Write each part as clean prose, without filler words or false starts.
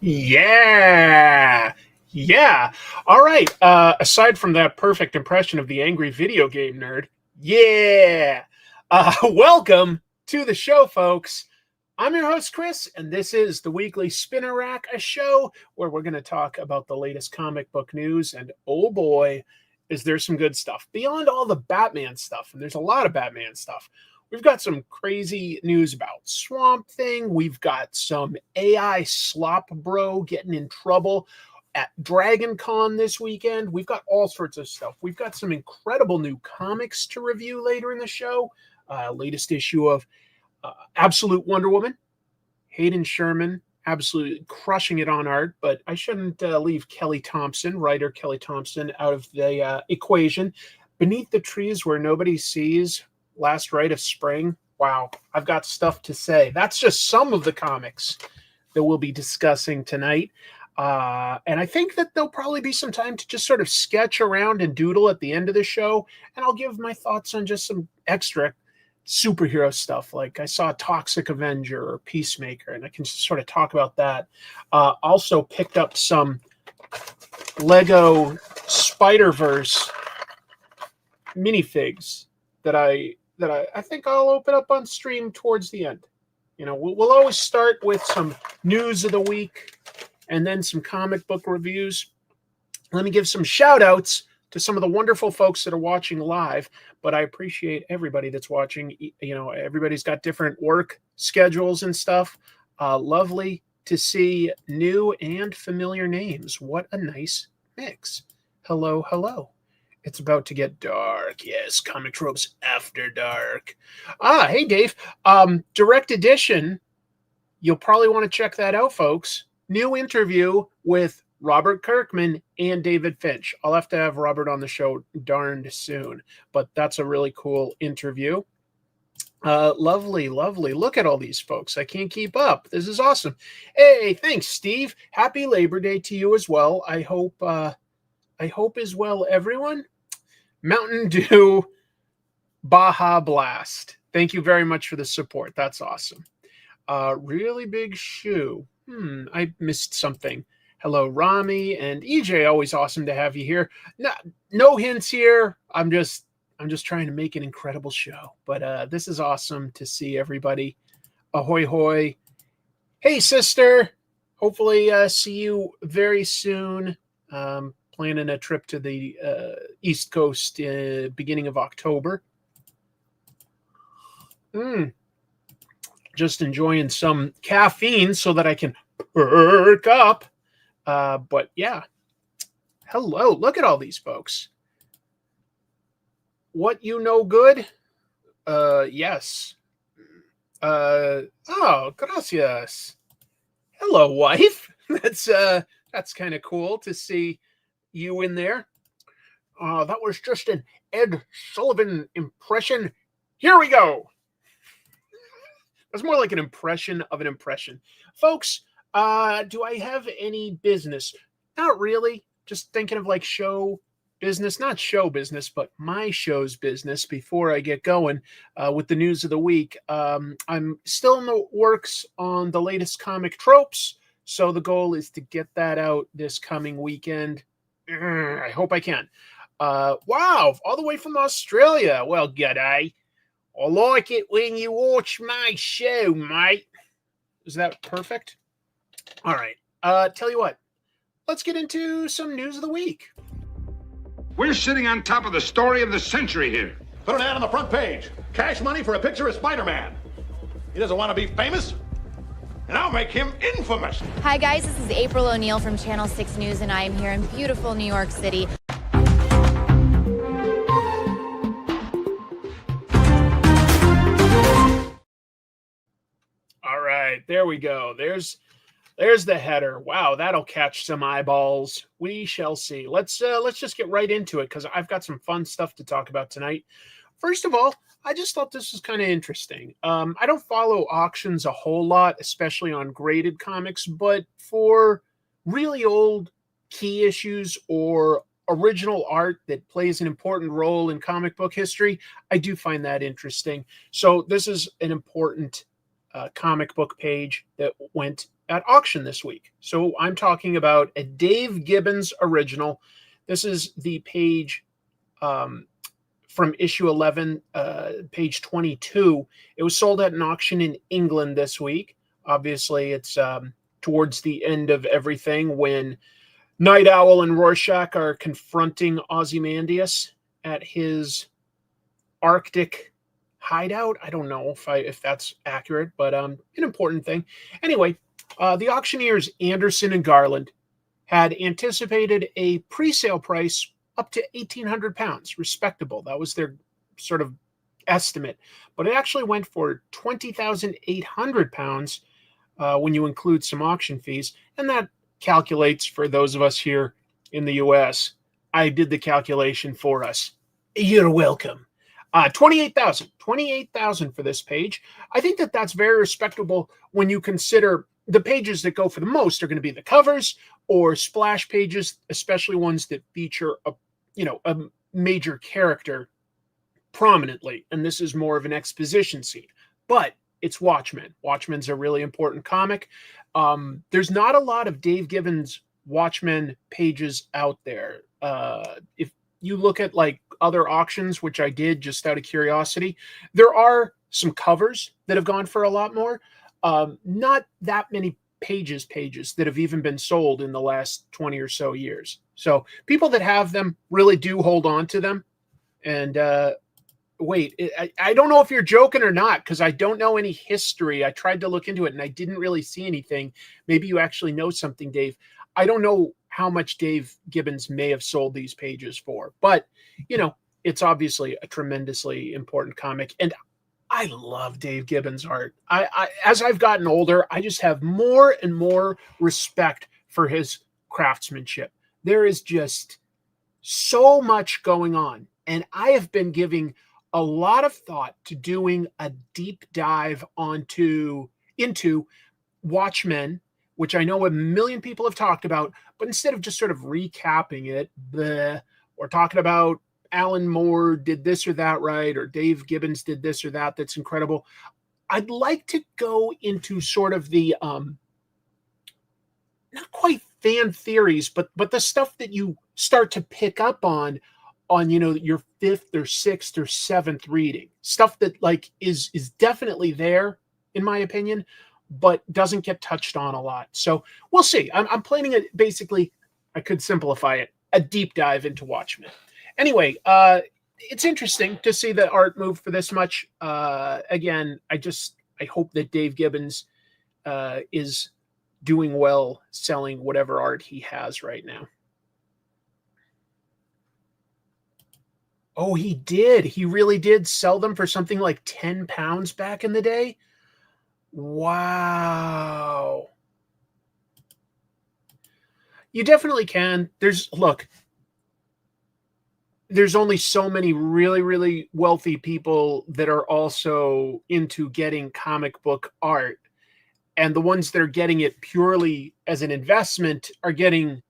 Yeah. Yeah. All right. Aside from that perfect impression of the angry video game nerd, yeah. Welcome to the show, folks. I'm your host, Chris, and this is the weekly Spinner Rack, a show where we're going to talk about the latest comic book news. And oh boy, is there some good stuff beyond all the Batman stuff. And there's a lot of Batman stuff. We've got some crazy news about Swamp Thing. We've got some AI slop bro getting in trouble at DragonCon this weekend. We've got all sorts of stuff. We've got some incredible new comics to review later in the show. Latest issue of Absolute Wonder Woman. Hayden Sherman absolutely crushing it on art, but I shouldn't leave Kelly Thompson, writer Kelly Thompson, out of the equation. Beneath the Trees Where Nobody Sees, Last Rite of Spring. Wow, I've got stuff to say. That's just some of the comics that we'll be discussing tonight. And I think that there'll probably be some time to just sort of sketch around and doodle at the end of the show. And I'll give my thoughts on just some extra superhero stuff. Like I saw Toxic Avenger or Peacemaker, and I can just sort of talk about that. Also picked up some Lego Spider-Verse minifigs that I think I'll open up on stream towards the end. You know, we'll always start with some news of the week and then some comic book reviews. Let me give some shout outs to some of the wonderful folks that are watching live, but I appreciate everybody that's watching. You know, everybody's got different work schedules and stuff. Lovely to see new and familiar names. What a nice mix. Hello, hello. It's about to get dark. Yes, Comic Tropes After Dark. Hey, Dave. Direct edition. You'll probably want to check that out, folks. New interview with Robert Kirkman and David Finch. I'll have to have Robert on the show darned soon, but that's a really cool interview. Lovely, lovely. Look at all these folks. I can't keep up. This is awesome. Hey, thanks, Steve. Happy Labor Day to you as well. I hope as well, everyone. Mountain Dew Baja Blast. Thank you very much for the support. That's awesome. Really big shoe. I missed something. Hello, Rami and EJ. Always awesome to have you here. No hints here. I'm just trying to make an incredible show. But this is awesome to see everybody. Ahoy, hoy. Hey, sister. Hopefully see you very soon. Planning a trip to the East Coast beginning of October. Just enjoying some caffeine so that I can perk up. But yeah, hello, look at all these folks. What you know good? Yes. Oh, gracias. Hello, wife. That's kind of cool to see you in there. That was just an Ed Sullivan impression. Here we go. That's more like an impression of an impression. Folks, do I have any business? Not really. Just thinking of like show business, not show business, but my show's business before I get going with the news of the week. I'm still in the works on the latest comic tropes. So the goal is to get that out this coming weekend. I hope I can. Wow, all the way from Australia. Well, g'day. I like it when you watch my show, mate. Is that perfect? All right. Tell you what. Let's get into some news of the week. We're sitting on top of the story of the century here. Put an ad on the front page. Cash money for a picture of Spider-Man. He doesn't want to be famous, and I'll make him infamous. Hi, guys. This is April O'Neil from Channel 6 News, and I am here in beautiful New York City. All right, there we go. There's the header. Wow, that'll catch some eyeballs. We shall see. Let's just get right into it because I've got some fun stuff to talk about tonight. First of all, I just thought this was kind of interesting. I don't follow auctions a whole lot, especially on graded comics, but for really old key issues or original art that plays an important role in comic book history, I do find that interesting. So this is an important comic book page that went at auction this week. So I'm talking about a Dave Gibbons original. This is the page from issue 11, page 22. It was sold at an auction in England this week. Obviously, it's towards the end of everything when Night Owl and Rorschach are confronting Ozymandias at his Arctic hideout. I don't know if that's accurate, but an important thing. Anyway, the auctioneers Anderson and Garland had anticipated a pre-sale price up to £1,800, respectable. That was their sort of estimate, but it actually went for £20,800 when you include some auction fees, and that calculates for those of us here in the U.S. I did the calculation for us. You're welcome. 28,000 for this page. I think that that's very respectable when you consider the pages that go for the most are going to be the covers or splash pages, especially ones that feature a major character prominently. And this is more of an exposition scene, but it's Watchmen. Watchmen's a really important comic. There's not a lot of Dave Gibbons Watchmen pages out there. If you look at like other auctions, which I did just out of curiosity, there are some covers that have gone for a lot more. Not that many pages that have even been sold in the last 20 or so years. So people that have them really do hold on to them. And wait, I don't know if you're joking or not, because I don't know any history. I tried to look into it and I didn't really see anything. Maybe you actually know something, Dave. I don't know how much Dave Gibbons may have sold these pages for, but it's obviously a tremendously important comic. And I love Dave Gibbons' art. I as I've gotten older, I just have more and more respect for his craftsmanship. There is just so much going on. And I have been giving a lot of thought to doing a deep dive into Watchmen, which I know a million people have talked about, but instead of just sort of recapping it, or talking about Alan Moore did this or that right, or Dave Gibbons did this or that, that's incredible. I'd like to go into sort of the not quite fan theories, but the stuff that you start to pick up on your fifth or sixth or seventh reading, stuff that like is definitely there in my opinion, but doesn't get touched on a lot. So we'll see. I'm planning it basically, I could simplify it, a deep dive into Watchmen. Anyway, it's interesting to see the art move for this much. Again, I hope that Dave Gibbons is doing well selling whatever art he has right now. Oh, he did. He really did sell them for something like £10 back in the day. Wow. You definitely can. There's only so many really, really wealthy people that are also into getting comic book art. And the ones that are getting it purely as an investment are getting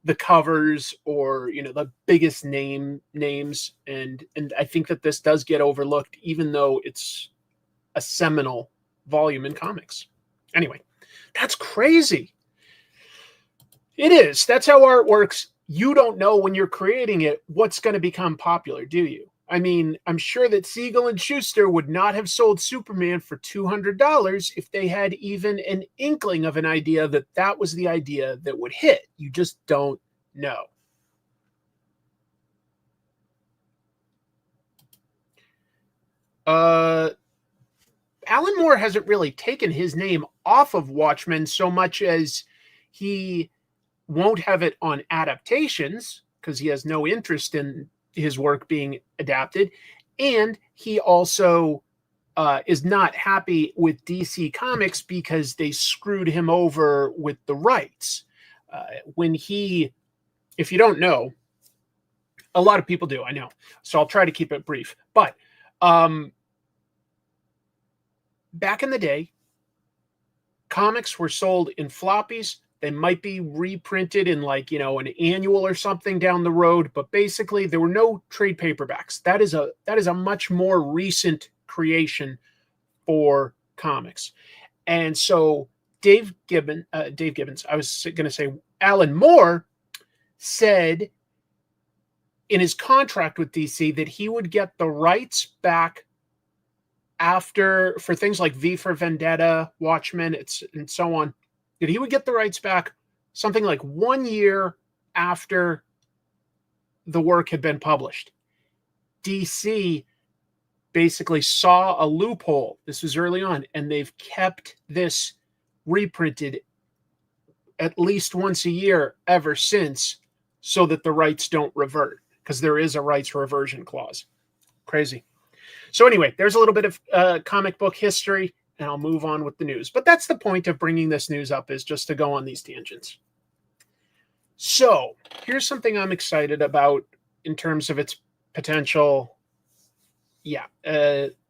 the covers or, the biggest names. And I think that this does get overlooked, even though it's a seminal volume in comics. Anyway, that's crazy. It is. That's how art works. You don't know when you're creating it what's going to become popular, do you? I mean, I'm sure that Siegel and Schuster would not have sold Superman for $200 if they had even an inkling of an idea that was the idea that would hit. You just don't know. Alan Moore hasn't really taken his name off of Watchmen so much as he won't have it on adaptations because he has no interest in his work being adapted. And he also is not happy with DC Comics because they screwed him over with the rights. If you don't know, a lot of people do, I know. So I'll try to keep it brief. But back in the day, comics were sold in floppies. They might be reprinted in an annual or something down the road, but basically there were no trade paperbacks. That is a much more recent creation for comics. And so Dave Gibbons, I was going to say Alan Moore said in his contract with DC that he would get the rights back for things like V for Vendetta, Watchmen, and so on, that he would get the rights back something like 1 year after the work had been published. DC basically saw a loophole. This was early on, and they've kept this reprinted at least once a year ever since, so that the rights don't revert, because there is a rights reversion clause. Crazy. So anyway, there's a little bit of comic book history, and I'll move on with the news. But that's the point of bringing this news up, is just to go on these tangents. So here's something I'm excited about in terms of its potential.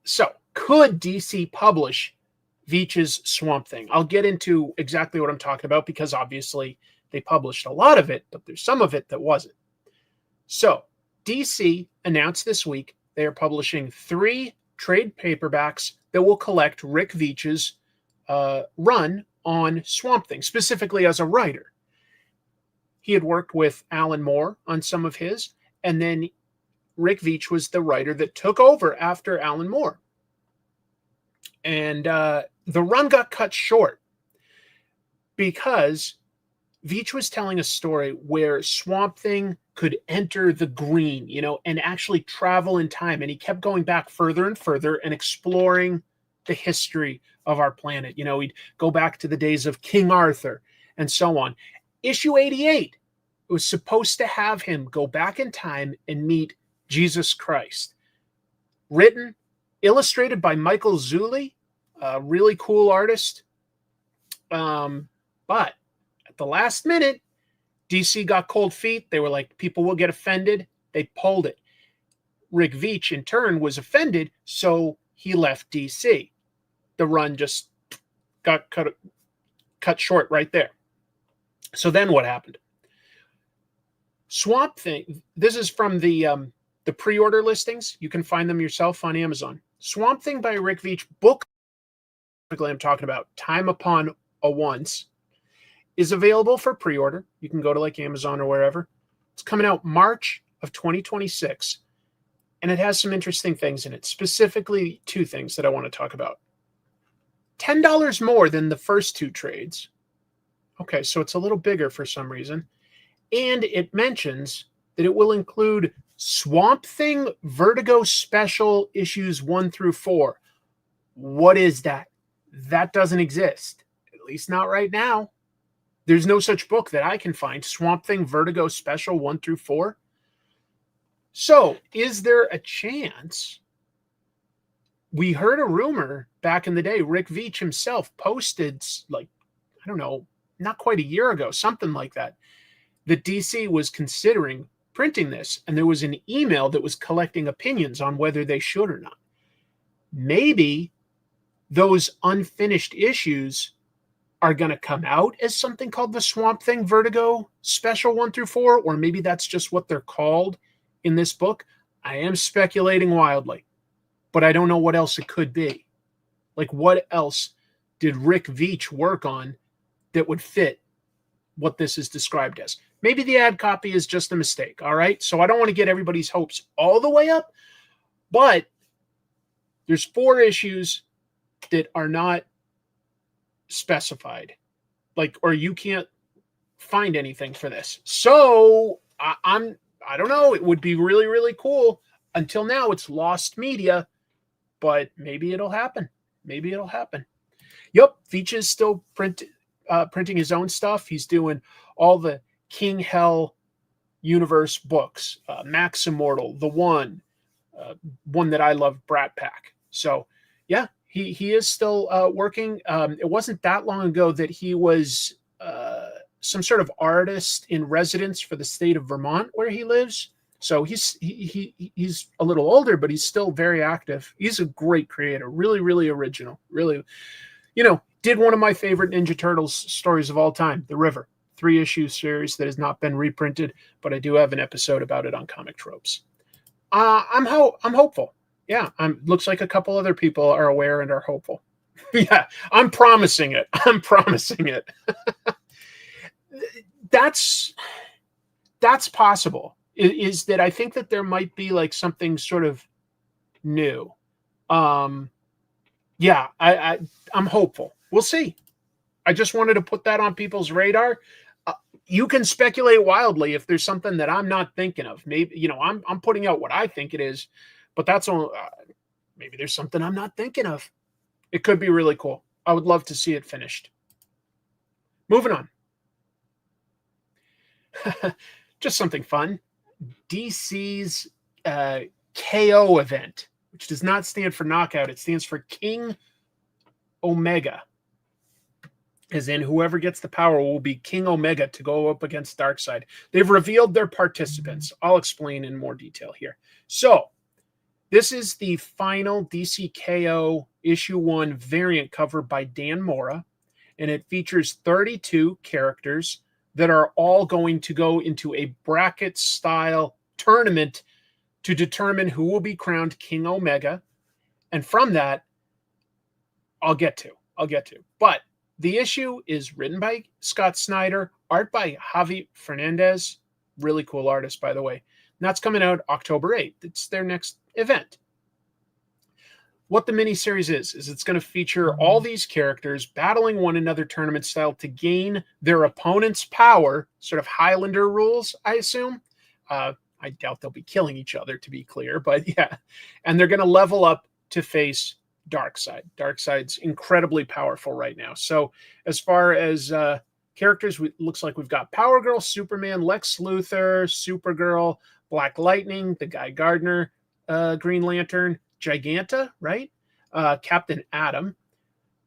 So could DC publish Veitch's Swamp Thing? I'll get into exactly what I'm talking about, because obviously they published a lot of it, but there's some of it that wasn't. So DC announced this week they are publishing 3 trade paperbacks that will collect Rick Veitch's run on Swamp Thing, specifically as a writer. He had worked with Alan Moore on some of his, and then Rick Veitch was the writer that took over after Alan Moore. And the run got cut short because Veitch was telling a story where Swamp Thing could enter the green, and actually travel in time. And he kept going back further and further and exploring the history of our planet. He'd go back to the days of King Arthur and so on. Issue 88 was supposed to have him go back in time and meet Jesus Christ. Written, illustrated by Michael Zulli, a really cool artist. But at the last minute, DC got cold feet. They were like, people will get offended. They pulled it. Rick Veitch, in turn, was offended, so he left DC. The run just got cut short right there. So then what happened? Swamp Thing, this is from the pre-order listings. You can find them yourself on Amazon. Swamp Thing by Rick Veitch, book I'm talking about, Time Upon a Once, is available for pre-order. You can go to like Amazon or wherever. It's coming out March of 2026, and it has some interesting things in it, specifically 2 things that I want to talk about. $10 more than the first 2 trades. Okay, so it's a little bigger for some reason. And it mentions that it will include Swamp Thing Vertigo Special issues 1 through 4. What is that? That doesn't exist, at least not right now. There's no such book that I can find. Swamp Thing Vertigo Special 1 through 4. So is there a chance? We heard a rumor back in the day. Rick Veitch himself posted, like, I don't know, not quite a year ago, something like that, that DC was considering printing this. And there was an email that was collecting opinions on whether they should or not. Maybe those unfinished issues are going to come out as something called the Swamp Thing Vertigo Special 1 through 4, or maybe that's just what they're called in this book. I am speculating wildly, but I don't know what else it could be. Like, what else did Rick Veitch work on that would fit what this is described as? Maybe the ad copy is just a mistake, all right? So I don't want to get everybody's hopes all the way up, but there's 4 issues that are not specified, like, or you can't find anything for this. So I don't know. It would be really, really cool. Until now, it's lost media, but maybe it'll happen. Maybe it'll happen. Yep, Veitch is still printing his own stuff. He's doing all the King Hell universe books, Max Immortal, the one that I love, Brat Pack. So yeah, he is still working. It wasn't that long ago that he was some sort of artist in residence for the state of Vermont where he lives. So he's a little older, but he's still very active. He's a great creator, really, really original. Really, did one of my favorite Ninja Turtles stories of all time, The River, 3-issue series that has not been reprinted, but I do have an episode about it on Comic Tropes. I'm hopeful. Yeah, looks like a couple other people are aware and are hopeful. Yeah, I'm promising it. I'm promising it. That's possible. Is that I think that there might be like something sort of new. Yeah, I'm hopeful. We'll see. I just wanted to put that on people's radar. You can speculate wildly if there's something that I'm not thinking of. Maybe, I'm putting out what I think it is, but that's all. Maybe there's something I'm not thinking of. It could be really cool. I would love to see it finished. Moving on. Just something fun. DC's KO event, which does not stand for knockout. It stands for King Omega. As in, whoever gets the power will be King Omega to go up against Darkseid. They've revealed their participants. I'll explain in more detail here. So, this is the final DC KO issue 1 variant cover by Dan Mora, and it features 32 characters that are all going to go into a bracket-style tournament to determine who will be crowned King Omega. And from that, I'll get to. But the issue is written by Scott Snyder, art by Javi Fernandez, really cool artist, by the way. And that's coming out October 8th. It's their next event. What the miniseries is it's going to feature all these characters battling one another tournament style to gain their opponent's power, sort of Highlander rules, I assume. I doubt they'll be killing each other, to be clear, but yeah. And they're going to level up to face Darkseid. Darkseid's incredibly powerful right now. So as far as characters, looks like we've got Power Girl, Superman, Lex Luthor, Supergirl, Black Lightning, the Guy Gardner, Green Lantern, Giganta, right? Captain Atom,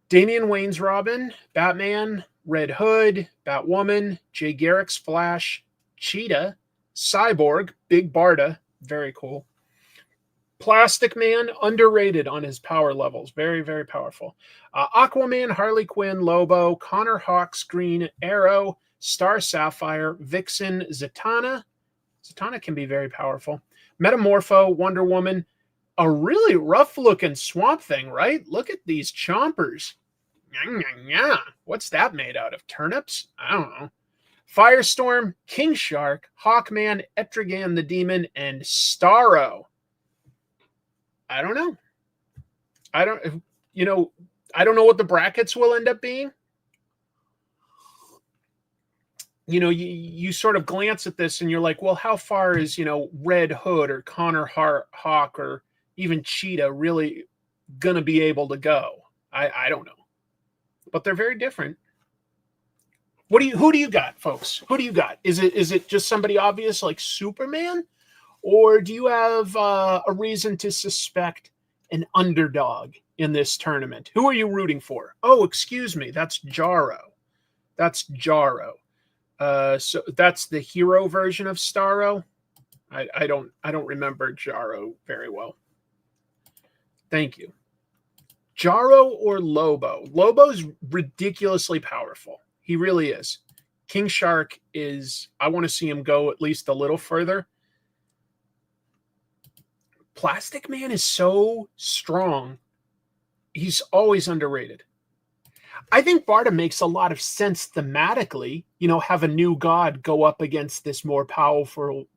Damian Wayne's Robin, Batman, Red Hood, Batwoman, Jay Garrick's Flash, Cheetah, Cyborg, Big Barda, very cool. Plastic Man, underrated on his power levels. Very, very powerful. Aquaman, Harley Quinn, Lobo, Connor Hawks, Green Arrow, Star Sapphire, Vixen, Zatanna. Zatanna can be very powerful. Metamorpho, Wonder Woman. A really rough-looking Swamp Thing, right? Look at these chompers. What's that made out of? Turnips? I don't know. Firestorm, King Shark, Hawkman, Etrigan the Demon, and Starro. I don't know. I don't know what the brackets will end up being. You sort of glance at this and you're like, well, how far is, Red Hood or Connor Hawk or even Cheetah really going to be able to go? I don't know. But they're very different. Who do you got, folks? Who do you got? Is it just somebody obvious like Superman? Or do you have a reason to suspect an underdog in this tournament? Who are you rooting for? Oh, excuse me. That's Jarro. So that's the hero version of Starro. I don't remember Jarro very well. Thank you. Jarro or Lobo? Lobo's ridiculously powerful. He really is. King Shark is, I want to see him go at least a little further. Plastic Man is so strong. He's always underrated. I think Barda makes a lot of sense thematically. Have a new god go up against this more powerful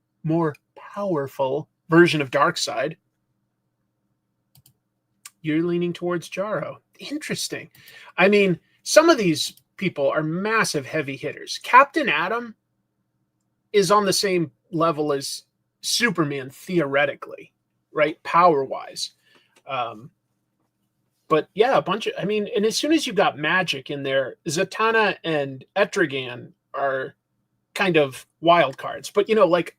version of Darkseid. You're leaning towards Jarro. Interesting. I mean, some of these people are massive heavy hitters. Captain Atom is on the same level as Superman theoretically, right? Power-wise. But yeah, and as soon as you got magic in there, Zatanna and Etrigan are kind of wild cards. But like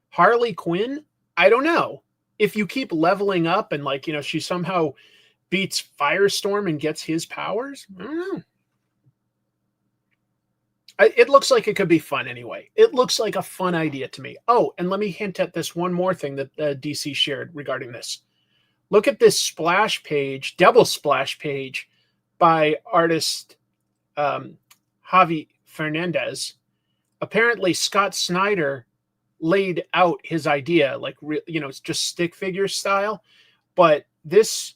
Harley Quinn, I don't know. If you keep leveling up and she somehow beats Firestorm and gets his powers, I don't know. It looks like it could be fun anyway. It looks like a fun idea to me. Oh, and let me hint at this one more thing that DC shared regarding this. Look at this splash page, double splash page by artist Javi Fernandez. Apparently, Scott Snyder laid out his idea, it's just stick figure style. But this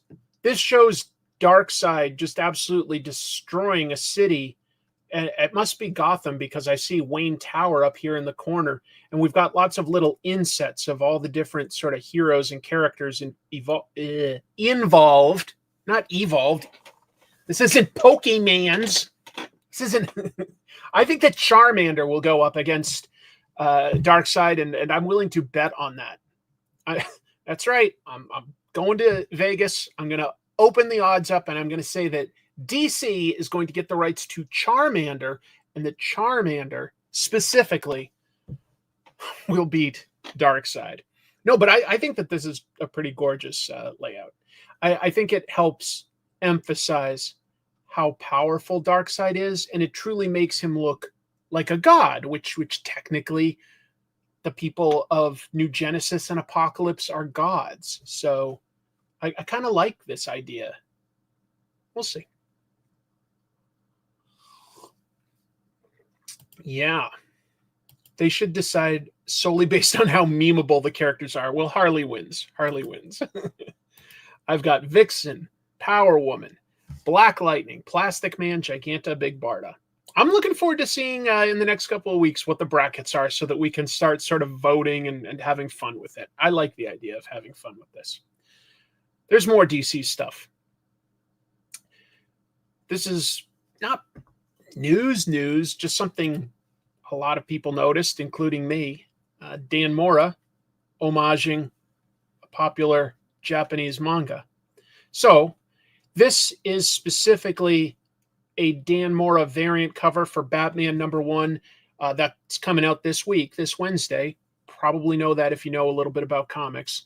shows Darkseid just absolutely destroying a city. And it must be Gotham because I see Wayne Tower up here in the corner. And we've got lots of little insets of all the different sort of heroes and characters involved, not evolved. This isn't Pokemans. This isn't. I think that Charmander will go up against Darkseid, and I'm willing to bet on that. That's right. I'm going to Vegas. I'm going to open the odds up, and I'm going to say that DC is going to get the rights to Charmander, and that Charmander specifically will beat Darkseid. No, but I think that this is a pretty gorgeous layout. I think it helps emphasize how powerful Darkseid is, and it truly makes him look like a god, which technically the people of New Genesis and Apocalypse are gods. So I kind of like this idea. We'll see. Yeah. They should decide solely based on how memeable the characters are. Well, Harley wins. Harley wins. I've got Vixen, Power Woman, Black Lightning, Plastic Man, Giganta, Big Barda. I'm looking forward to seeing in the next couple of weeks what the brackets are so that we can start sort of voting and having fun with it. I like the idea of having fun with this. There's more DC stuff. This is not news, just something a lot of people noticed, including me. Dan Mora homaging a popular Japanese manga. So this is specifically a Dan Mora variant cover for Batman #1 that's coming out this week, this Wednesday. Probably know that if you know a little bit about comics.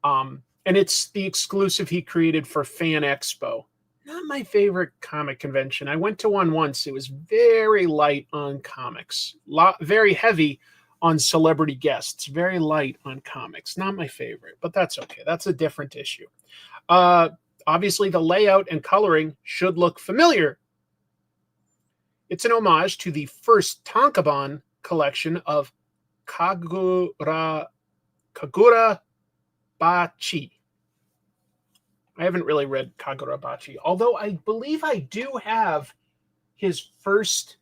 And it's the exclusive he created for Fan Expo. Not my favorite comic convention. I went to one once. It was very light on comics. Very heavy on celebrity guests. Very light on comics. Not my favorite, but that's okay. That's a different issue. Obviously, the layout and coloring should look familiar. It's an homage to the first Tankobon collection of Kagurabachi. I haven't really read Kagurabachi, although I believe I do have his first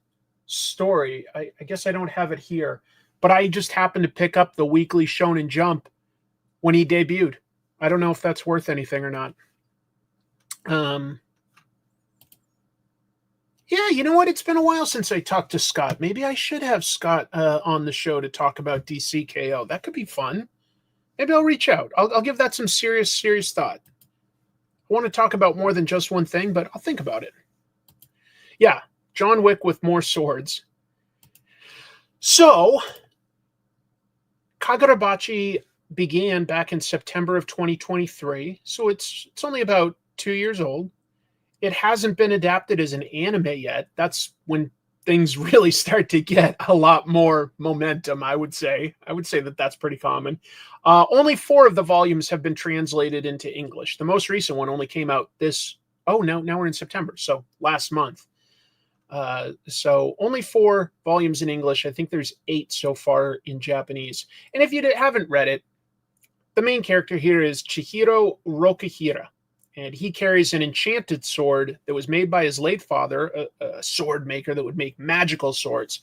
story. I guess I don't have it here, but I just happened to pick up the weekly Shonen Jump when he debuted. I don't know if that's worth anything or not. Yeah, you know what? It's been a while since I talked to Scott. Maybe I should have Scott on the show to talk about DCKO. That could be fun. Maybe I'll reach out. I'll give that some serious thought. I want to talk about more than just one thing, but I'll think about it. Yeah, John Wick with more swords. So, Kagurabachi began back in September of 2023, so it's only about 2 years old. It hasn't been adapted as an anime yet. That's when things really start to get a lot more momentum, I would say. I would say that that's pretty common. Only 4 of the volumes have been translated into English. The most recent one only came out now we're in September, so last month. So only 4 volumes in English. I think there's 8 so far in Japanese. And if you haven't read it, the main character here is Chihiro Rokuhira. And he carries an enchanted sword that was made by his late father, a sword maker that would make magical swords.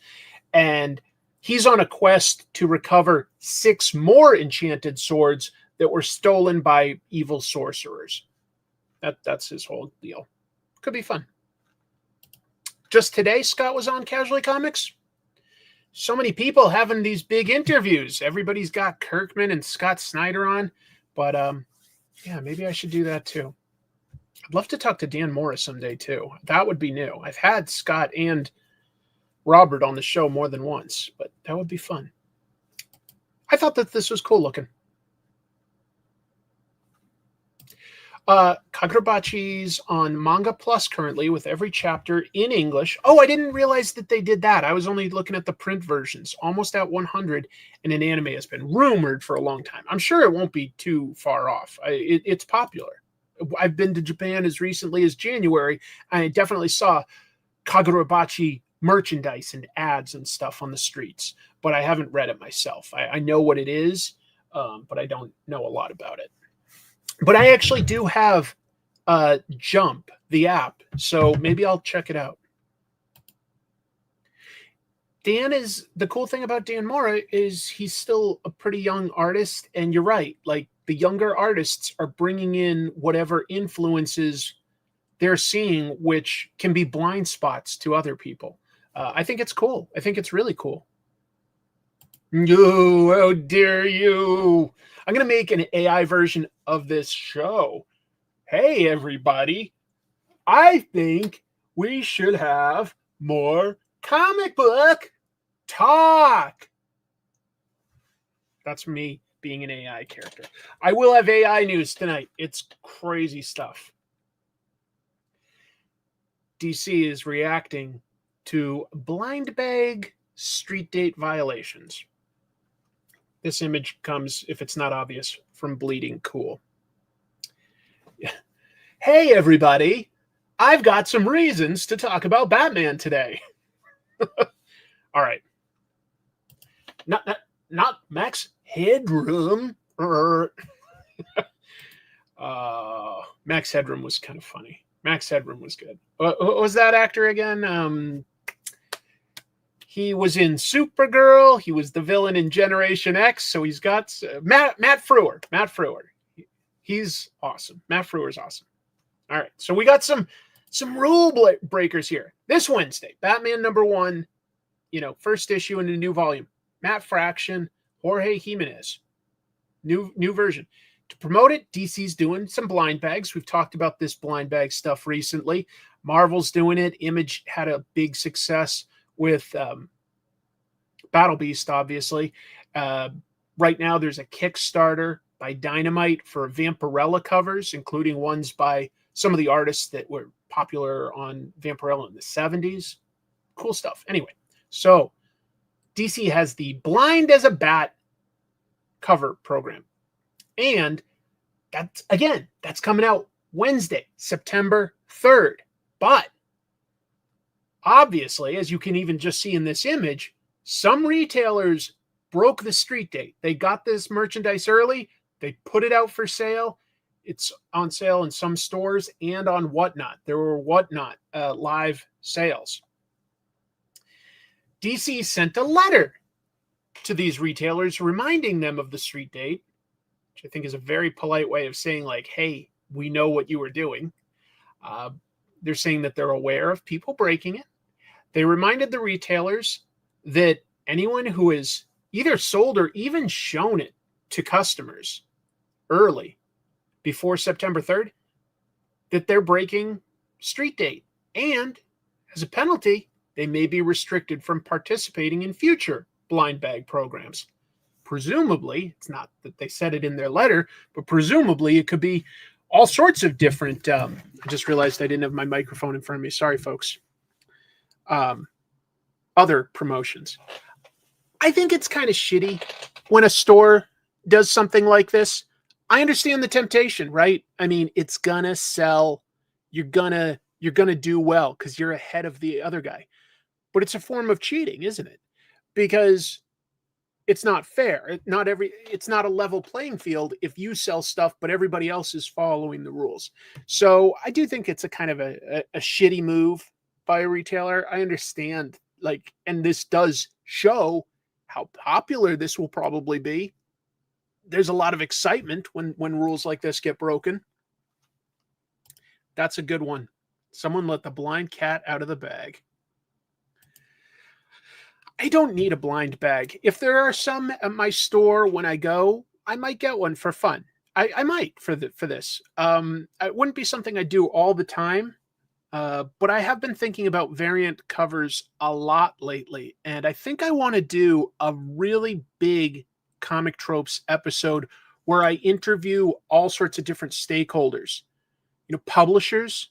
And he's on a quest to recover 6 more enchanted swords that were stolen by evil sorcerers. That's his whole deal. Could be fun. Just today, Scott was on Casually Comics. So many people having these big interviews. Everybody's got Kirkman and Scott Snyder on. But yeah, maybe I should do that too. I'd love to talk to Dan Morris someday too. That would be new. I've had Scott and Robert on the show more than once, but that would be fun. I thought that this was cool looking. Kagurabachi's on Manga Plus currently with every chapter in English. Oh, I didn't realize that they did that. I was only looking at the print versions. Almost at 100, and an anime has been rumored for a long time. I'm sure it won't be too far off. It's popular. I've been to Japan as recently as January. I definitely saw Kagurabachi merchandise and ads and stuff on the streets, but I haven't read it myself. I know what it is, but I don't know a lot about it. But I actually do have Jump, the app. So maybe I'll check it out. The cool thing about Dan Mora is he's still a pretty young artist. And you're right. Like, the younger artists are bringing in whatever influences they're seeing, which can be blind spots to other people. I think it's cool. I think it's really cool. No, how dare you? I'm going to make an AI version of this show. Hey, everybody. I think we should have more comic book talk. That's me being an AI character. I will have AI news tonight. It's crazy stuff. DC is reacting to blind bag street date violations. This image comes, if it's not obvious, from Bleeding Cool. Hey, everybody. I've got some reasons to talk about Batman today. All right. Not Max Headroom. Max Headroom was kind of funny. Max Headroom was good. What was that actor again? He was in Supergirl. He was the villain in Generation X. So he's got Matt Frewer. Matt Frewer. He's awesome. Matt Frewer's awesome. All right. So we got some rule breakers here. This Wednesday, Batman #1, first issue in a new volume. Matt Fraction, Jorge Jimenez. New version. To promote it, DC's doing some blind bags. We've talked about this blind bag stuff recently. Marvel's doing it. Image had a big success with Battle Beast, obviously. Right now, there's a Kickstarter by Dynamite for Vampirella covers, including ones by some of the artists that were popular on Vampirella in the 70s. Cool stuff. Anyway, so DC has the Blind as a Bat cover program. And that's coming out Wednesday, September 3rd. But obviously, as you can even just see in this image, some retailers broke the street date. They got this merchandise early. They put it out for sale. It's on sale in some stores and on Whatnot. There were Whatnot live sales. DC sent a letter to these retailers reminding them of the street date, which I think is a very polite way of saying, like, hey, we know what you were doing. They're saying that they're aware of people breaking it. They reminded the retailers that anyone who has either sold or even shown it to customers early before September 3rd, that they're breaking street date. And as a penalty, they may be restricted from participating in future blind bag programs. Presumably, it's not that they said it in their letter, but presumably it could be all sorts of different. I just realized I didn't have my microphone in front of me. Sorry, folks. Other promotions. I think it's kind of shitty when a store does something like this. I understand the temptation, right? I mean, it's gonna sell. You're gonna do well because you're ahead of the other guy. But it's a form of cheating, isn't it? Because it's not fair. It's not a level playing field if you sell stuff, but everybody else is following the rules. So I do think it's a kind of a shitty move by a retailer. I understand, and this does show how popular this will probably be. There's a lot of excitement when rules like this get broken. That's a good one. Someone let the blind cat out of the bag. I don't need a blind bag. If there are some at my store when I go, I might get one for fun. I might for this. It wouldn't be something I do all the time, but I have been thinking about variant covers a lot lately, and I think I want to do a really big Comic Tropes episode where I interview all sorts of different stakeholders, publishers,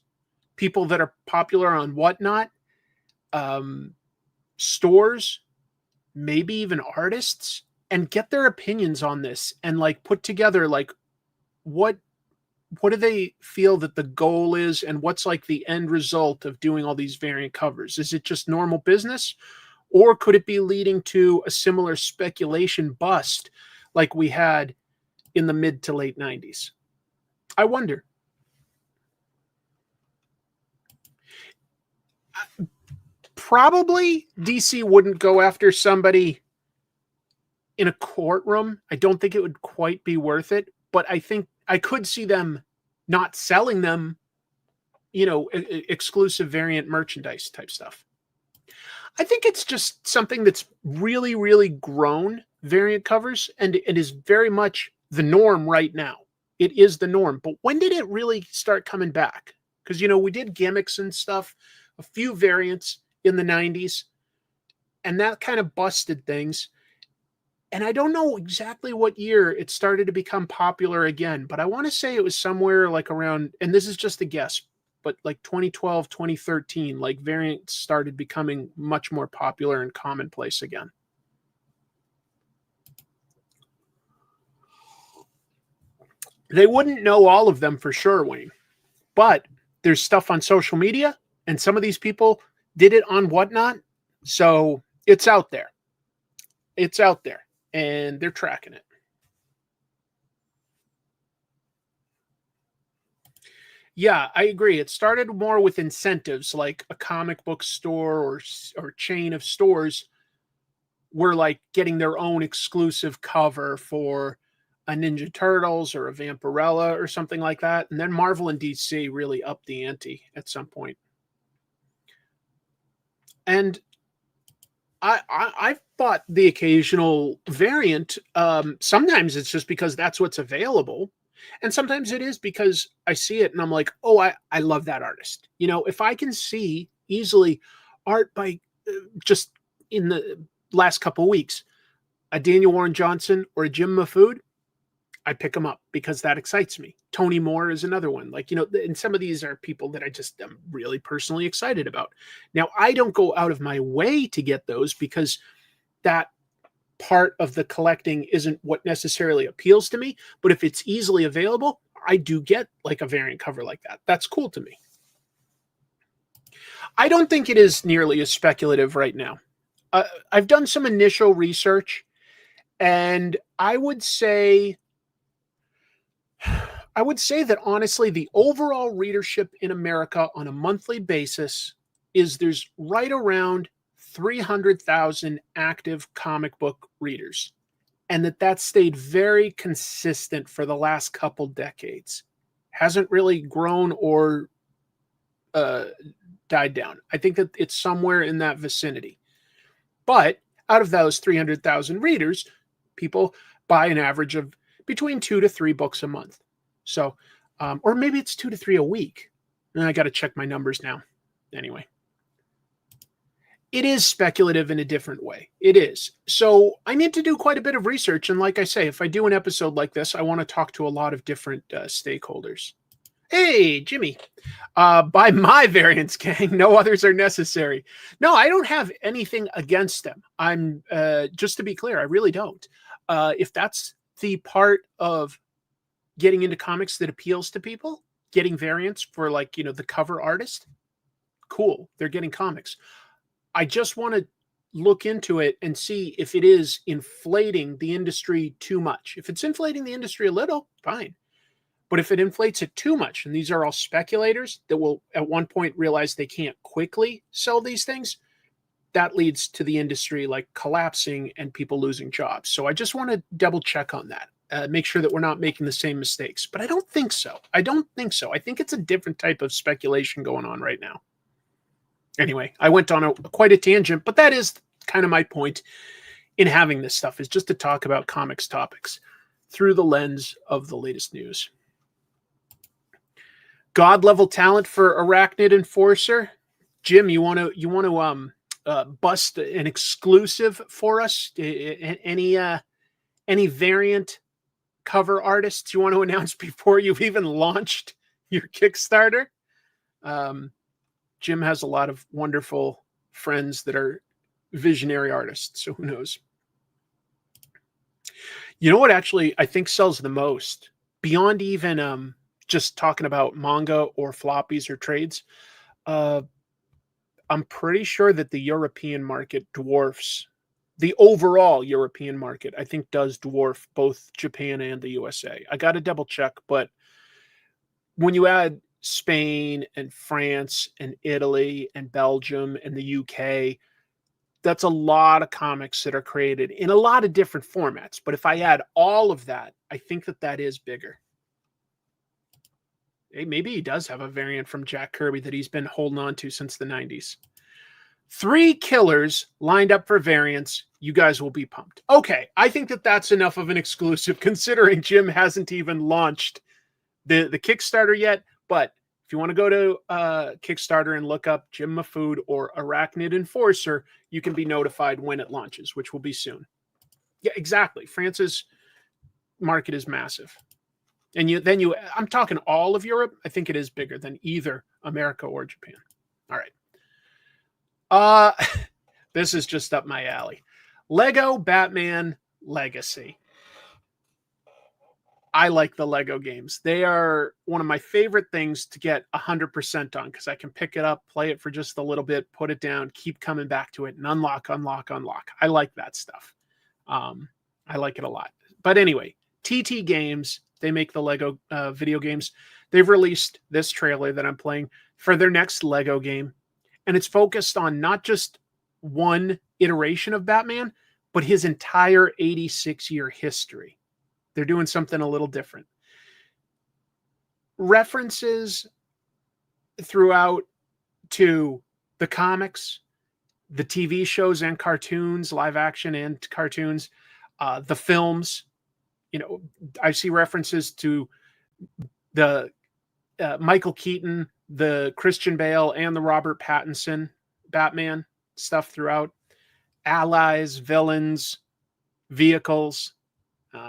people that are popular on Whatnot, stores, maybe even artists, and get their opinions on this and put together what do they feel that the goal is and what's the end result of doing all these variant covers. Is it just normal business, or could it be leading to a similar speculation bust like we had in the mid to late 90s? I wonder. probably DC wouldn't go after somebody in a courtroom. I don't think it would quite be worth it, but I think I could see them not selling them, exclusive variant merchandise type stuff. I think it's just something that's really, really grown, variant covers, and it is very much the norm right now. It is the norm. But when did it really start coming back? Because, we did gimmicks and stuff, a few variants in the 90s, and that kind of busted things. And I don't know exactly what year it started to become popular again, but I want to say it was somewhere like around, and this is just a guess, but like 2012, 2013, like variants started becoming much more popular and commonplace again. They wouldn't know all of them for sure, Wayne, but there's stuff on social media, and some of these people did it on Whatnot, so it's out there. It's out there, and they're tracking it. Yeah, I agree. It started more with incentives, like a comic book store or chain of stores were like getting their own exclusive cover for a Ninja Turtles or a Vampirella or something like that. And then Marvel and DC really upped the ante at some point. And I've bought the occasional variant. Sometimes it's just because that's what's available. And sometimes it is because I see it and I'm like, oh, I love that artist. If I can see easily art by just in the last couple of weeks, a Daniel Warren Johnson or a Jim Mahfood, I pick them up because that excites me. Tony Moore is another one. Like, and some of these are people that I'm really personally excited about. Now, I don't go out of my way to get those because that part of the collecting isn't what necessarily appeals to me. But if it's easily available, I do get like a variant cover like that. That's cool to me. I don't think it is nearly as speculative right now. I've done some initial research, and I would say that honestly, the overall readership in America on a monthly basis there's right around 300,000 active comic book readers, and that stayed very consistent for the last couple decades. Hasn't really grown or died down. I think that it's somewhere in that vicinity. But out of those 300,000 readers, people buy an average of between 2 to 3 books a month. So, or maybe it's 2 to 3 a week. And I got to check my numbers now. Anyway, it is speculative in a different way. It is. So I need to do quite a bit of research. And like I say, if I do an episode like this, I want to talk to a lot of different stakeholders. Hey, Jimmy, buy my variants, gang. No others are necessary. No, I don't have anything against them. I'm just to be clear, I really don't. If that's the part of getting into comics that appeals to people, getting variants for the cover artist, cool. They're getting comics. I just want to look into it and see if it is inflating the industry too much. If it's inflating the industry a little, fine. But if it inflates it too much, and these are all speculators that will at one point realize they can't quickly sell these things, that leads to the industry collapsing and people losing jobs. So I just want to double check on that, make sure that we're not making the same mistakes. But I don't think so. I think it's a different type of speculation going on right now. Anyway, I went on quite a tangent, but that is kind of my point in having this stuff, is just to talk about comics topics through the lens of the latest news. God level talent for Arachnid Enforcer. Jim, you want to bust an exclusive for us? Any variant cover artists you want to announce before you've even launched your Kickstarter? Jim has a lot of wonderful friends that are visionary artists, so who knows? You know what actually I think sells the most, beyond even just talking about manga or floppies or trades? I'm pretty sure that the European market dwarfs the overall European market. I think does dwarf both Japan and the USA. I got to double check, but when you add Spain and France and Italy and Belgium and the UK. That's a lot of comics that are created in a lot of different formats. But if I add all of that, I think that that is bigger. Hey, maybe he does have a variant from Jack Kirby that he's been holding on to since the 90s. 3 killers lined up for variants. You guys will be pumped. Okay, I think that that's enough of an exclusive considering Jim hasn't even launched the Kickstarter yet. But if you want to go to Kickstarter and look up Jim Mafood or Arachnid Enforcer, you can be notified when it launches, which will be soon. Yeah, exactly. France's market is massive. And I'm talking all of Europe. I think it is bigger than either America or Japan. All right. This is just up my alley. Lego Batman Legacy. I like the Lego games. They are one of my favorite things to get 100% on because I can pick it up, play it for just a little bit, put it down, keep coming back to it, and unlock. I like that stuff. I like it a lot. But anyway, TT Games, they make the Lego video games. They've released this trailer that I'm playing for their next Lego game. And it's focused on not just one iteration of Batman, but his entire 86-year history. They're doing something a little different. References throughout to the comics, the TV shows and cartoons, live action and cartoons, the films. You know, I see references to the Michael Keaton, the Christian Bale, and the Robert Pattinson Batman stuff throughout. Allies, villains, vehicles.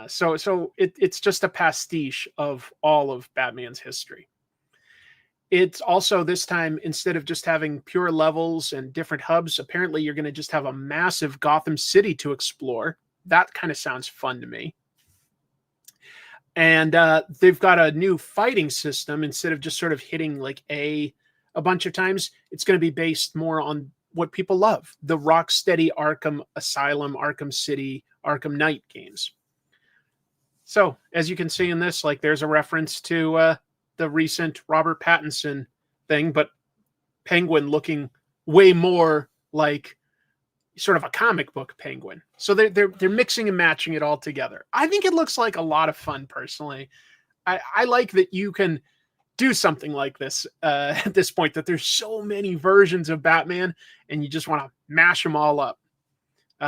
So it's just a pastiche of all of Batman's history. It's also this time, instead of just having pure levels and different hubs, apparently you're going to just have a massive Gotham City to explore. That kind of sounds fun to me. And they've got a new fighting system. Instead of just sort of hitting like a bunch of times, it's going to be based more on what people love. The Rocksteady Arkham Asylum, Arkham City, Arkham Knight games. So, as you can see in this, like there's a reference to the recent Robert Pattinson thing, but Penguin looking way more like sort of a comic book Penguin. So they're mixing and matching it all together. I think it looks like a lot of fun, personally. I like that you can do something like this at this point, that there's so many versions of Batman, and you just want to mash them all up.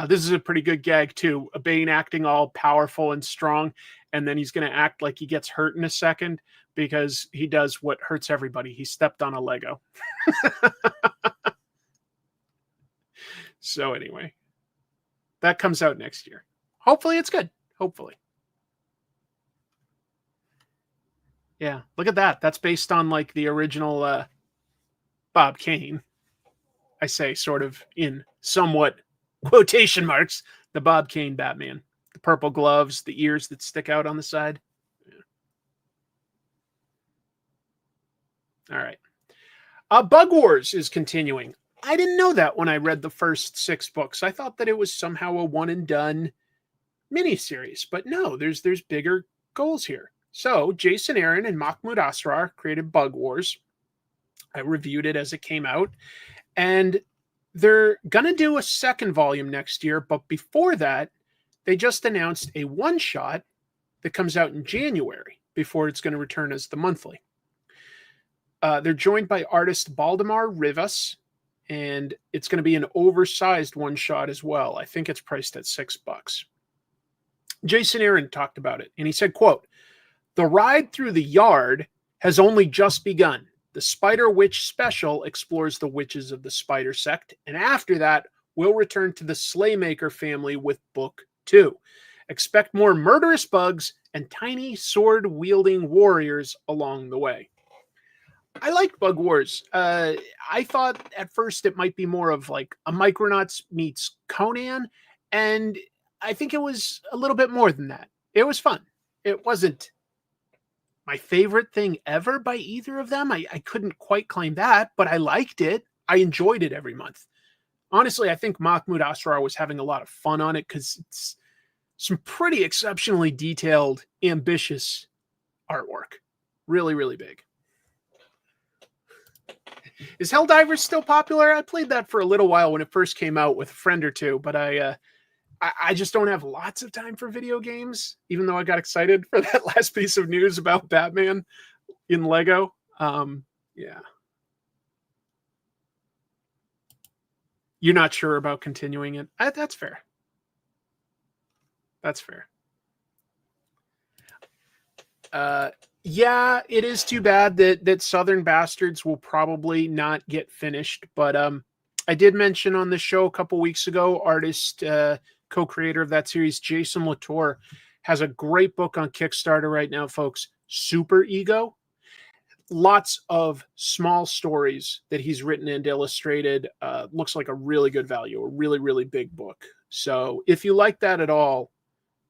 This is a pretty good gag, too. A Bane acting all powerful and strong, and then he's going to act like he gets hurt in a second because he does what hurts everybody. He stepped on a Lego. So anyway, that comes out next year. Hopefully it's good. Hopefully. Yeah, look at that. That's based on like the original Bob Kane. I say sort of in somewhat quotation marks, the Bob Kane Batman. The purple gloves, the ears that stick out on the side. Yeah. All right. Bug Wars is continuing. I didn't know that when I read the first 6 books. I thought that it was somehow a one and done miniseries, but no, there's bigger goals here. So Jason Aaron and Mahmoud Asrar created Bug Wars. I reviewed it as it came out, and they're going to do a second volume next year, but before that, they just announced a one-shot that comes out in January before it's going to return as the monthly. They're joined by artist Baldemar Rivas, and it's going to be an oversized one-shot as well. I think it's priced at $6. Jason Aaron talked about it, and he said, quote, "The ride through the yard has only just begun. The Spider Witch special explores the witches of the Spider Sect, and after that, we'll return to the Slaymaker family with Book 2. Expect more murderous bugs and tiny sword-wielding warriors along the way." I like Bug Wars. I thought at first it might be more of like a Micronauts meets Conan, and I think it was a little bit more than that. It was fun. It wasn't my favorite thing ever by either of them. I couldn't quite claim that, but I liked it. I enjoyed it every month. Honestly, I think Mahmoud Asrar was having a lot of fun on it because it's some pretty exceptionally detailed, ambitious artwork. Really, really big. Is Helldivers still popular? I played that for a little while when it first came out with a friend or two, but I just don't have lots of time for video games, even though I got excited for that last piece of news about Batman in Lego. Yeah. You're not sure about continuing it. That's fair. That's fair. Yeah, it is too bad that Southern Bastards will probably not get finished. But I did mention on the show a couple weeks ago, artist, co-creator of that series, Jason Latour, has a great book on Kickstarter right now, folks. Super Ego. Lots of small stories that he's written and illustrated. Looks like a really good value, a really, really big book. So if you like that at all,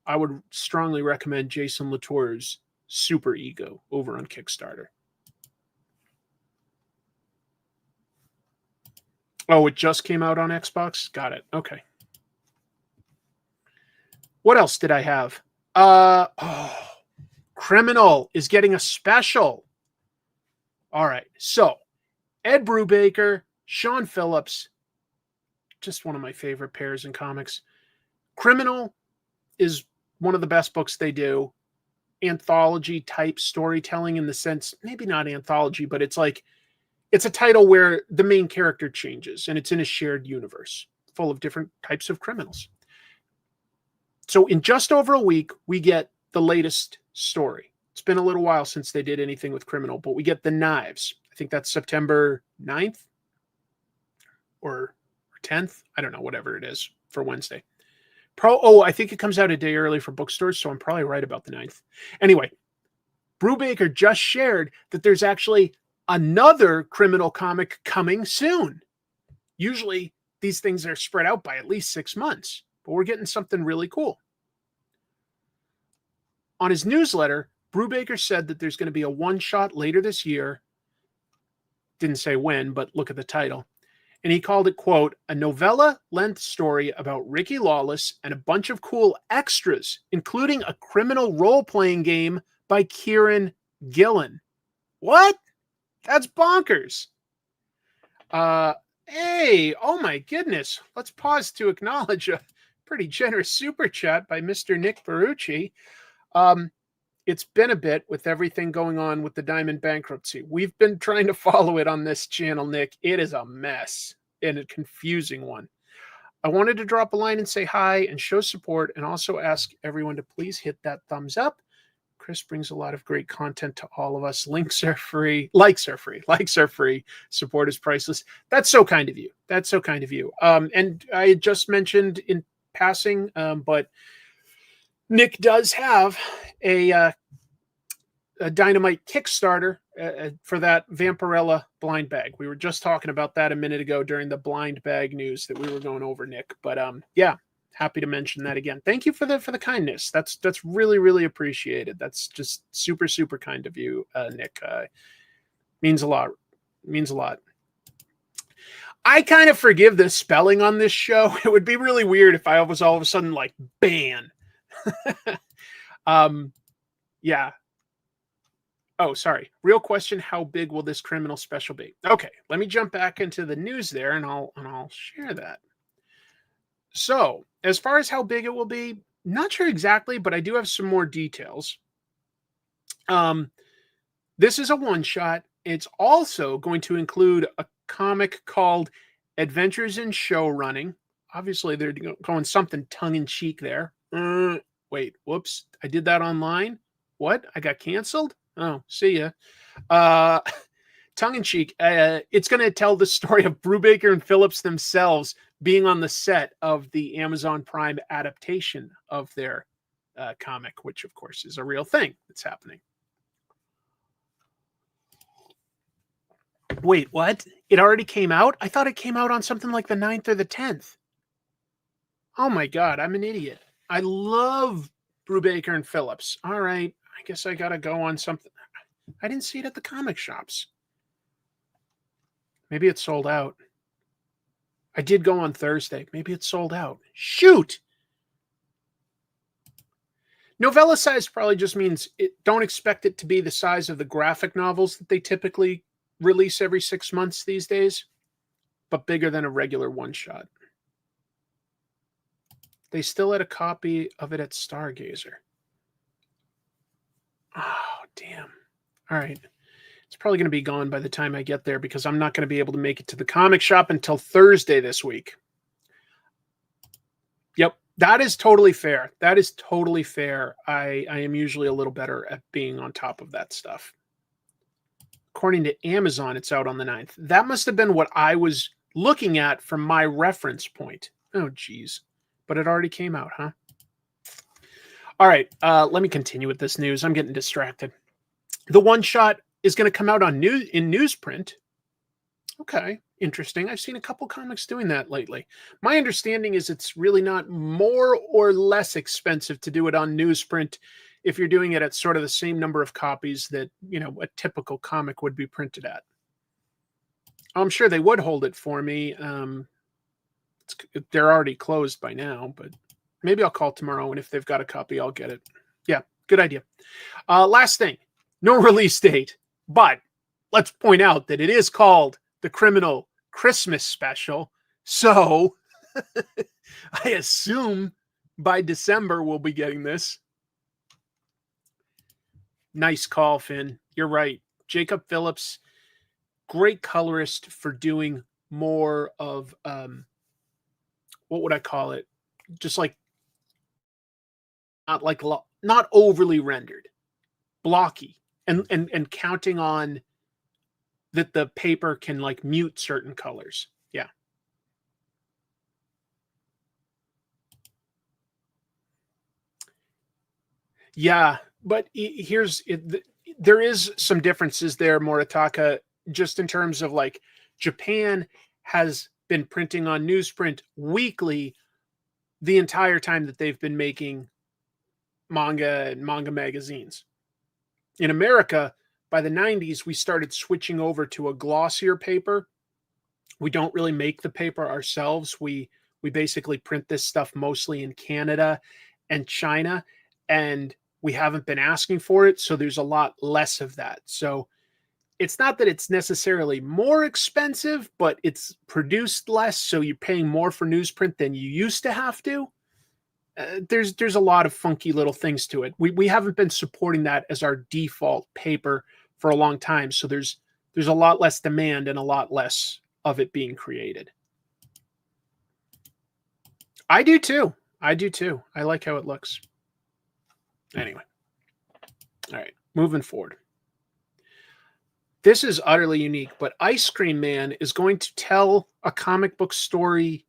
I would strongly recommend Jason Latour's Super Ego over on Kickstarter. Oh, it just came out on Xbox? Got it. Okay. What else did I have? Criminal is getting a special. All right. So, Ed Brubaker, Sean Phillips, just one of my favorite pairs in comics. Criminal is one of the best books they do. Anthology type storytelling in the sense, maybe not anthology, but it's like, it's a title where the main character changes and it's in a shared universe full of different types of criminals. So in just over a week, we get the latest story. It's been a little while since they did anything with Criminal, but we get The Knives. I think that's September 9th or 10th. I don't know, whatever it is for Wednesday. I think it comes out a day early for bookstores, so I'm probably right about the 9th. Anyway, Brubaker just shared that there's actually another Criminal comic coming soon. Usually these things are spread out by at least 6 months, but we're getting something really cool. On his newsletter, Brubaker said that there's going to be a one-shot later this year. Didn't say when, but look at the title. And he called it, quote, a novella-length story about Ricky Lawless and a bunch of cool extras, including a criminal role-playing game by Kieran Gillen. What? That's bonkers. Hey, oh my goodness. Let's pause to acknowledge a pretty generous super chat by Mr. Nick Barucci. It's been a bit with everything going on with the Diamond bankruptcy. We've been trying to follow it on this channel, Nick. It is a mess and a confusing one. I wanted to drop a line and say hi and show support and also ask everyone to please hit that thumbs up. Chris brings a lot of great content to all of us. Links are free. Likes are free. Likes are free. Support is priceless. That's so kind of you. That's so kind of you. And I had just mentioned in passing, but Nick does have a Dynamite Kickstarter for that Vampirella blind bag. We were just talking about that a minute ago during the blind bag news that we were going over, Nick. But yeah, happy to mention that again. Thank you for the kindness. That's really, really appreciated. That's just super, super kind of you, Nick. Means a lot. Means a lot. I kind of forgive the spelling on this show. It would be really weird if I was all of a sudden like ban. Yeah. Oh, sorry. Real question. How big will this Criminal special be? Okay. Let me jump back into the news there and I'll share that. So as far as how big it will be, not sure exactly, but I do have some more details. This is a one shot. It's also going to include a comic called Adventures in Show Running. Obviously they're going something tongue in cheek there. Wait, whoops. I did that online. What? I got canceled? Oh, see ya. Tongue-in-cheek. It's going to tell the story of Brubaker and Phillips themselves being on the set of the Amazon Prime adaptation of their comic, which, of course, is a real thing that's happening. Wait, what? It already came out? I thought it came out on something like the 9th or the 10th. Oh, my God. I'm an idiot. I love Brubaker and Phillips. All right. I guess I got to go on something. I didn't see it at the comic shops. Maybe it's sold out. I did go on Thursday. Maybe it's sold out. Shoot! Novella size probably just means don't expect it to be the size of the graphic novels that they typically release every 6 months these days, but bigger than a regular one-shot. They still had a copy of it at Stargazer. Oh, damn. All right. It's probably going to be gone by the time I get there because I'm not going to be able to make it to the comic shop until Thursday this week. Yep. That is totally fair. That is totally fair. I am usually a little better at being on top of that stuff. According to Amazon, it's out on the 9th. That must have been what I was looking at from my reference point. Oh, geez. But it already came out, huh? All right. Let me continue with this news. I'm getting distracted. The one-shot is going to come out on in newsprint. Okay. Interesting. I've seen a couple comics doing that lately. My understanding is it's really not more or less expensive to do it on newsprint if you're doing it at sort of the same number of copies that, you know, a typical comic would be printed at. I'm sure they would hold it for me. They're already closed by now, but maybe I'll call tomorrow, and if they've got a copy, I'll get it. Yeah, good idea. Last thing, no release date, but let's point out that it is called the Criminal Christmas Special. So I assume by December we'll be getting this. Nice call, Finn. You're right. Jacob Phillips, great colorist for doing more of, what would I call it? Just like, not overly rendered, blocky, and counting on that the paper can like mute certain colors. Yeah. Yeah, but there is some differences there, Moritaka, just in terms of like Japan has been printing on newsprint weekly the entire time that they've been making manga and manga magazines. In America, by the 90s, we started switching over to a glossier paper. We don't really make the paper ourselves. We basically print this stuff mostly in Canada and China, and we haven't been asking for it, so there's a lot less of that. So it's not that it's necessarily more expensive, but it's produced less, so you're paying more for newsprint than you used to have to. There's a lot of funky little things to it. We haven't been supporting that as our default paper for a long time, so there's a lot less demand and a lot less of it being created. I do too. I like how it looks. Anyway. All right, moving forward. This is utterly unique, but Ice Cream Man is going to tell a comic book story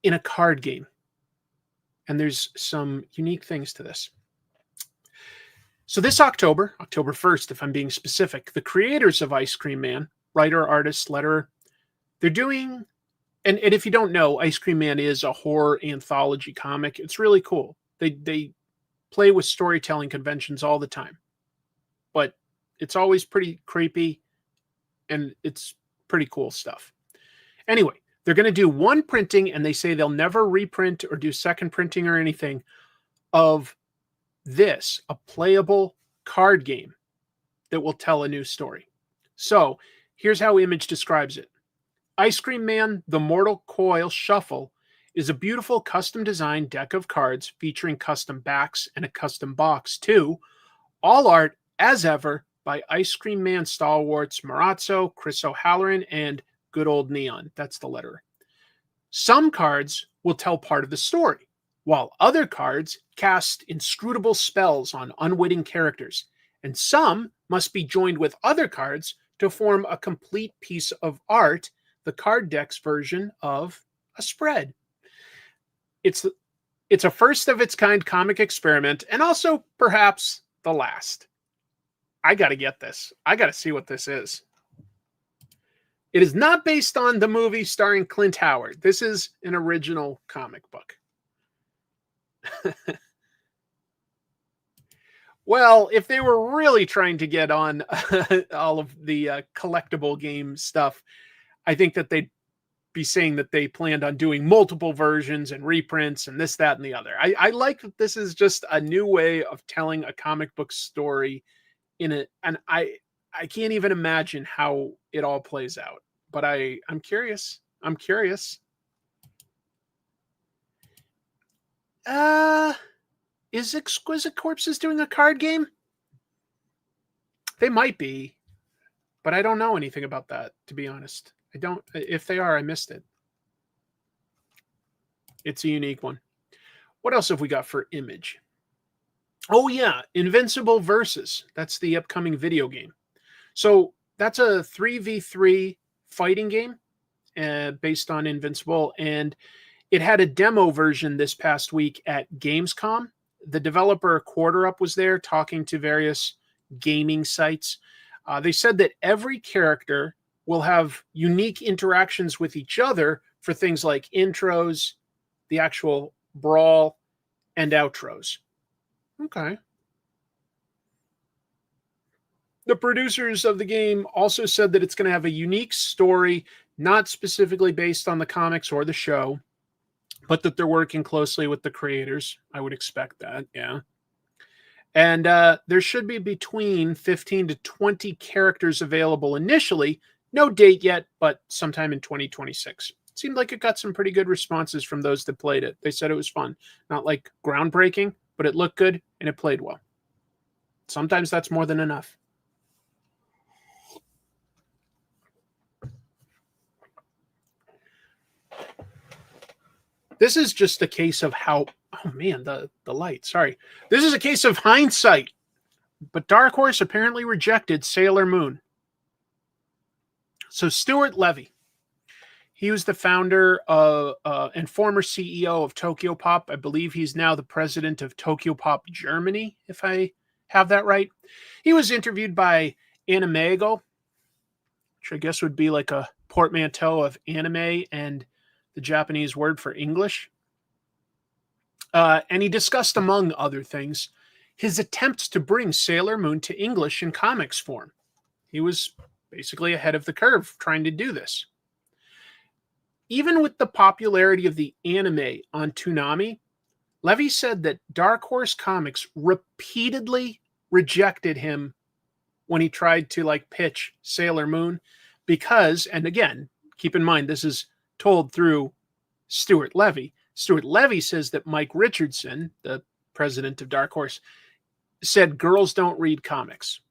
in a card game. And there's some unique things to this. So this October 1st, if I'm being specific, the creators of Ice Cream Man, writer, artist, letterer, they're doing, and if you don't know, Ice Cream Man is a horror anthology comic. It's really cool. They play with storytelling conventions all the time. But it's always pretty creepy, and it's pretty cool stuff. Anyway, they're going to do one printing, and they say they'll never reprint or do second printing or anything of this, a playable card game that will tell a new story. So here's how Image describes it. Ice Cream Man, the Mortal Coil Shuffle, is a beautiful custom-designed deck of cards featuring custom backs and a custom box, too. All art, as ever, by Ice Cream Man stalwarts Marazzo, Chris O'Halloran, and Good Old Neon. That's the letterer. Some cards will tell part of the story, while other cards cast inscrutable spells on unwitting characters, and some must be joined with other cards to form a complete piece of art, the card deck's version of a spread. It's a first of its kind comic experiment, and also perhaps the last. I got to get this. I got to see what this is. It is not based on the movie starring Clint Howard. This is an original comic book. Well, if they were really trying to get on all of the collectible game stuff, I think that they'd be saying that they planned on doing multiple versions and reprints and this, that, and the other. I like that this is just a new way of telling a comic book story and I I can't even imagine how it all plays out. But I'm curious. I'm curious. Is Exquisite Corpses doing a card game? They might be, but I don't know anything about that, to be honest. I don't. If they are, I missed it. It's a unique one. What else have we got for Image? Oh, yeah. Invincible Versus. That's the upcoming video game. So that's a 3v3 fighting game based on Invincible. And it had a demo version this past week at Gamescom. The developer Quarter Up was there talking to various gaming sites. They said that every character will have unique interactions with each other for things like intros, the actual brawl, and outros. Okay. The producers of the game also said that it's going to have a unique story, not specifically based on the comics or the show, but that they're working closely with the creators. I would expect that, yeah. And there should be between 15 to 20 characters available initially. No date yet, but sometime in 2026. Seemed like it got some pretty good responses from those that played it. They said it was fun. Not like groundbreaking, but it looked good and it played well. Sometimes that's more than enough. This is just a case of how, oh man, the light, sorry. This is a case of hindsight. But Dark Horse apparently rejected Sailor Moon. So Stuart Levy, he was the founder of and former CEO of Tokyo Pop. I believe he's now the president of Tokyo Pop Germany, if I have that right. He was interviewed by Animego, which I guess would be like a portmanteau of anime and the Japanese word for English. And he discussed, among other things, his attempts to bring Sailor Moon to English in comics form. He was basically ahead of the curve trying to do this. Even with the popularity of the anime on Toonami, Levy said that Dark Horse Comics repeatedly rejected him when he tried to pitch Sailor Moon because, and again, keep in mind, this is told through Stuart Levy. Stuart Levy says that Mike Richardson, the president of Dark Horse, said girls don't read comics.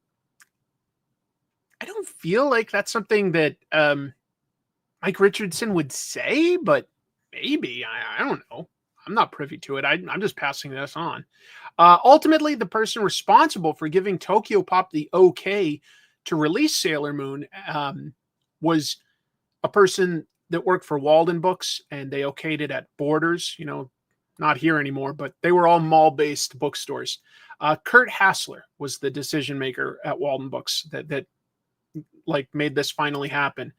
I don't feel like that's something that Mike Richardson would say, but maybe. I don't know. I'm not privy to it. I'm just passing this on. Ultimately, the person responsible for giving Tokyo Pop the okay to release Sailor Moon was a person that worked for Walden Books, and they okayed it at Borders, not here anymore, but they were all mall-based bookstores. Kurt Hassler was the decision maker at Walden Books that made this finally happen.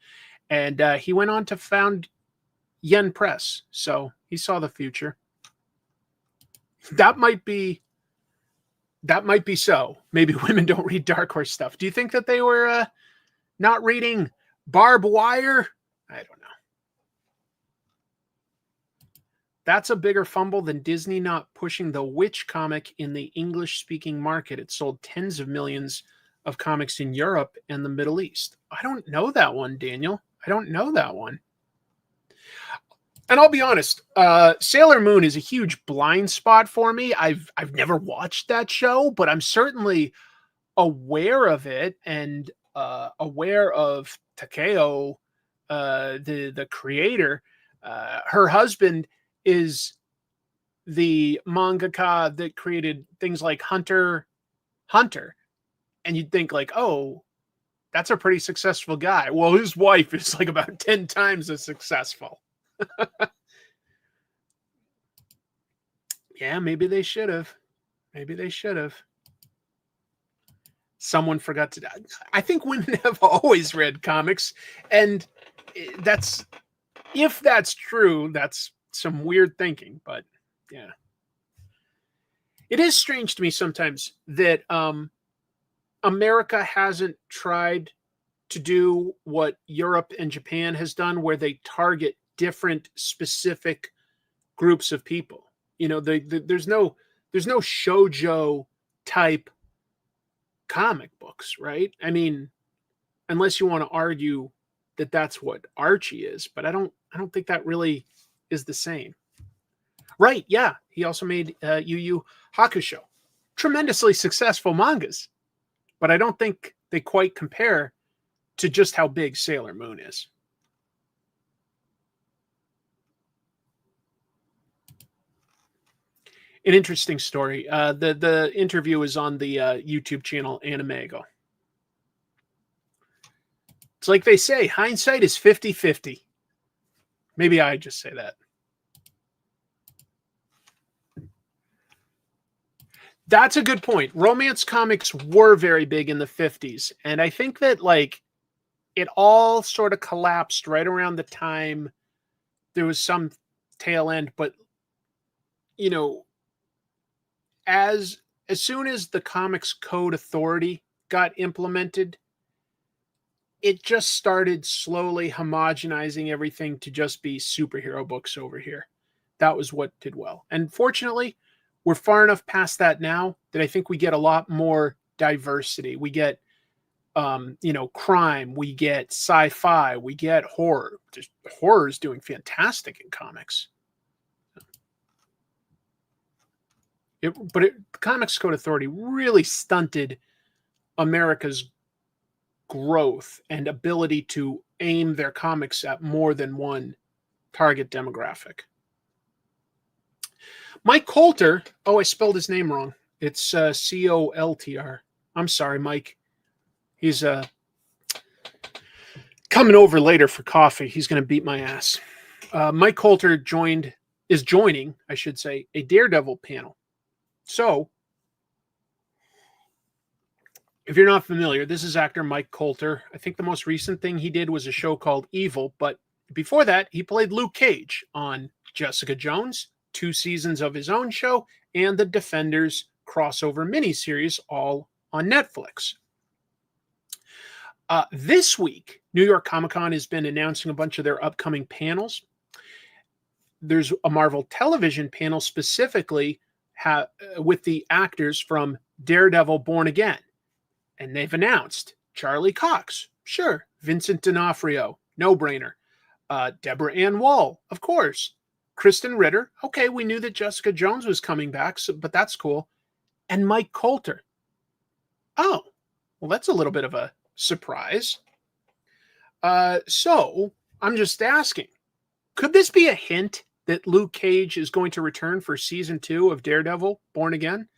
And he went on to found Yen Press. So he saw the future. That might be so. Maybe women don't read Dark Horse stuff. Do you think that they were not reading Barb Wire? I don't know. That's a bigger fumble than Disney not pushing the Witch comic in the English-speaking market. It sold tens of millions of comics in Europe and the Middle East. I don't know that one, Daniel. I don't know that one. And I'll be honest, Sailor Moon is a huge blind spot for me. I've never watched that show, but I'm certainly aware of it and aware of Takeo, the creator. Her husband is the mangaka that created things like Hunter. And you'd think oh, that's a pretty successful guy. Well, his wife is about 10 times as successful. Yeah, maybe they should have. Someone forgot to. I think women have always read comics, and if that's true, that's some weird thinking. But yeah, it is strange to me sometimes that America hasn't tried to do what Europe and Japan has done, where they target different specific groups of people. There's no shoujo type comic books, right? I mean, unless you want to argue that that's what Archie is, but I don't think that really is the same. Right, yeah. He also made Yu Yu Hakusho. Tremendously successful mangas, but I don't think they quite compare to just how big Sailor Moon is. An interesting story. The interview is on the YouTube channel Animago. It's like they say, hindsight is 50-50. Maybe I just say that. That's a good point. Romance comics were very big in the 50s. And I think that, like, it all sort of collapsed right around the time there was some tail end. But, you know, as soon as the Comics Code Authority got implemented, it just started slowly homogenizing everything to just be superhero books over here. That was what did well. And fortunately, we're far enough past that now that I think we get a lot more diversity. We get, crime. We get sci-fi. We get horror. Just horror is doing fantastic in comics. The Comics Code Authority really stunted America's growth and ability to aim their comics at more than one target demographic. Mike Coulter. Oh, I spelled his name wrong. It's Coltr. I'm sorry, Mike. He's coming over later for coffee. He's going to beat my ass. Mike Coulter is joining, I should say, a Daredevil panel. So, if you're not familiar, this is actor Mike Coulter. I think the most recent thing he did was a show called Evil, but before that, he played Luke Cage on Jessica Jones, 2 seasons of his own show, and the Defenders crossover miniseries, all on Netflix. This week, New York Comic Con has been announcing a bunch of their upcoming panels. There's a Marvel television panel specifically with the actors from Daredevil Born Again. And they've announced Charlie Cox, sure. Vincent D'Onofrio, no-brainer. Deborah Ann Woll, of course. Kristen Ritter, okay, we knew that Jessica Jones was coming back, but that's cool. And Mike Coulter. Oh, well, that's a little bit of a surprise. So, I'm just asking, could this be a hint that Luke Cage is going to return for season 2 of Daredevil Born Again?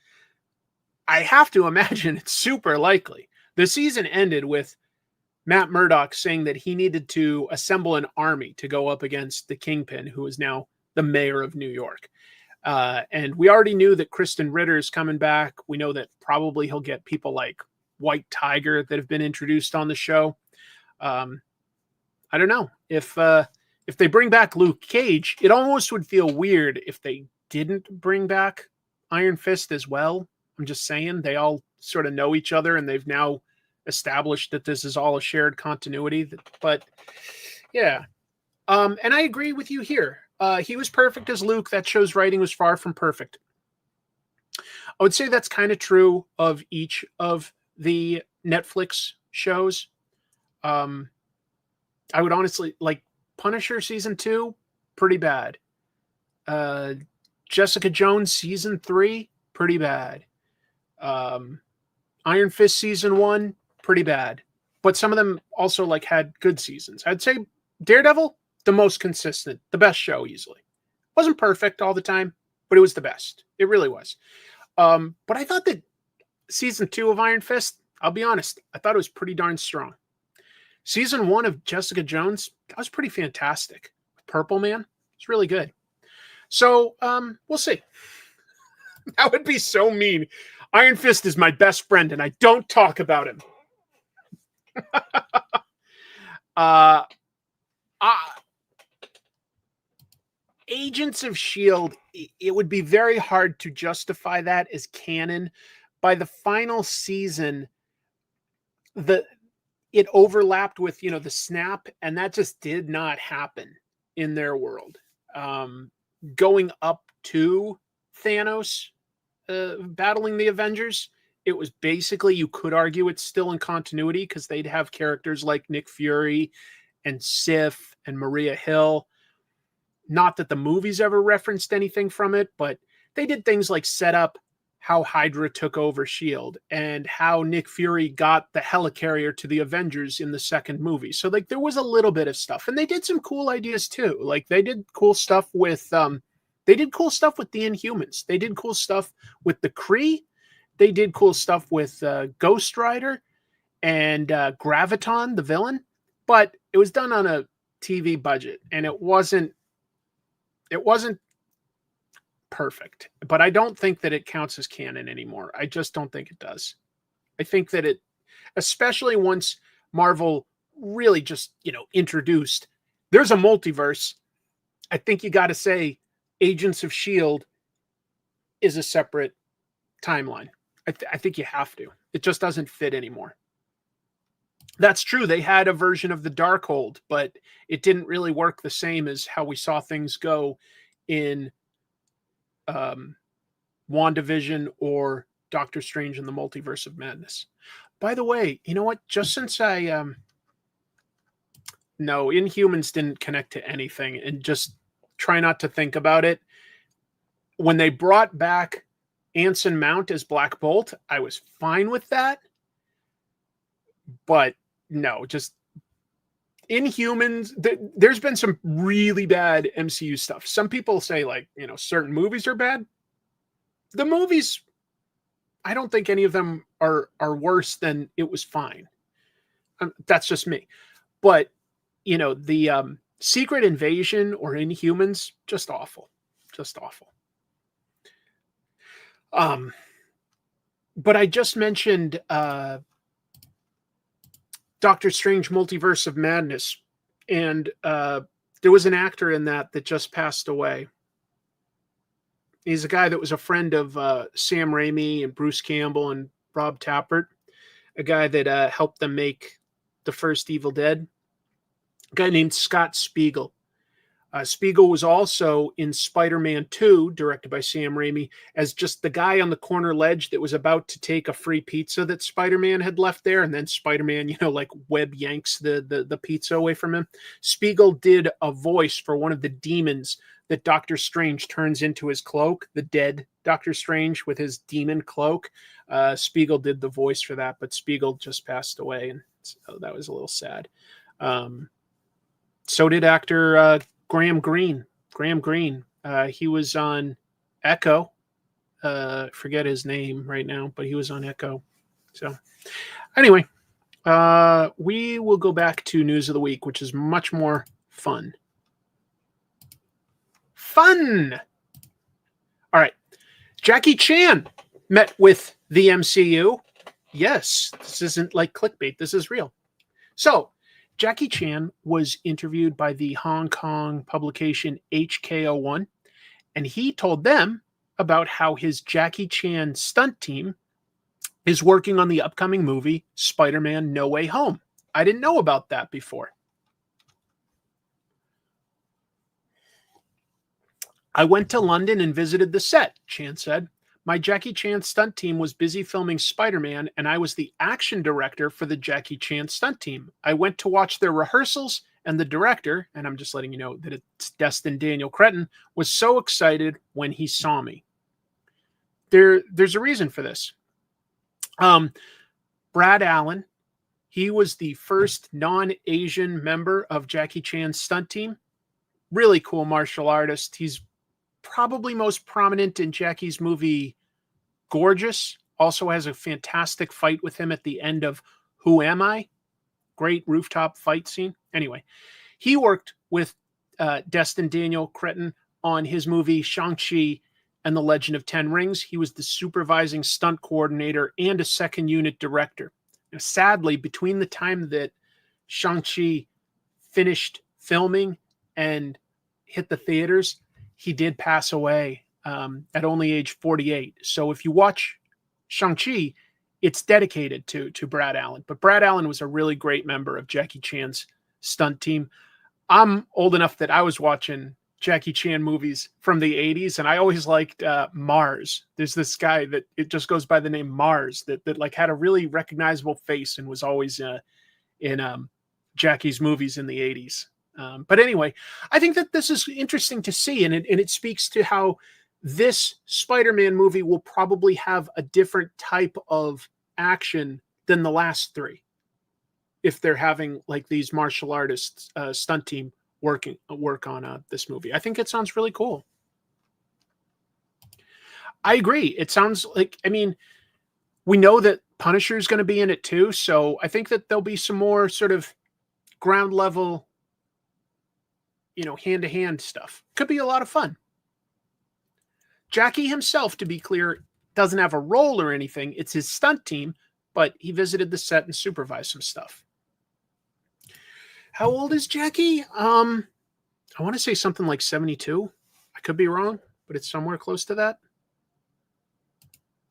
I have to imagine it's super likely. The season ended with Matt Murdock saying that he needed to assemble an army to go up against the Kingpin, who is now the mayor of New York. And we already knew that Kristen Ritter is coming back. We know that probably he'll get people like White Tiger that have been introduced on the show. I don't know. If they bring back Luke Cage, it almost would feel weird if they didn't bring back Iron Fist as well. I'm just saying, they all sort of know each other and they've now established that this is all a shared continuity. But yeah. And I agree with you here. He was perfect as Luke. That show's writing was far from perfect. I would say that's kind of true of each of the Netflix shows. I would honestly, like, Punisher season 2, pretty bad. Jessica Jones season 3, pretty bad. Iron Fist season 1, pretty bad. But some of them also like had good seasons. I'd say Daredevil, the most consistent, the best show easily. Wasn't perfect all the time, but it was the best. It really was. But I thought that season 2 of Iron Fist, I'll be honest, I thought it was pretty darn strong. Season 1 of Jessica Jones, that was pretty fantastic. Purple Man, it's really good. So, we'll see. That would be so mean. Iron Fist is my best friend, and I don't talk about him. Agents of S.H.I.E.L.D., it would be very hard to justify that as canon. By the final season, it overlapped with, the snap, and that just did not happen in their world. Going up to Thanos, battling the Avengers, it was basically, you could argue it's still in continuity because they'd have characters like Nick Fury and Sif and Maria Hill. Not that the movies ever referenced anything from it, but they did things like set up how Hydra took over S.H.I.E.L.D. and how Nick Fury got the helicarrier to the Avengers in the second movie. So like there was a little bit of stuff, and they did some cool ideas too. Like they did cool stuff with the Inhumans. They did cool stuff with the Kree. They did cool stuff with Ghost Rider and Graviton, the villain. But it was done on a TV budget, and it wasn't perfect, but I don't think that it counts as canon anymore. I just don't think it does. I think that it, especially once Marvel really just, introduced, there's a multiverse. I think you got to say Agents of S.H.I.E.L.D. is a separate timeline. I think you have to. It just doesn't fit anymore. That's true. They had a version of the Darkhold, but it didn't really work the same as how we saw things go in WandaVision or Doctor Strange in the Multiverse of Madness. By the way, you know what? Just since no, Inhumans didn't connect to anything, and just try not to think about it. When they brought back Anson Mount as Black Bolt, I was fine with that. But no, just Inhumans, there's been some really bad MCU stuff. Some people say certain movies are bad. The movies, I don't think any of them are worse than it was fine. That's just me. But, the Secret Invasion or Inhumans, just awful. Just awful. But I just mentioned Doctor Strange Multiverse of Madness, and there was an actor in that just passed away. He's a guy that was a friend of Sam Raimi and Bruce Campbell and Rob Tappert, a guy that helped them make the first Evil Dead, a guy named Scott Spiegel. Spiegel was also in Spider-Man 2, directed by Sam Raimi, as just the guy on the corner ledge that was about to take a free pizza that Spider-Man had left there, and then Spider-Man, web yanks the pizza away from him. Spiegel did a voice for one of the demons that Doctor Strange turns into his cloak, the dead Doctor Strange with his demon cloak. Spiegel did the voice for that, but Spiegel just passed away, and so that was a little sad. So did actor Graham Greene. He was on Echo. Forget his name right now, but he was on Echo. So anyway, we will go back to news of the week, which is much more fun. All right. Jackie Chan met with the MCU. Yes, this isn't like clickbait. This is real. So Jackie Chan was interviewed by the Hong Kong publication HKO1, and he told them about how his Jackie Chan stunt team is working on the upcoming movie Spider-Man No Way Home. I didn't know about that before. I went to London and visited the set, Chan said. My Jackie Chan stunt team was busy filming Spider-Man, and I was the action director for the Jackie Chan stunt team. I went to watch their rehearsals, and the director, and I'm just letting you know that it's Destin Daniel Cretton, was so excited when he saw me. There's a reason for this. Brad Allen, he was the first non-Asian member of Jackie Chan's stunt team. Really cool martial artist. He's probably most prominent in Jackie's movie Gorgeous. Also has a fantastic fight with him at the end of Who Am I? Great rooftop fight scene. Anyway, he worked with Destin Daniel Cretton on his movie Shang-Chi and the Legend of Ten Rings. He was the supervising stunt coordinator and a second unit director. Now, sadly, between the time that Shang-Chi finished filming and hit the theaters, he did pass away at only age 48. So if you watch Shang-Chi, it's dedicated to Brad Allen. But Brad Allen was a really great member of Jackie Chan's stunt team. I'm old enough that I was watching Jackie Chan movies from the 80s, and I always liked Mars. There's this guy that it just goes by the name Mars that like had a really recognizable face and was always in Jackie's movies in the 80s. But anyway, I think that this is interesting to see, and it speaks to how this Spider-Man movie will probably have a different type of action than the last three, if they're having like these martial artists stunt team work on this movie. I think it sounds really cool. I agree. It sounds like, I mean, we know that Punisher is going to be in it too, so I think that there'll be some more sort of ground level, hand-to-hand stuff. Could be a lot of fun. Jackie himself, to be clear, doesn't have a role or anything. It's his stunt team, but he visited the set and supervised some stuff. How old is Jackie? I want to say something like 72. I could be wrong, but it's somewhere close to that.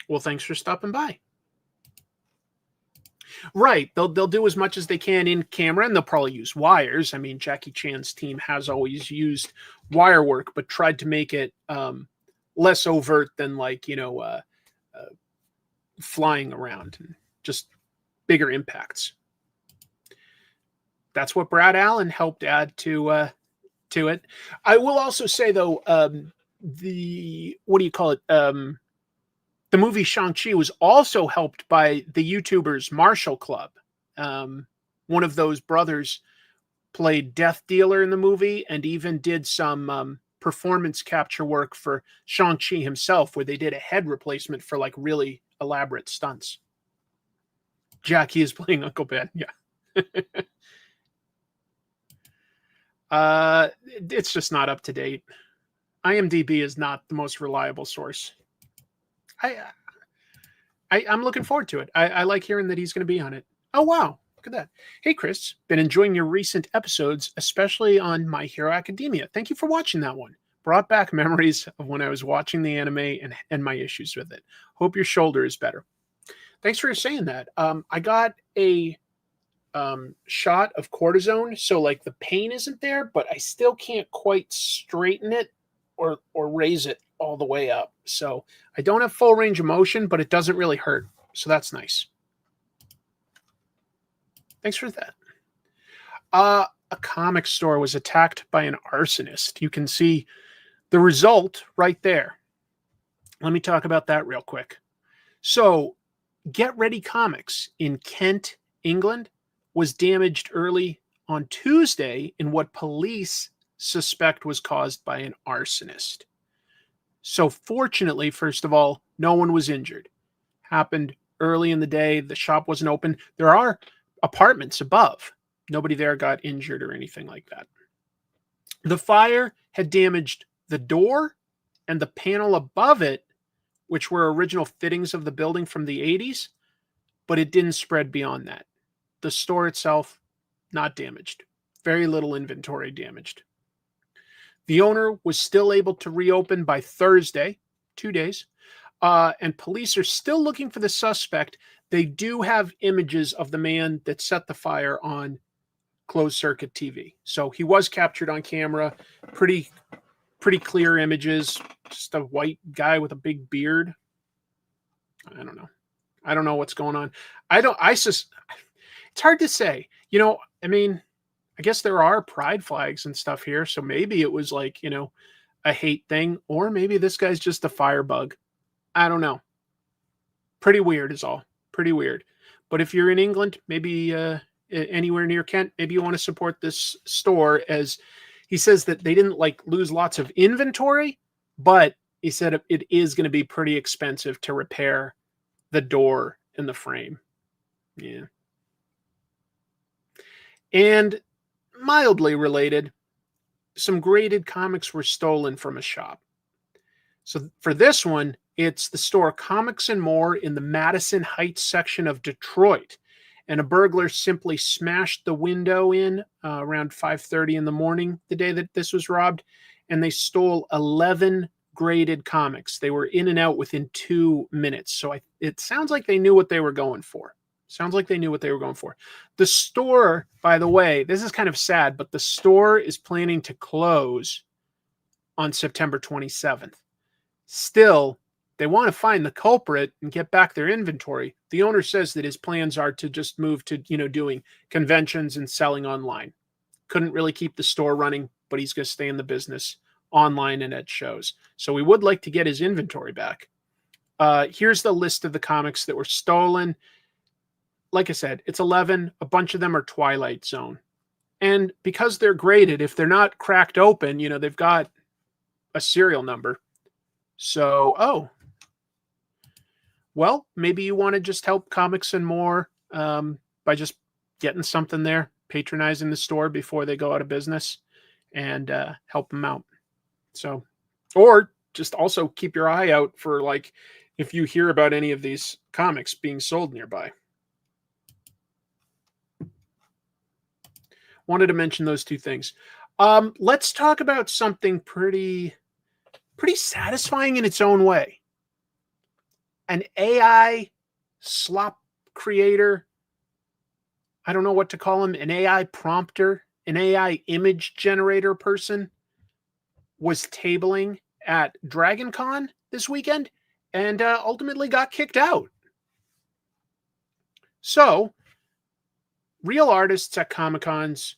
Well, thanks for stopping by. Right. They'll do as much as they can in camera, and they'll probably use wires. I mean, Jackie Chan's team has always used wire work, but tried to make it less overt than like, flying around and just bigger impacts. That's what Brad Allen helped add to it. I will also say though, the movie Shang-Chi was also helped by the YouTubers Marshall Club. One of those brothers played Death Dealer in the movie and even did some performance capture work for Shang-Chi himself, where they did a head replacement for like really elaborate stunts. Jackie is playing Uncle Ben. Yeah. It's just not up to date. IMDb is not the most reliable source. I'm looking forward to it. I like hearing that he's going to be on it. Oh, wow. Look at that. Hey, Chris. Been enjoying your recent episodes, especially on My Hero Academia. Thank you for watching that one. Brought back memories of when I was watching the anime and my issues with it. Hope your shoulder is better. Thanks for saying that. I got a shot of cortisone, so like the pain isn't there, but I still can't quite straighten it or raise it all the way up. So I don't have full range of motion, but it doesn't really hurt. So that's nice. Thanks for that. A comic store was attacked by an arsonist. You can see the result right there. Let me talk about that real quick. So Get Ready Comics in Kent, England, was damaged early on Tuesday in what police suspect was caused by an arsonist. So fortunately, first of all, no one was injured. Happened early in the day. The shop wasn't open. There are apartments above. Nobody there got injured or anything like that. The fire had damaged the door and the panel above it, which were original fittings of the building from the 80s, but it didn't spread beyond that. The store itself, not damaged. Very little inventory damaged. The owner was still able to reopen by Thursday, 2 days, and police are still looking for the suspect. They do have images of the man that set the fire on closed circuit TV. So he was captured on camera. Pretty clear images. Just a white guy with a big beard. I don't know. I don't know what's going on. It's hard to say. I mean, I guess there are pride flags and stuff here. So maybe it was like, a hate thing, or maybe this guy's just a firebug. I don't know. Pretty weird is all. Pretty weird. But if you're in England, maybe anywhere near Kent, maybe you want to support this store, as he says that they didn't like lose lots of inventory, but he said it is going to be pretty expensive to repair the door and the frame. Yeah. And mildly related, some graded comics were stolen from a shop. So for this one, it's the store Comics and More in the Madison Heights section of Detroit. And a burglar simply smashed the window in around 5:30 in the morning, the day that this was robbed. And they stole 11 graded comics. They were in and out within 2 minutes. So it sounds like they knew what they were going for. The store, by the way, this is kind of sad, but the store is planning to close on September 27th. Still, they want to find the culprit and get back their inventory. The owner says that his plans are to just move to, doing conventions and selling online. Couldn't really keep the store running, but he's going to stay in the business online and at shows. So we would like to get his inventory back. Here's the list of the comics that were stolen. Like I said, it's 11. A bunch of them are Twilight Zone. And because they're graded, if they're not cracked open, they've got a serial number. So, well, maybe you want to just help Comics and More by just getting something there, patronizing the store before they go out of business, and help them out. So, or just also keep your eye out for, like, if you hear about any of these comics being sold nearby. Wanted to mention those two things. Let's talk about something pretty satisfying in its own way. An AI slop creator, I don't know what to call him, an AI prompter, an AI image generator person, was tabling at DragonCon this weekend and ultimately got kicked out. So, real artists at Comic-Cons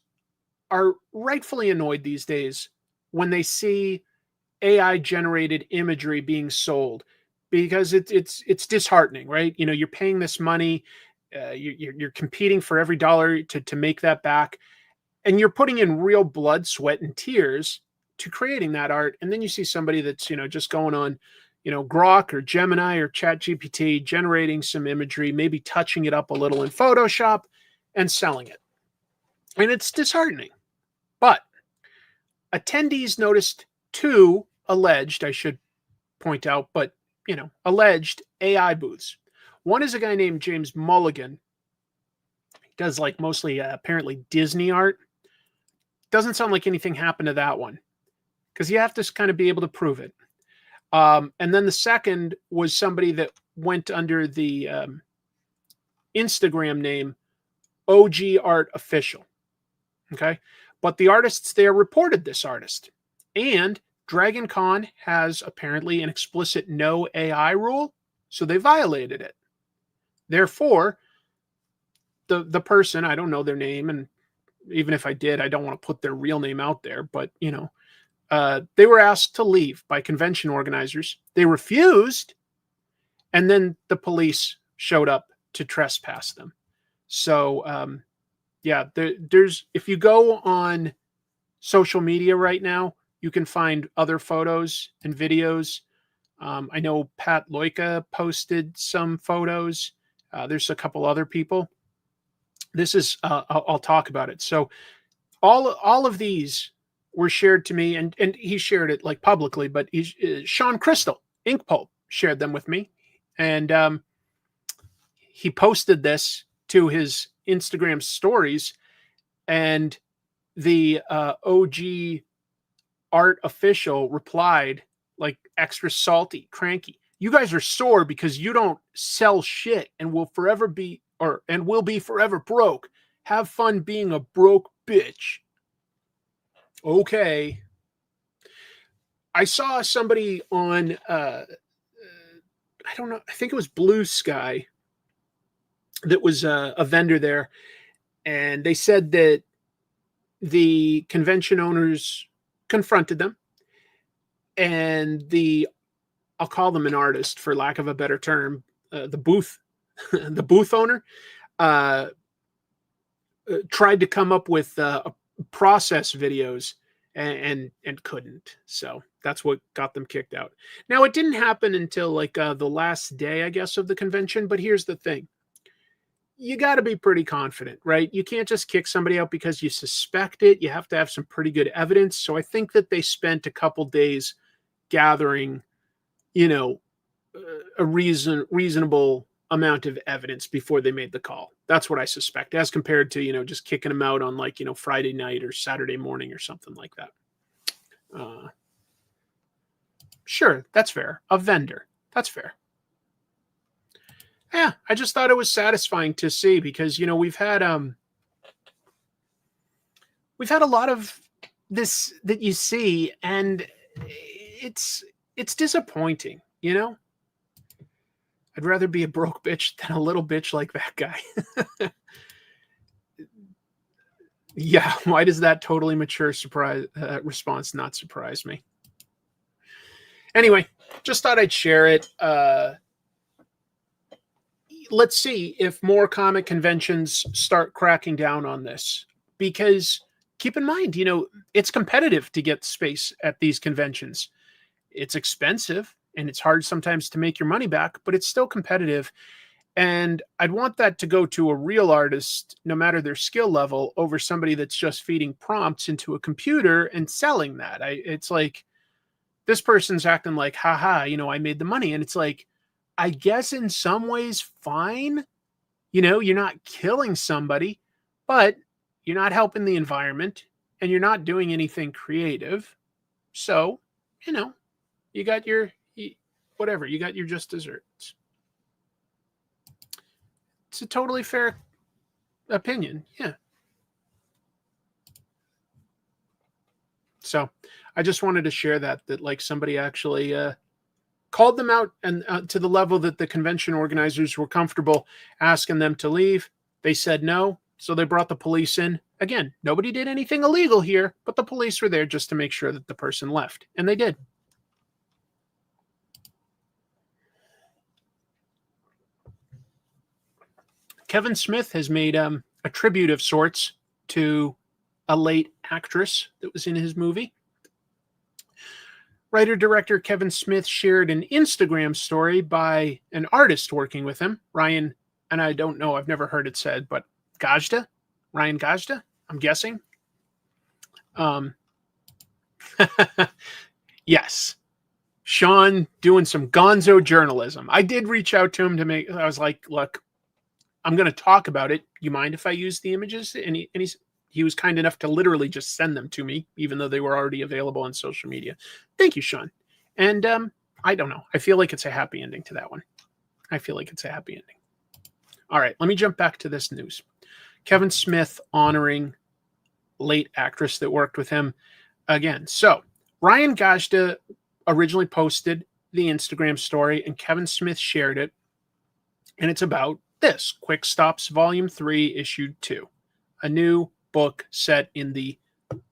are rightfully annoyed these days when they see AI-generated imagery being sold, because it's disheartening, right? You're paying this money, you're competing for every dollar to make that back, and you're putting in real blood, sweat, and tears to creating that art, and then you see somebody that's just going on Grok or Gemini or ChatGPT, generating some imagery, maybe touching it up a little in Photoshop and selling it, and it's disheartening. But attendees noticed two alleged, I should point out, but alleged AI booths. One is a guy named James Mulligan. He does like mostly apparently Disney art. Doesn't sound like anything happened to that one, because you have to kind of be able to prove it. And then the second was somebody that went under the Instagram name OG Art Official. Okay. But the artists there reported this artist. And DragonCon has apparently an explicit no AI rule, so they violated it. Therefore, the person, I don't know their name, and even if I did, I don't want to put their real name out there, but, they were asked to leave by convention organizers. They refused, and then the police showed up to trespass them. So, yeah, there's, if you go on social media right now, you can find other photos and videos. I know Pat Loika posted some photos. There's a couple other people. This is, I'll talk about it. So all of these were shared to me, and he shared it like publicly, but Sean Crystal, Ink Pulp, shared them with me. And he posted this to his Instagram stories, and the OG Art Official replied like extra salty, cranky. You guys are sore because you don't sell shit and will forever be forever broke. Have fun being a broke bitch. Okay. I saw somebody on I don't know, I think it was Blue Sky, that was a vendor there, and they said that the convention owners confronted them, and I'll call them an artist for lack of a better term, the booth owner tried to come up with process videos and couldn't. So that's what got them kicked out. Now, it didn't happen until like the last day, I guess, of the convention. But here's the thing. You got to be pretty confident, right? You can't just kick somebody out because you suspect it. You have to have some pretty good evidence. So I think that they spent a couple days gathering, a reasonable amount of evidence before they made the call. That's what I suspect, as compared to, just kicking them out on like, Friday night or Saturday morning or something like that. Sure, that's fair. A vendor. That's fair. Yeah, I just thought it was satisfying to see, because we've had a lot of this that you see, and it's disappointing, you know? I'd rather be a broke bitch than a little bitch like that guy. Yeah, why does that totally mature response not surprise me? Anyway, just thought I'd share it. Let's see if more comic conventions start cracking down on this. Because keep in mind, you know, it's competitive to get space at these conventions. It's expensive and it's hard sometimes to make your money back, but it's still competitive. And I'd want that to go to a real artist, no matter their skill level, over somebody that's just feeding prompts into a computer and selling that. It's like, this person's acting like, haha, you know, I made the money. And it's like, I guess in some ways, fine. You know, you're not killing somebody, but you're not helping the environment and you're not doing anything creative. So, you know, you got your, whatever, you got your just desserts. It's a totally fair opinion. Yeah. So I just wanted to share that like somebody actually called them out and to the level that the convention organizers were comfortable asking them to leave. They said no. So they brought the police in. Again, nobody did anything illegal here, but the police were there just to make sure that the person left. And they did. Kevin Smith has made a tribute of sorts to a late actress that was in his movie. Writer-director Kevin Smith shared an Instagram story by an artist working with him, Ryan, and I don't know, I've never heard it said, but Gajda? Ryan Gajda, I'm guessing. Yes. Sean doing some gonzo journalism. I did reach out to him I was like, look, I'm going to talk about it. You mind if I use the images? And he was kind enough to literally just send them to me, even though they were already available on social media. Thank you, Sean. And I don't know. I feel like it's a happy ending to that one. I feel like it's a happy ending. All right, let me jump back to this news. Kevin Smith honoring late actress that worked with him again. So Ryan Gajda originally posted the Instagram story and Kevin Smith shared it. And it's about this, Quick Stops Volume 3, Issue 2, a new book set in the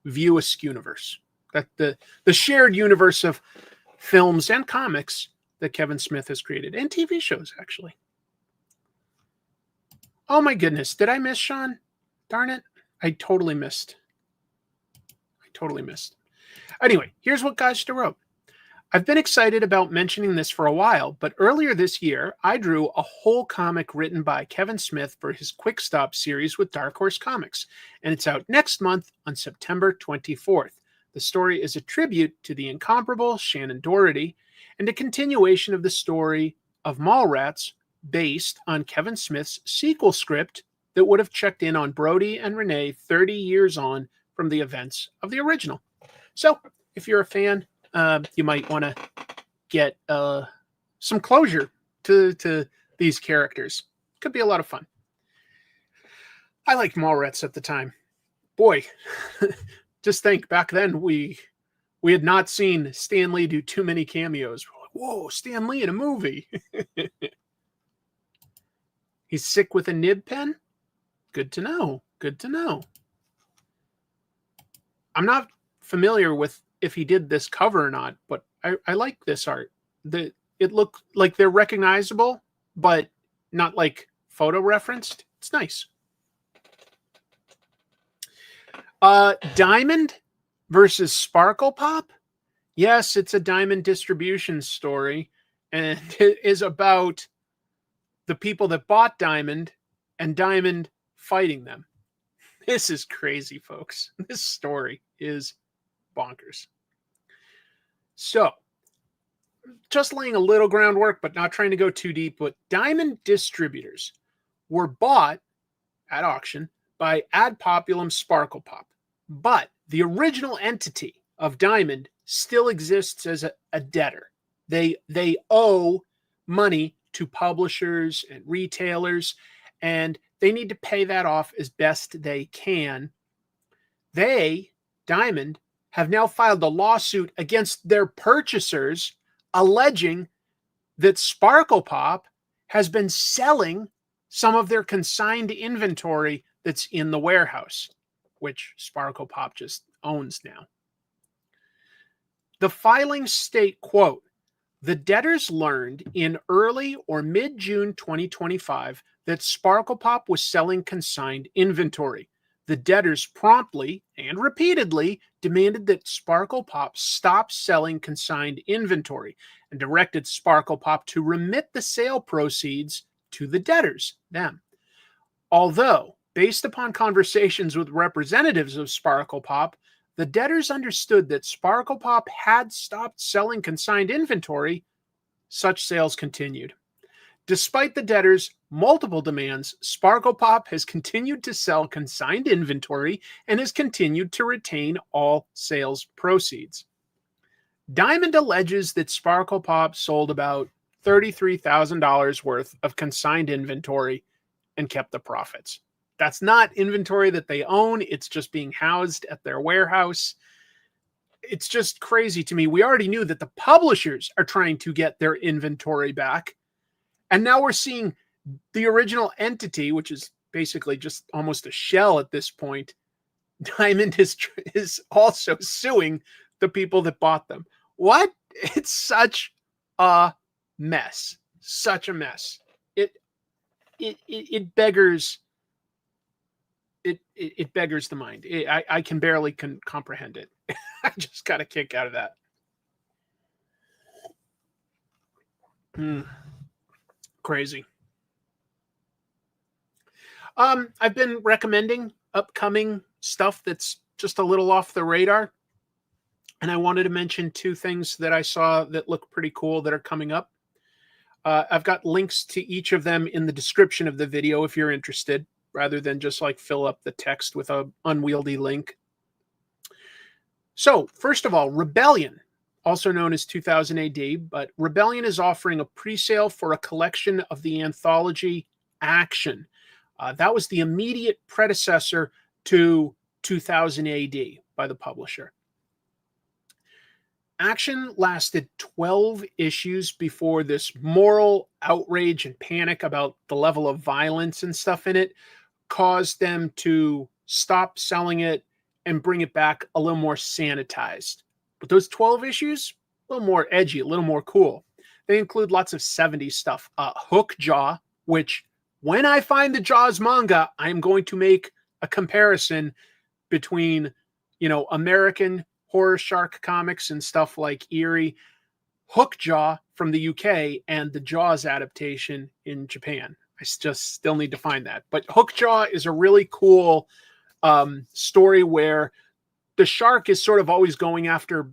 View Askew universe, that the shared universe of films and comics that Kevin Smith has created, and TV shows, actually. Oh my goodness, did I miss Sean? Darn it, I totally missed. Anyway, here's what Gajda wrote. I've been excited about mentioning this for a while, but earlier this year, I drew a whole comic written by Kevin Smith for his Quick Stop series with Dark Horse Comics, and it's out next month on September 24th. The story is a tribute to the incomparable Shannon Doherty and a continuation of the story of Mallrats based on Kevin Smith's sequel script that would have checked in on Brody and Renee 30 years on from the events of the original. So, if you're a fan, you might want to get some closure to these characters. Could be a lot of fun. I liked Mallrats at the time. Boy, just think, back then we had not seen Stan Lee do too many cameos. We're like, whoa, Stan Lee in a movie. He's sick with a nib pen? Good to know. Good to know. I'm not familiar with if he did this cover or not, but I like this art. It looked like they're recognizable, but not like photo referenced. It's nice. Diamond versus Sparkle Pop. Yes, it's a Diamond distribution story, and it is about the people that bought Diamond and Diamond fighting them. This is crazy, folks. This story is bonkers. So, just laying a little groundwork, but not trying to go too deep, but Diamond distributors were bought at auction by Ad Populum Sparkle Pop. But the original entity of Diamond still exists as a debtor. They owe money to publishers and retailers, and they need to pay that off as best they can. Diamond, have now filed a lawsuit against their purchasers, alleging that Sparkle Pop has been selling some of their consigned inventory that's in the warehouse, which Sparkle Pop just owns now. The filings state, quote, "The debtors learned in early or mid-June 2025 that Sparkle Pop was selling consigned inventory. The debtors promptly and repeatedly demanded that Sparkle Pop stop selling consigned inventory and directed Sparkle Pop to remit the sale proceeds to the debtors, them. Although, based upon conversations with representatives of Sparkle Pop, the debtors understood that Sparkle Pop had stopped selling consigned inventory, such sales continued. Despite the debtors' multiple demands, Sparkle Pop has continued to sell consigned inventory and has continued to retain all sales proceeds. Diamond alleges that Sparkle Pop sold about $33,000 worth of consigned inventory and kept the profits. That's not inventory that they own. It's just being housed at their warehouse. It's just crazy to me. We already knew that the publishers are trying to get their inventory back. And now we're seeing the original entity, which is basically just almost a shell at this point. Diamond is also suing the people that bought them. What? It's such a mess. Such a mess. It beggars it beggars the mind. I can barely comprehend it. I just got a kick out of that. Crazy. I've been recommending upcoming stuff that's just a little off the radar. And I wanted to mention two things that I saw that look pretty cool that are coming up. I've got links to each of them in the description of the video if you're interested, rather than just like fill up the text with an unwieldy link. So, first of all, Rebellion, also known as 2000 AD, but Rebellion is offering a pre-sale for a collection of the anthology Action. That was the immediate predecessor to 2000 AD by the publisher. Action lasted 12 issues before this moral outrage and panic about the level of violence and stuff in it caused them to stop selling it and bring it back a little more sanitized. But those 12 issues, a little more edgy, a little more cool. They include lots of 70s stuff. Hook Jaw, which when I find the Jaws manga, I'm going to make a comparison between, American horror shark comics and stuff like Eerie, Hookjaw from the UK, and the Jaws adaptation in Japan. I just still need to find that. But Hookjaw is a really cool story where the shark is sort of always going after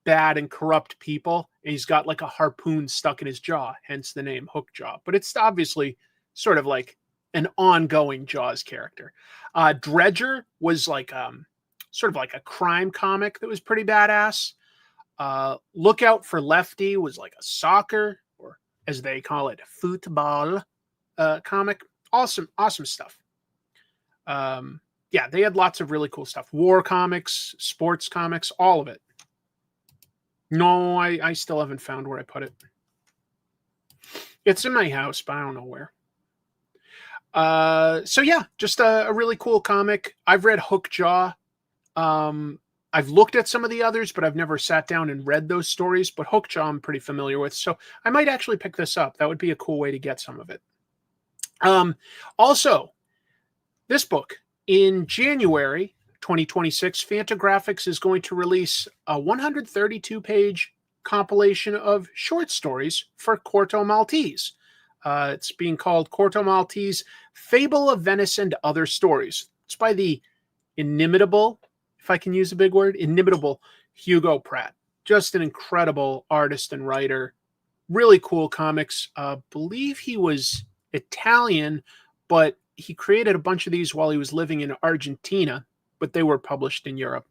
bad and corrupt people, and he's got like a harpoon stuck in his jaw, hence the name Hookjaw. But it's obviously sort of like an ongoing Jaws character. Dredger was like sort of like a crime comic that was pretty badass. Look Out for Lefty was like a soccer, or as they call it, football comic. Awesome stuff. They had lots of really cool stuff. War comics, sports comics, all of it. No, I still haven't found where I put it. It's in my house, but I don't know where. Just a really cool comic. I've read Hookjaw. I've looked at some of the others, but I've never sat down and read those stories. But Hookjaw I'm pretty familiar with, so I might actually pick this up. That would be a cool way to get some of it. Also, this book, in January 2026, Fantagraphics is going to release a 132-page compilation of short stories for Corto Maltese. It's being called Corto Maltese Fable of Venice and Other Stories. It's by the inimitable, if I can use a big word, inimitable Hugo Pratt. Just an incredible artist and writer. Really cool comics. Believe he was Italian, but he created a bunch of these while he was living in Argentina, but they were published in Europe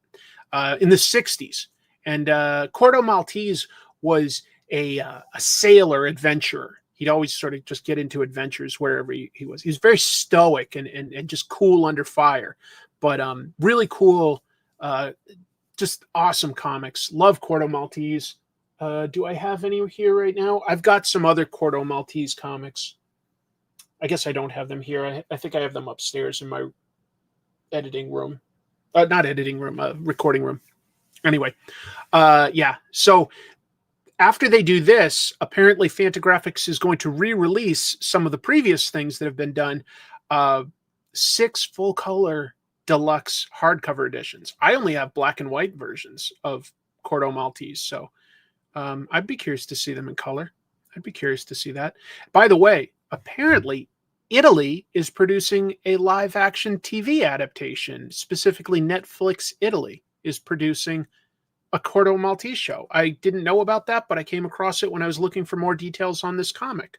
in the 60s. And Corto Maltese was a sailor adventurer. He'd always sort of just get into adventures wherever he was. He was very stoic and just cool under fire, but really cool just awesome comics. Love Corto Maltese. Do I have any here right now? I've got some other Corto Maltese comics. I guess I don't have them here. I think I have them upstairs in my editing room. Not editing room, recording room. Anyway, yeah. So after they do this, apparently Fantagraphics is going to re-release some of the previous things that have been done. 6 full-color deluxe hardcover editions. I only have black and white versions of Corto Maltese, so I'd be curious to see them in color. I'd be curious to see that. By the way, apparently Italy is producing a live-action TV adaptation. Specifically, Netflix Italy is producing a Corto Maltese show. I didn't know about that, but I came across it when I was looking for more details on this comic.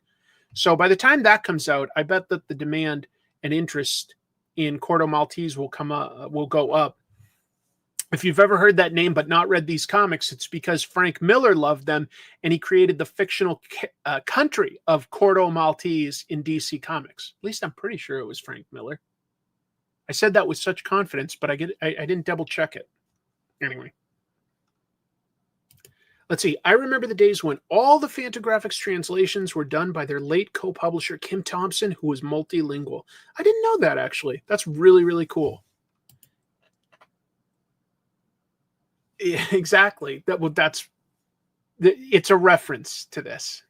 So by the time that comes out, I bet that the demand and interest in Corto Maltese will go up. If you've ever heard that name but not read these comics, it's because Frank Miller loved them, and he created the fictional country of Corto Maltese in DC Comics. At least I'm pretty sure it was Frank Miller. I said that with such confidence, but I didn't double check it. Anyway. Let's see. I remember the days when all the Fantagraphics translations were done by their late co-publisher, Kim Thompson, who was multilingual. I didn't know that, actually. That's really, really cool. Yeah, exactly. It's a reference to this.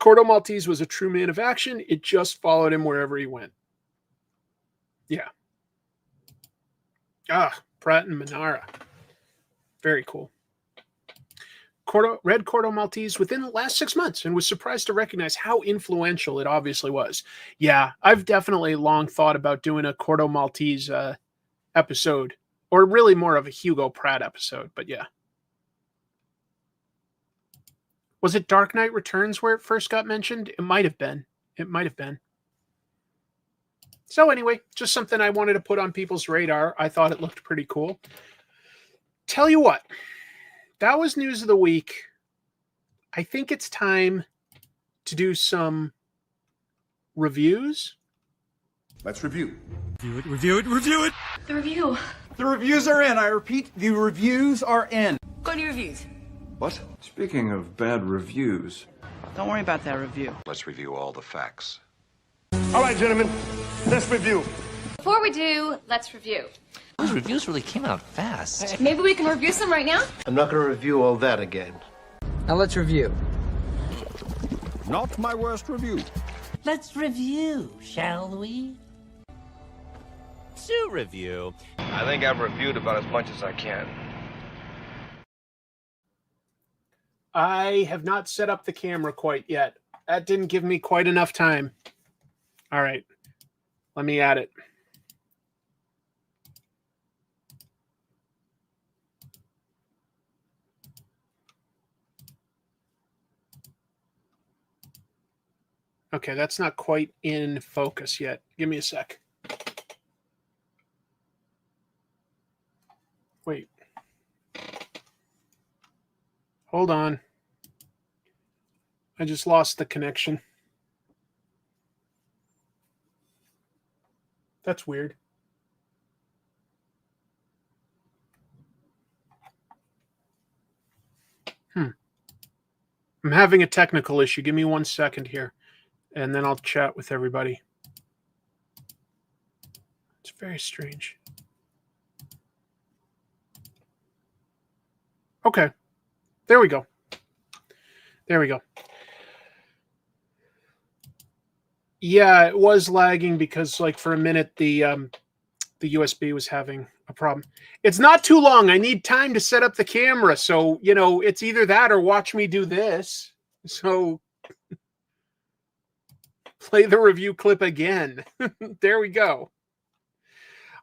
Corto Maltese was a true man of action. It just followed him wherever he went. Yeah. Pratt and Manara. Very cool. Read Corto Maltese within the last 6 months and was surprised to recognize how influential it obviously was. Yeah, I've definitely long thought about doing a Corto Maltese episode, or really more of a Hugo Pratt episode, but yeah. Was it Dark Knight Returns where it first got mentioned? It might have been. It might have been. So anyway, just something I wanted to put on people's radar. I thought it looked pretty cool. Tell you what. That was news of the week. I think it's time to do some reviews. Let's review. Review it. The review. The reviews are in. I repeat, the reviews are in. Go to reviews. What? Speaking of bad reviews. Don't worry about that review. Let's review all the facts. All right, gentlemen, let's review. Before we do, let's review. Those reviews really came out fast. Maybe we can review some right now? I'm not going to review all that again. Now let's review. Not my worst review. Let's review, shall we? To review. I think I've reviewed about as much as I can. I have not set up the camera quite yet. That didn't give me quite enough time. All right. Let me add it. Okay, that's not quite in focus yet. Give me a sec. Wait. Hold on. I just lost the connection. That's weird. I'm having a technical issue. Give me 1 second here. And then I'll chat with everybody. It's very strange. Okay. There we go. There we go. Yeah, it was lagging because, like, for a minute, the USB was having a problem. It's not too long. I need time to set up the camera. So, you know, it's either that or watch me do this. So... play the review clip again. There we go.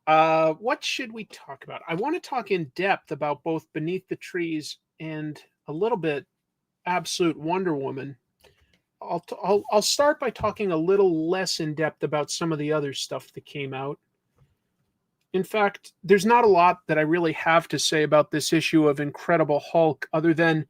What should we talk about? I want to talk in depth about both Beneath the Trees and a little bit Absolute Wonder Woman. I'll start by talking a little less in depth about some of the other stuff that came out. In fact, there's not a lot that I really have to say about this issue of Incredible Hulk other than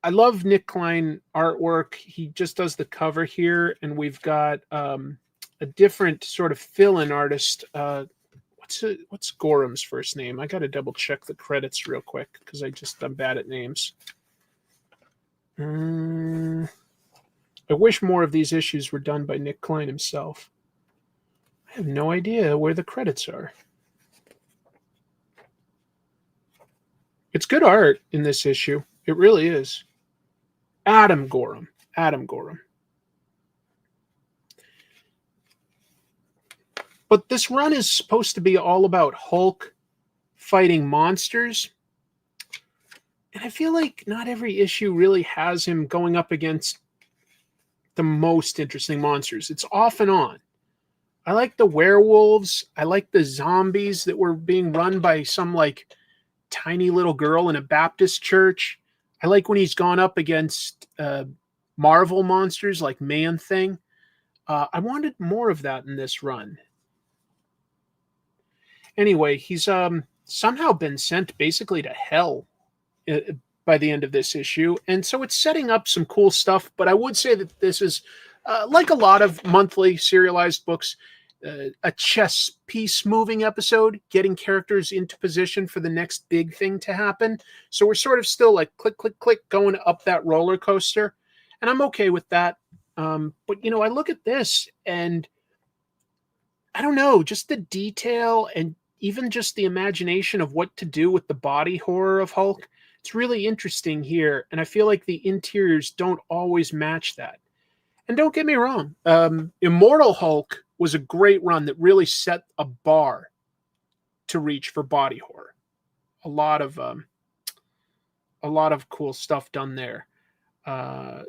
I love Nick Klein artwork. He just does the cover here, and we've got a different sort of fill-in artist. What's what's Gorham's first name? I got to double check the credits real quick because I'm bad at names. I wish more of these issues were done by Nick Klein himself. I have no idea where the credits are. It's good art in this issue. It really is. Adam Gorham. But this run is supposed to be all about Hulk fighting monsters. And I feel like not every issue really has him going up against the most interesting monsters. It's off and on. I like the werewolves. I like the zombies that were being run by some like tiny little girl in a Baptist church. I like when he's gone up against Marvel monsters like Man-Thing. I wanted more of that in this run. Anyway, he's somehow been sent basically to hell by the end of this issue. And so it's setting up some cool stuff. But I would say that this is, like a lot of monthly serialized books, a chess piece moving episode, getting characters into position for the next big thing to happen. So we're sort of still like click, click, click, going up that roller coaster. And I'm okay with that. But, you know, I look at this and I don't know, just the detail and even just the imagination of what to do with the body horror of Hulk. It's really interesting here. And I feel like the interiors don't always match that. And don't get me wrong, Immortal Hulk was a great run that really set a bar to reach for body horror. A lot of cool stuff done there.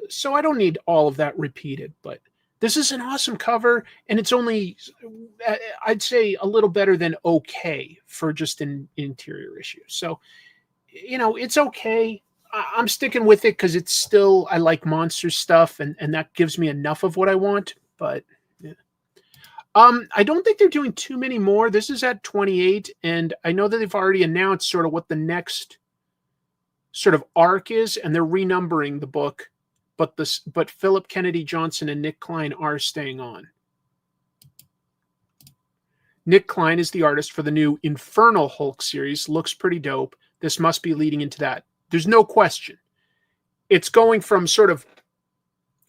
So I don't need all of that repeated, but this is an awesome cover, and it's only, I'd say, a little better than okay for just an interior issue. So, you know, it's okay. I'm sticking with it because it's still, I like monster stuff, and that gives me enough of what I want. But yeah. I don't think they're doing too many more. This is at 28, and I know that they've already announced sort of what the next sort of arc is, and they're renumbering the book. But Philip Kennedy Johnson and Nick Klein are staying on. Nick Klein is the artist for the new Infernal Hulk series. Looks pretty dope. This must be leading into that. There's no question. It's going from sort of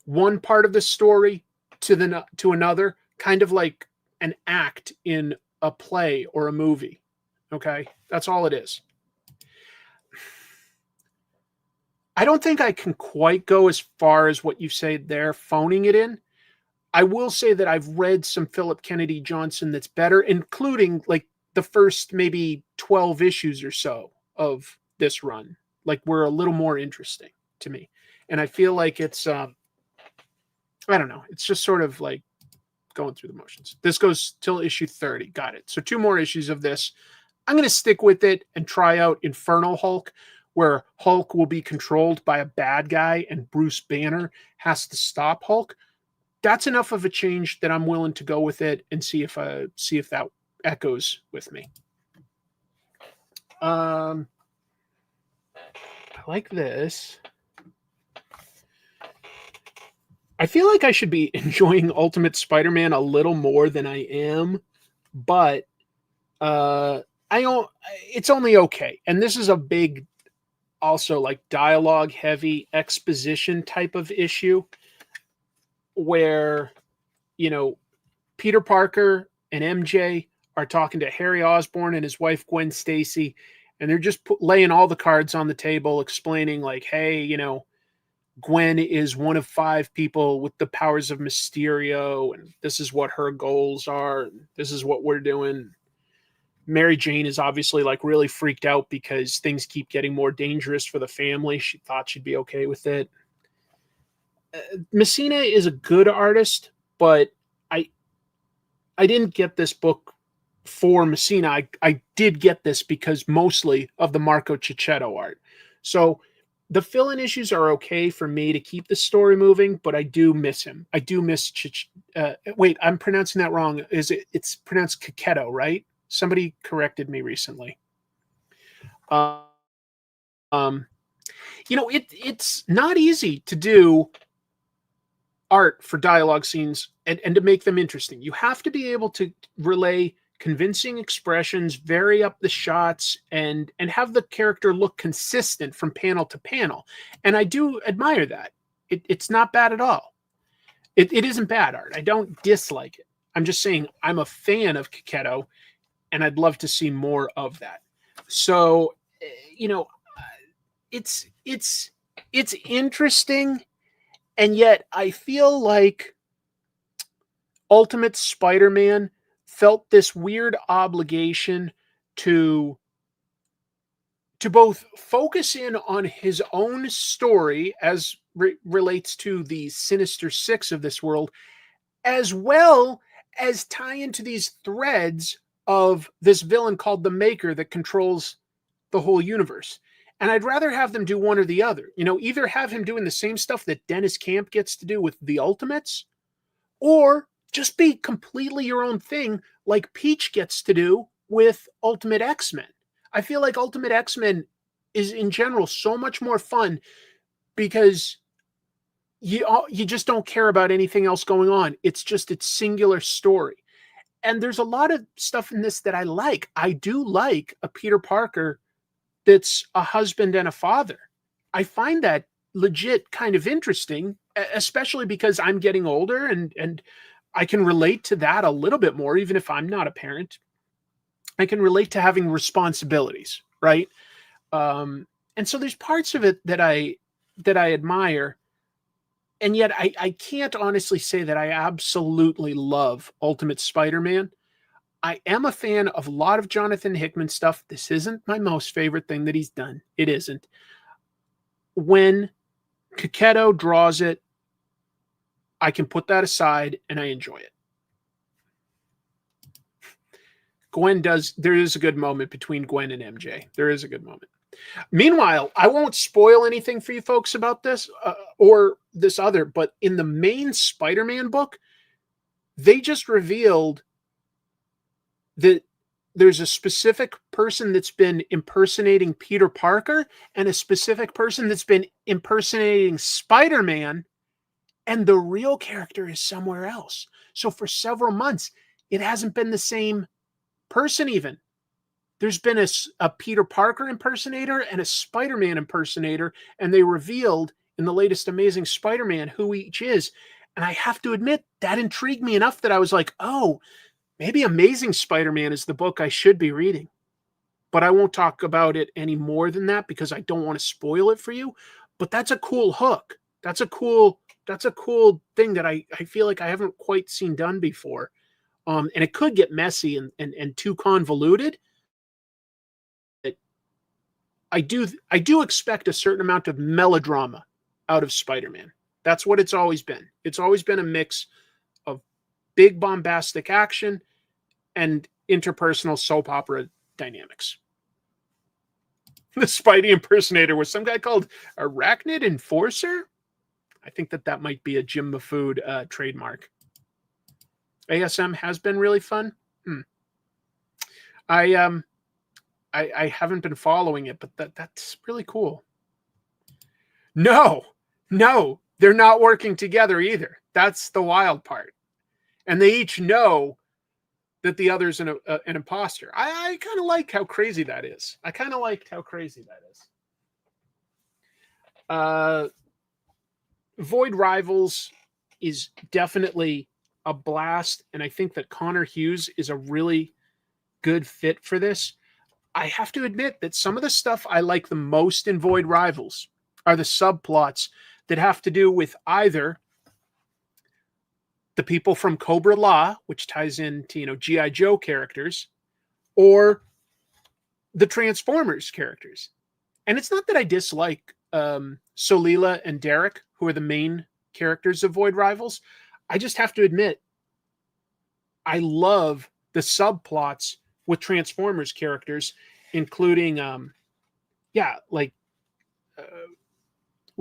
one part of the story to another, kind of like an act in a play or a movie. Okay? That's all it is. I don't think I can quite go as far as what you say there, phoning it in. I will say that I've read some Philip Kennedy Johnson that's better, including like the first maybe 12 issues or so of this run. Like, were a little more interesting to me. And I feel like it's, I don't know, it's just sort of like going through the motions. This goes till issue 30. Got it. So 2 more issues of this. I'm going to stick with it and try out Infernal Hulk, where Hulk will be controlled by a bad guy and Bruce Banner has to stop Hulk. That's enough of a change that I'm willing to go with it and see if that echoes with me. I like this. I feel like I should be enjoying Ultimate Spider-Man a little more than I am, but it's only okay. And this is a big, also like dialogue heavy exposition type of issue where, you know, Peter Parker and MJ are talking to Harry Osborn and his wife Gwen Stacy, and they're just laying all the cards on the table, explaining like, hey, you know, Gwen is one of 5 people with the powers of Mysterio, and this is what her goals are, and this is what we're doing. Mary Jane is obviously like really freaked out because things keep getting more dangerous for the family. She thought she'd be okay with it. Messina is a good artist, but I didn't get this book for Messina. I did get this because mostly of the Marco Cicchetto art. So the fill-in issues are okay for me to keep the story moving, but I do miss him. I do miss wait, I'm pronouncing that wrong. It's pronounced Cicchetto, right? Somebody corrected me recently. You know, it's not easy to do art for dialogue scenes and to make them interesting. You have to be able to relay convincing expressions, vary up the shots, and have the character look consistent from panel to panel. And I do admire that. It's not bad at all. It isn't bad art. I don't dislike it. I'm just saying I'm a fan of Kaketo, and I'd love to see more of that. So, it's interesting, and yet I feel like Ultimate Spider-Man felt this weird obligation to both focus in on his own story as relates to the Sinister Six of this world, as well as tie into these threads of this villain called the Maker that controls the whole universe. And I'd rather have them do one or the other. Either have him doing the same stuff that Dennis Camp gets to do with the Ultimates, or just be completely your own thing like Peach gets to do with Ultimate X-Men. I feel like Ultimate X-Men is in general so much more fun because you just don't care about anything else going on. It's just its singular story. And there's a lot of stuff in this that I like. I do like a Peter Parker that's a husband and a father. I find that legit kind of interesting, especially because I'm getting older and I can relate to that a little bit more, even if I'm not a parent. I can relate to having responsibilities, right? And so there's parts of it that I admire, and yet I can't honestly say that I absolutely love Ultimate Spider-Man. I am a fan of a lot of Jonathan Hickman stuff. This isn't my most favorite thing that he's done. It isn't. When Kaketo draws it, I can put that aside and I enjoy it. There is a good moment between Gwen and MJ. There is a good moment. Meanwhile, I won't spoil anything for you folks about this or this other, but in the main Spider-Man book, they just revealed that there's a specific person that's been impersonating Peter Parker and a specific person that's been impersonating Spider-Man, and the real character is somewhere else. So for several months, it hasn't been the same person even. There's been a Peter Parker impersonator and a Spider-Man impersonator, and they revealed in the latest Amazing Spider-Man who each is. And I have to admit, that intrigued me enough that I was like, oh, maybe Amazing Spider-Man is the book I should be reading. But I won't talk about it any more than that because I don't want to spoil it for you. But that's a cool hook. That's a cool thing that I feel like I haven't quite seen done before. And it could get messy and too convoluted. I do expect a certain amount of melodrama out of Spider-Man. That's what it's always been. It's always been a mix of big bombastic action and interpersonal soap opera dynamics. The Spidey impersonator was some guy called Arachnid Enforcer. I think that might be a Jim Mafood trademark. ASM has been really fun. I haven't been following it, but that's really cool. No, they're not working together either. That's the wild part. And they each know that the other's an imposter. I kind of like how crazy that is. Void Rivals is definitely a blast, and I think that Connor Hughes is a really good fit for this. I have to admit that some of the stuff I like the most in Void Rivals are the subplots that have to do with either the people from Cobra Law, which ties into, G.I. Joe characters, or the Transformers characters. And it's not that I dislike Solila and Derek, who are the main characters of Void Rivals. I just have to admit, I love the subplots with Transformers characters, including, what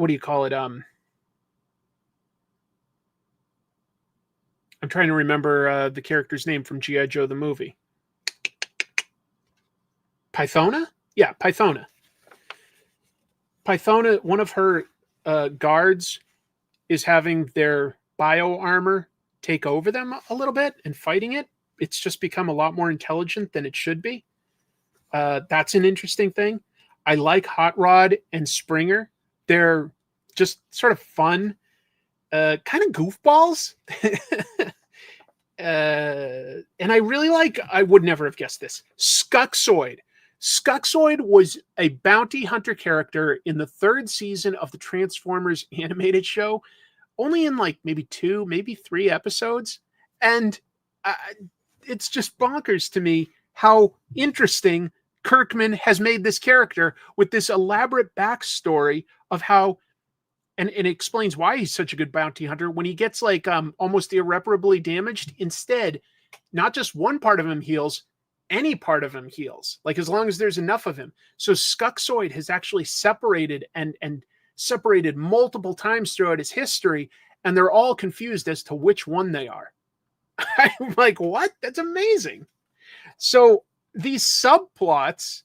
do you call it? I'm trying to remember the character's name from G.I. Joe, the movie. Pythona? Yeah, Pythona. Pythona, one of her guards is having their bio armor take over them a little bit and fighting it. it's just become a lot more intelligent than it should be. That's an interesting thing. I like Hot Rod and Springer. They're just sort of fun, kind of goofballs. And I really like, I would never have guessed this, Skuxoid. Skuxoid was a bounty hunter character in the 3rd season of the Transformers animated show, only in like maybe 2, maybe 3 episodes. And it's just bonkers to me how interesting Kirkman has made this character with this elaborate backstory of how, and it explains why he's such a good bounty hunter. When he gets like almost irreparably damaged, instead, not just one part of him heals, any part of him heals, like as long as there's enough of him. So Skuxoid has actually separated and separated multiple times throughout his history, and they're all confused as to which one they are. I'm like, what? That's amazing. So these subplots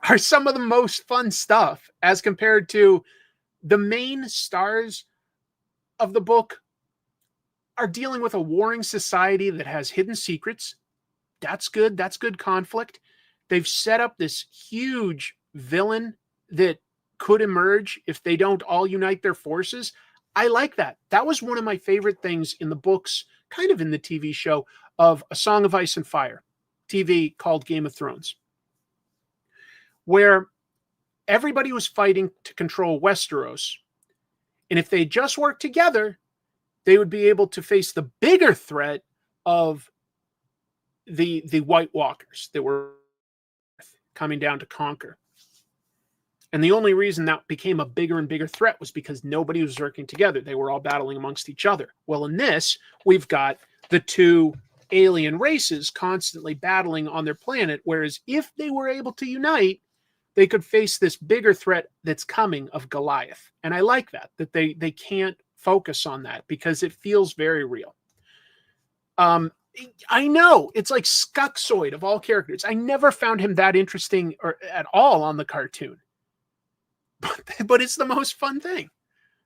are some of the most fun stuff as compared to the main stars of the book are dealing with a warring society that has hidden secrets. That's good. That's good conflict. They've set up this huge villain that could emerge if they don't all unite their forces. I like that. That was one of my favorite things in the books, kind of in the TV show of A Song of Ice and Fire, TV called Game of Thrones, where everybody was fighting to control Westeros. And if they just worked together, they would be able to face the bigger threat of the White Walkers that were coming down to conquer. And the only reason that became a bigger and bigger threat was because nobody was working together. They were all battling amongst each other. Well, in this, we've got the two alien races constantly battling on their planet, whereas if they were able to unite, they could face this bigger threat that's coming of Goliath. And I like that they can't focus on that because it feels very real. I know, it's like Skuxoid of all characters. I never found him that interesting or at all on the cartoon. But it's the most fun thing.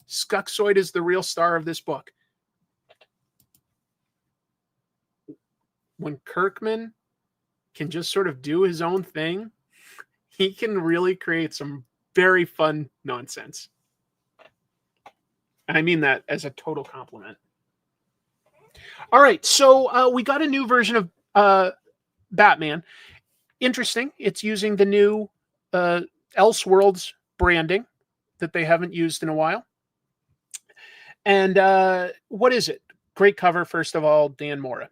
Skuxoid is the real star of this book. When Kirkman can just sort of do his own thing, he can really create some very fun nonsense. And I mean that as a total compliment. All right, so we got a new version of Batman. Interesting. It's using the new Elseworlds branding that they haven't used in a while. And what is it? Great cover, first of all, Dan Mora.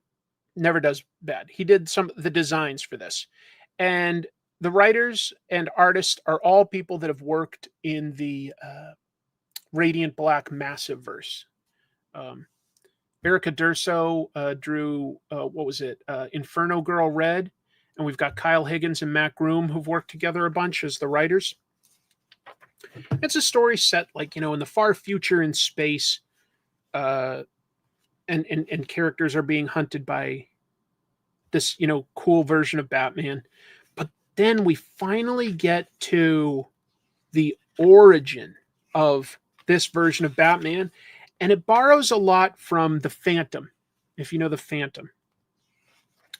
Never does bad. He did some of the designs for this. And the writers and artists are all people that have worked in the Radiant Black Massive verse. Erica Durso drew, what was it? Inferno Girl Red. And we've got Kyle Higgins and Matt Groom who've worked together a bunch as the writers. It's a story set like, in the far future in space, and characters are being hunted by this, cool version of Batman. But then we finally get to the origin of this version of Batman, and it borrows a lot from the Phantom, if you know the Phantom.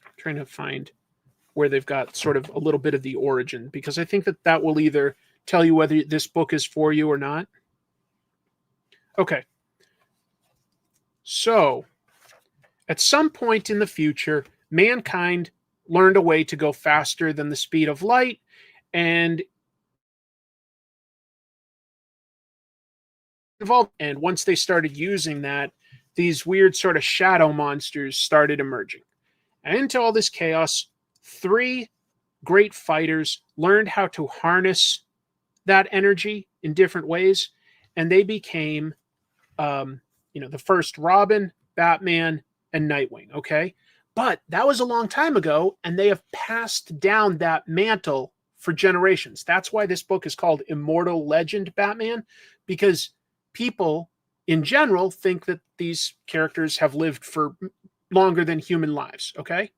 I'm trying to find where they've got sort of a little bit of the origin, because I think that will either tell you whether this book is for you or not. Okay. So, at some point in the future, mankind learned a way to go faster than the speed of light, and evolved. And once they started using that, these weird sort of shadow monsters started emerging. And into all this chaos, 3 great fighters learned how to harness that energy in different ways, and they became the first Robin, Batman, and Nightwing. Okay, but that was a long time ago, and they have passed down that mantle for generations. That's why this book is called Immortal Legend Batman, because people in general think that these characters have lived for longer than human lives. Okay,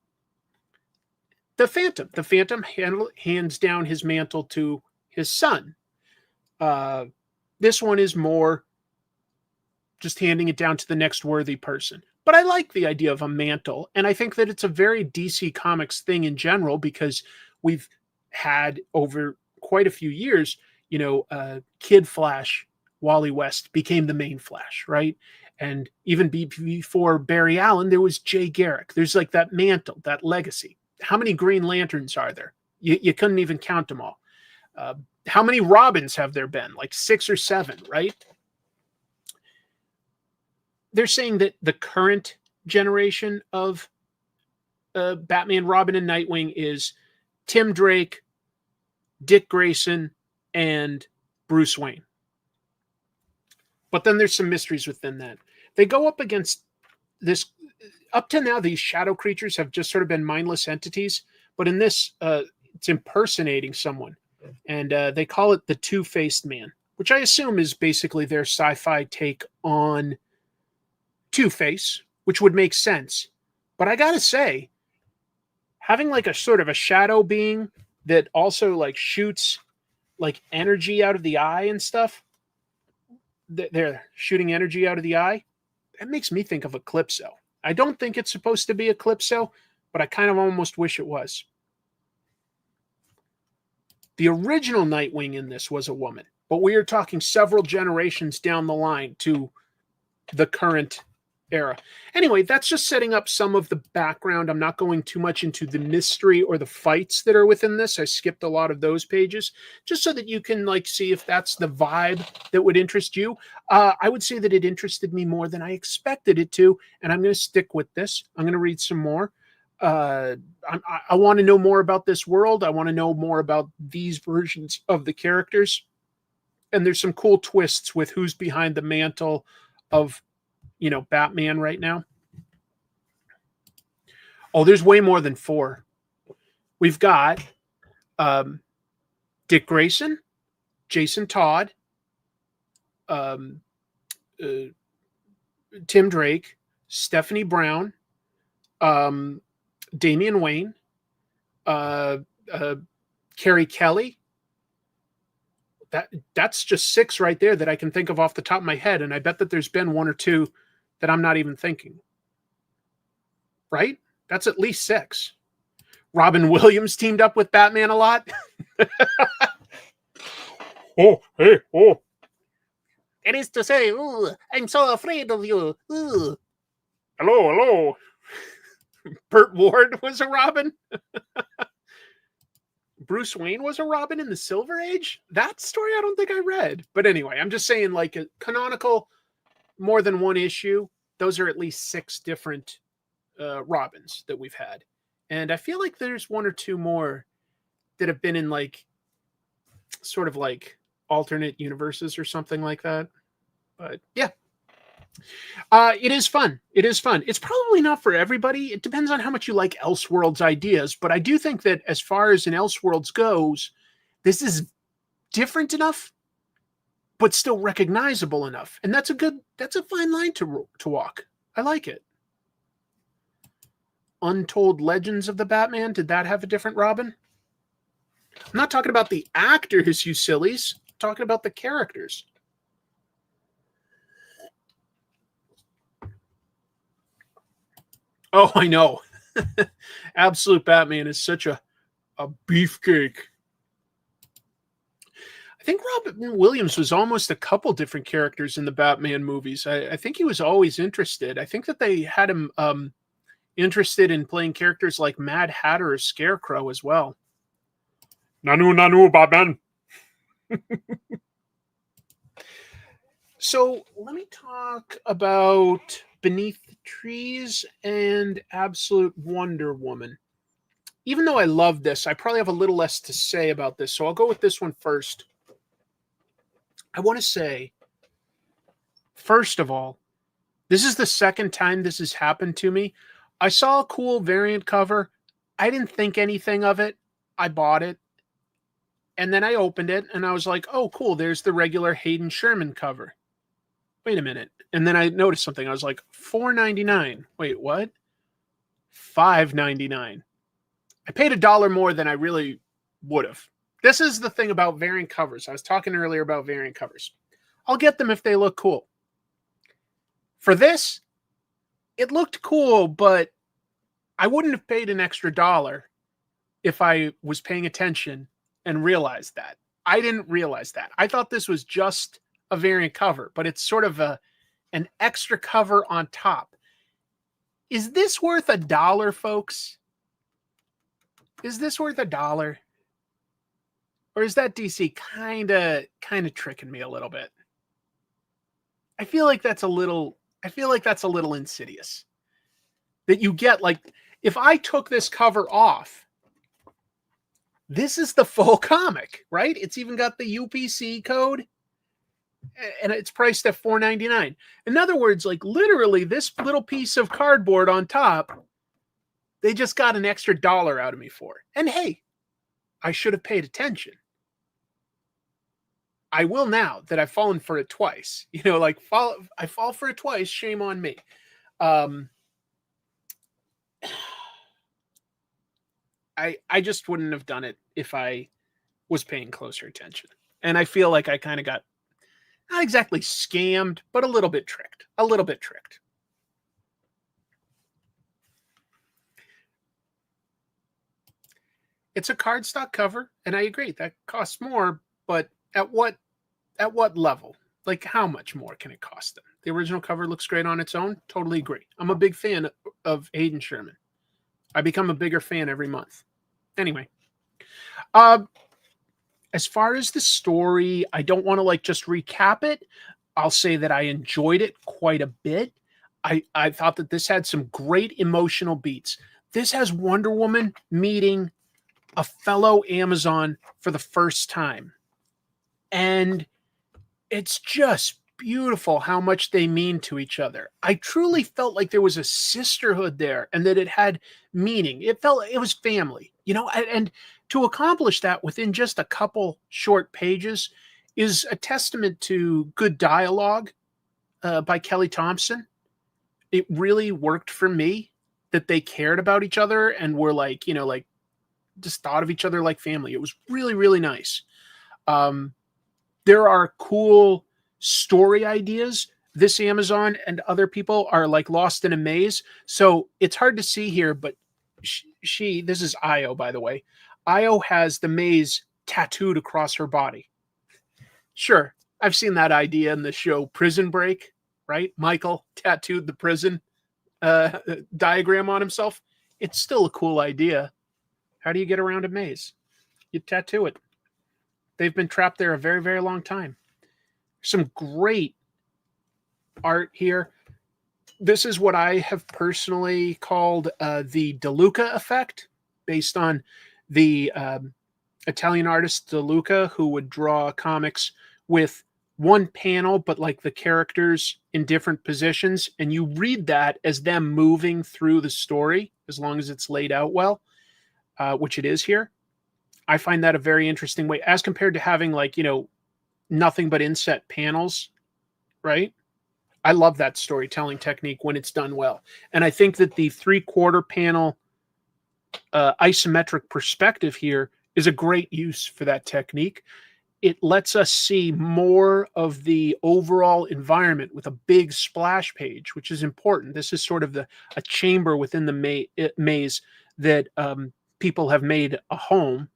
the Phantom hands down his mantle to his son. This one is more just handing it down to the next worthy person. But I like the idea of a mantle, and I think that it's a very DC Comics thing in general, because we've had over quite a few years, Kid Flash, Wally West became the main Flash, right? And even before Barry Allen, there was Jay Garrick. There's like that mantle, that legacy. How many Green Lanterns are there? You couldn't even count them all. How many Robins have there been? Like 6 or 7, right? They're saying that the current generation of Batman, Robin, and Nightwing is Tim Drake, Dick Grayson, and Bruce Wayne. But then there's some mysteries within that. They go up against this. Up to now, these shadow creatures have just sort of been mindless entities. But in this, it's impersonating someone. And they call it the Two-Faced Man, which I assume is basically their sci-fi take on Two-Face, which would make sense. But I gotta say, having like a sort of a shadow being that also like shoots like energy out of the eye and stuff, they're shooting energy out of the eye, that makes me think of Eclipso. I don't think it's supposed to be Eclipso, but I kind of almost wish it was. The original Nightwing in this was a woman, but we are talking several generations down the line to the current era. Anyway, that's just setting up some of the background. I'm not going too much into the mystery or the fights that are within this. I skipped a lot of those pages just so that you can like see if that's the vibe that would interest you. I would say that it interested me more than I expected it to, and I'm going to stick with this. I'm going to read some more. I want to know more about this world. I want to know more about these versions of the characters. And there's some cool twists with who's behind the mantle of Batman right now. Oh, there's way more than 4. We've got Dick Grayson, Jason Todd, Tim Drake, Stephanie Brown, Damian Wayne, Carrie Kelly. That's just 6 right there that I can think of off the top of my head, and I bet that there's been 1 or 2 that I'm not even thinking. Right? That's at least 6. Robin Williams teamed up with Batman a lot. Oh, hey, oh. It is to say, ooh, I'm so afraid of you. Ooh. Hello. Burt Ward was a Robin. Bruce Wayne was a Robin in the Silver Age? That story I don't think I read. But anyway, I'm just saying like a canonical, more than 1 issue. Those are at least 6 different Robins that we've had. And I feel like there's 1 or 2 more that have been in like sort of like alternate universes or something like that. But yeah. It is fun. It's probably not for everybody. It depends on how much you like Elseworlds ideas, but I do think that as far as an Elseworlds goes, this is different enough, but still recognizable enough. And that's a fine line to walk. I like it. Untold Legends of the Batman. Did that have a different Robin? I'm not talking about the actors, you sillies. I'm talking about the characters. Oh, I know. Absolute Batman is such a beefcake. I think Robin Williams was almost a couple different characters in the Batman movies. I think he was always interested. I think that they had him interested in playing characters like Mad Hatter or Scarecrow as well. Nanu, Batman. So let me talk about Beneath the Trees and Absolute Wonder Woman. Even though I love this, I probably have a little less to say about this, so I'll go with this one first. I want to say, first of all, this is the second time this has happened to me. I saw a cool variant cover. I didn't think anything of it. I bought it. And then I opened it, and I was like, oh, cool, there's the regular Hayden Sherman cover. Wait a minute. And then I noticed something. I was like, $4.99. Wait, what? $5.99. I paid $1 more than I really would have. This is the thing about variant covers. I was talking earlier about variant covers. I'll get them if they look cool. For this, it looked cool, but I wouldn't have paid an extra $1 if I was paying attention and realized that. I didn't realize that. I thought this was just a variant cover, but it's sort of an extra cover on top. Is this worth $1, folks? Is this worth $1? Or is that DC kind of tricking me a little bit? I feel like that's a little insidious. That you get, like, if I took this cover off, this is the full comic, right? It's even got the UPC code, and it's priced at $4.99. In other words, like, literally this little piece of cardboard on top, they just got an extra $1 out of me for. And hey, I should have paid attention. I will now that I've fallen for it twice. You know, like, I fall for it twice, shame on me. I just wouldn't have done it if I was paying closer attention. And I feel like I kind of got, not exactly scammed, but a little bit tricked. A little bit tricked. It's a cardstock cover, and I agree, that costs more, but at what level? Like, how much more can it cost them? The original cover looks great on its own. Totally agree. I'm a big fan of Hayden Sherman. I become a bigger fan every month. Anyway, as far as the story, I don't want to like just recap it. I'll say that I enjoyed it quite a bit. I thought that this had some great emotional beats. This has Wonder Woman meeting a fellow Amazon for the first time. And it's just beautiful how much they mean to each other. I truly felt like there was a sisterhood there and that it had meaning. It was family, you know, and to accomplish that within just a couple short pages is a testament to good dialogue by Kelly Thompson. It really worked for me that they cared about each other and were like, you know, like just thought of each other like family. It was really, really nice. There are cool story ideas. This Amazon and other people are like lost in a maze. So it's hard to see here, but this is Io, by the way. Io has the maze tattooed across her body. Sure, I've seen that idea in the show Prison Break, right? Michael tattooed the prison diagram on himself. It's still a cool idea. How do you get around a maze? You tattoo it. They've been trapped there a very, very long time. Some great art here. This is what I have personally called the De Luca effect, based on the Italian artist De Luca, who would draw comics with one panel, but like the characters in different positions. And you read that as them moving through the story, as long as it's laid out well, which it is here. I find that a very interesting way, as compared to having, like, you know, nothing but inset panels, right? I love that storytelling technique when it's done well. And I think that the 3/4 panel isometric perspective here is a great use for that technique. It lets us see more of the overall environment with a big splash page, which is important. This is sort of a chamber within the maze that people have made a home.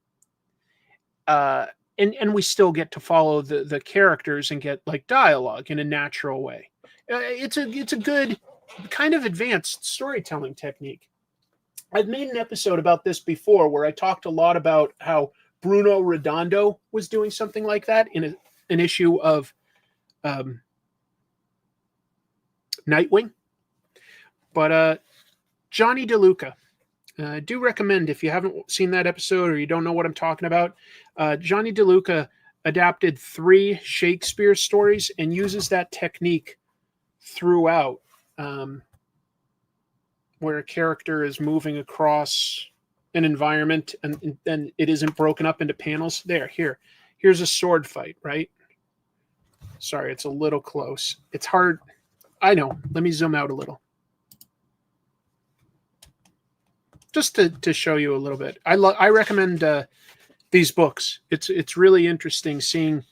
And we still get to follow the characters and get like dialogue in a natural way. It's a good kind of advanced storytelling technique. I've made an episode about this before where I talked a lot about how Bruno Redondo was doing something like that in an issue of Nightwing. But Johnny DeLuca, I do recommend, if you haven't seen that episode or you don't know what I'm talking about, Johnny DeLuca adapted 3 Shakespeare stories and uses that technique throughout, where a character is moving across an environment and then it isn't broken up into panels. Here's a sword fight, right? Sorry, it's a little close. It's hard. I know. Let me zoom out a little. Just to show you a little bit. I recommend these books. It's really interesting seeing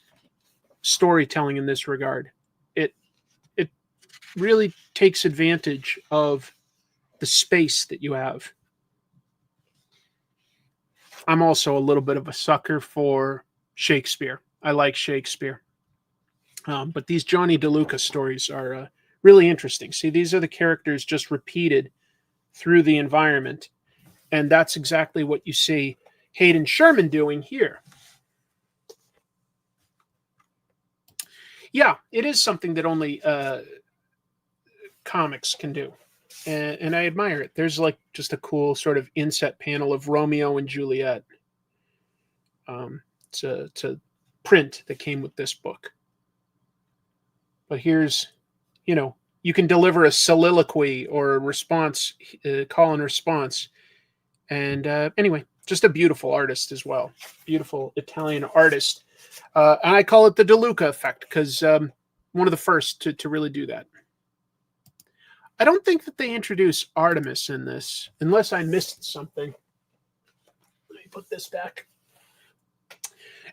storytelling in this regard. really takes advantage of the space that you have. I'm also a little bit of a sucker for Shakespeare. I like Shakespeare. But these Johnny DeLuca stories are really interesting. See, these are the characters just repeated through the environment. And that's exactly what you see Hayden Sherman doing here. Yeah, it is something that only comics can do. And I admire it. There's like just a cool sort of inset panel of Romeo and Juliet. It's a print that came with this book. But here's, you can deliver a soliloquy or a response, call and response. And anyway, just a beautiful artist as well. Beautiful Italian artist. And I call it the DeLuca effect because one of the first to really do that. I don't think that they introduce Artemis in this, unless I missed something. Let me put this back.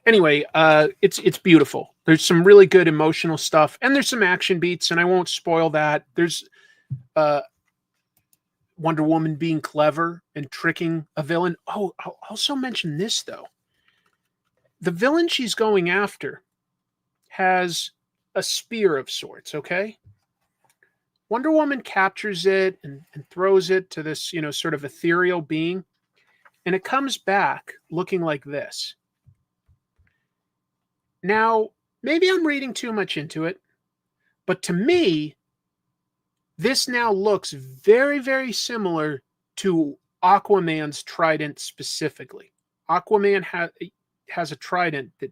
Anyway, it's beautiful. There's some really good emotional stuff, and there's some action beats, and I won't spoil that. There's Wonder Woman being clever and tricking a villain. Oh, I'll also mention this, though. The villain she's going after has a spear of sorts, okay? Wonder Woman captures it and throws it to this, sort of ethereal being, and it comes back looking like this. Now, maybe I'm reading too much into it, but to me, this now looks very, very similar to Aquaman's trident specifically. Aquaman has a trident that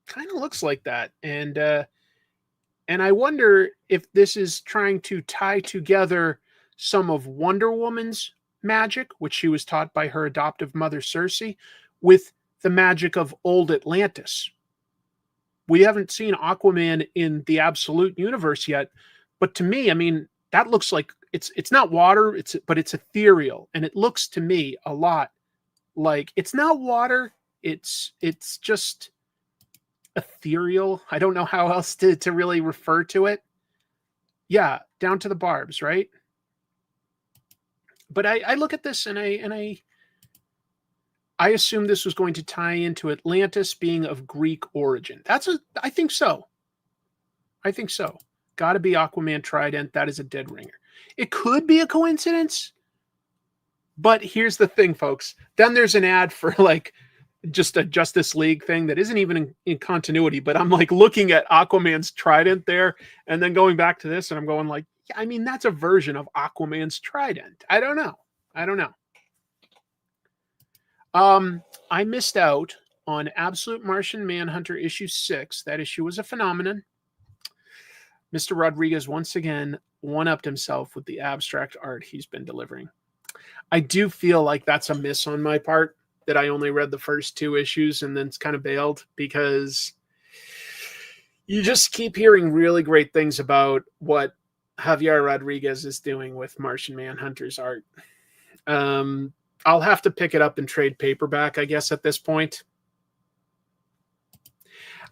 kind of looks like that, and I wonder if this is trying to tie together some of Wonder Woman's magic, which she was taught by her adoptive mother Cersei, with the magic of old Atlantis. We haven't seen Aquaman in the absolute universe yet, but to me, I mean, that looks like it's not water, but it's ethereal, and it looks to me a lot like it's not water, it's just ethereal. I don't know how else to really refer to it. Yeah, down to the barbs, right? But I look at this and I assume this was going to tie into Atlantis being of Greek origin. I think so. I think so. Got to be Aquaman trident. That is a dead ringer. It could be a coincidence, but here's the thing, folks. Then there's an ad for like just a Justice League thing that isn't even in continuity, but I'm like looking at Aquaman's trident there and then going back to this and I'm going like, yeah, I mean, that's a version of Aquaman's trident. I don't know. I missed out on Absolute Martian Manhunter issue 6. That issue was a phenomenon. Mr. Rodriguez once again one-upped himself with the abstract art he's been delivering. I do feel like that's a miss on my part, that I only read the first 2 issues and then it's kind of bailed, because you just keep hearing really great things about what Javier Rodriguez is doing with Martian Manhunter's art. I'll have to pick it up and trade paperback, I guess, at this point.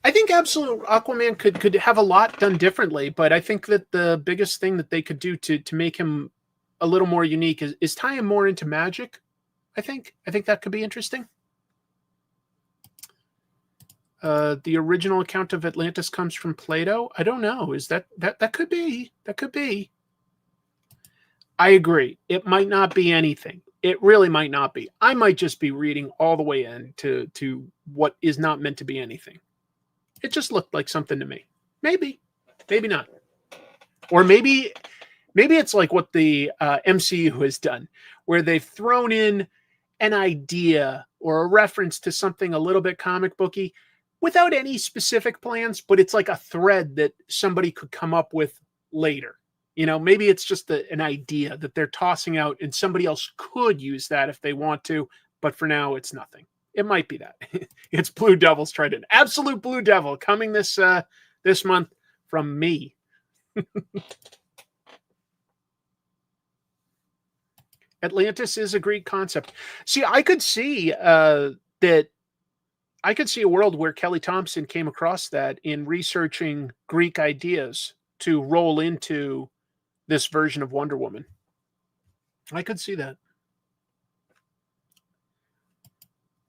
I think Absolute Aquaman could have a lot done differently, but I think that the biggest thing that they could do to make him a little more unique is tie him more into magic. I think that could be interesting. The original account of Atlantis comes from Plato. I don't know. Is that could be? That could be. I agree. It might not be anything. It really might not be. I might just be reading all the way in to what is not meant to be anything. It just looked like something to me. Maybe not. Or maybe it's like what the MCU has done, where they've thrown in an idea or a reference to something a little bit comic booky without any specific plans, but it's like a thread that somebody could come up with later. Maybe it's just an idea that they're tossing out and somebody else could use that if they want to, but for now it's nothing. It might be that. It's Blue Devil's Trident. Absolute Blue Devil coming this month from me. Atlantis is a Greek concept. See, I could see that. I could see a world where Kelly Thompson came across that in researching Greek ideas to roll into this version of Wonder Woman. I could see that.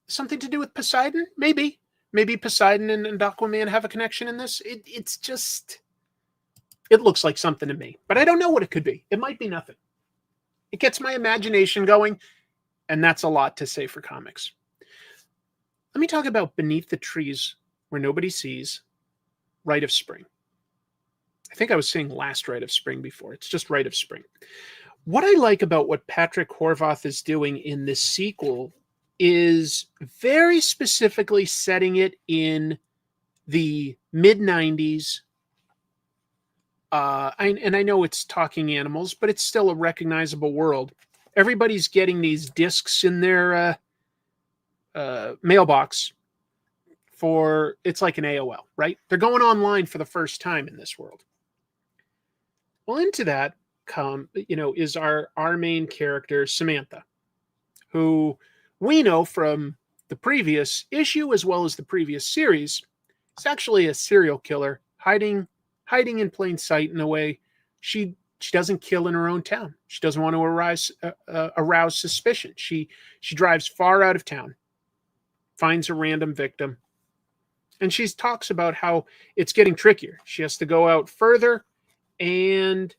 Something to do with Poseidon? Maybe. Maybe Poseidon and Aquaman have a connection in this. It's just... It looks like something to me. But I don't know what it could be. It might be nothing. It gets my imagination going, and that's a lot to say for comics. Let me talk about Beneath the Trees Where Nobody Sees, Rite of Spring. I think I was saying Last Rite of Spring before. It's just Rite of Spring. What I like about what Patrick Horvath is doing in this sequel is very specifically setting it in the mid-90s. And I know it's talking animals, but it's still a recognizable world. Everybody's getting these discs in their mailbox for, it's like an AOL, right? They're going online for the first time in this world. Well, into that is our main character, Samantha, who we know from the previous issue as well as the previous series is actually a serial killer hiding in plain sight in a way. She doesn't kill in her own town. She doesn't want to arouse suspicion. She drives far out of town, finds a random victim, and she talks about how it's getting trickier. She has to go out further and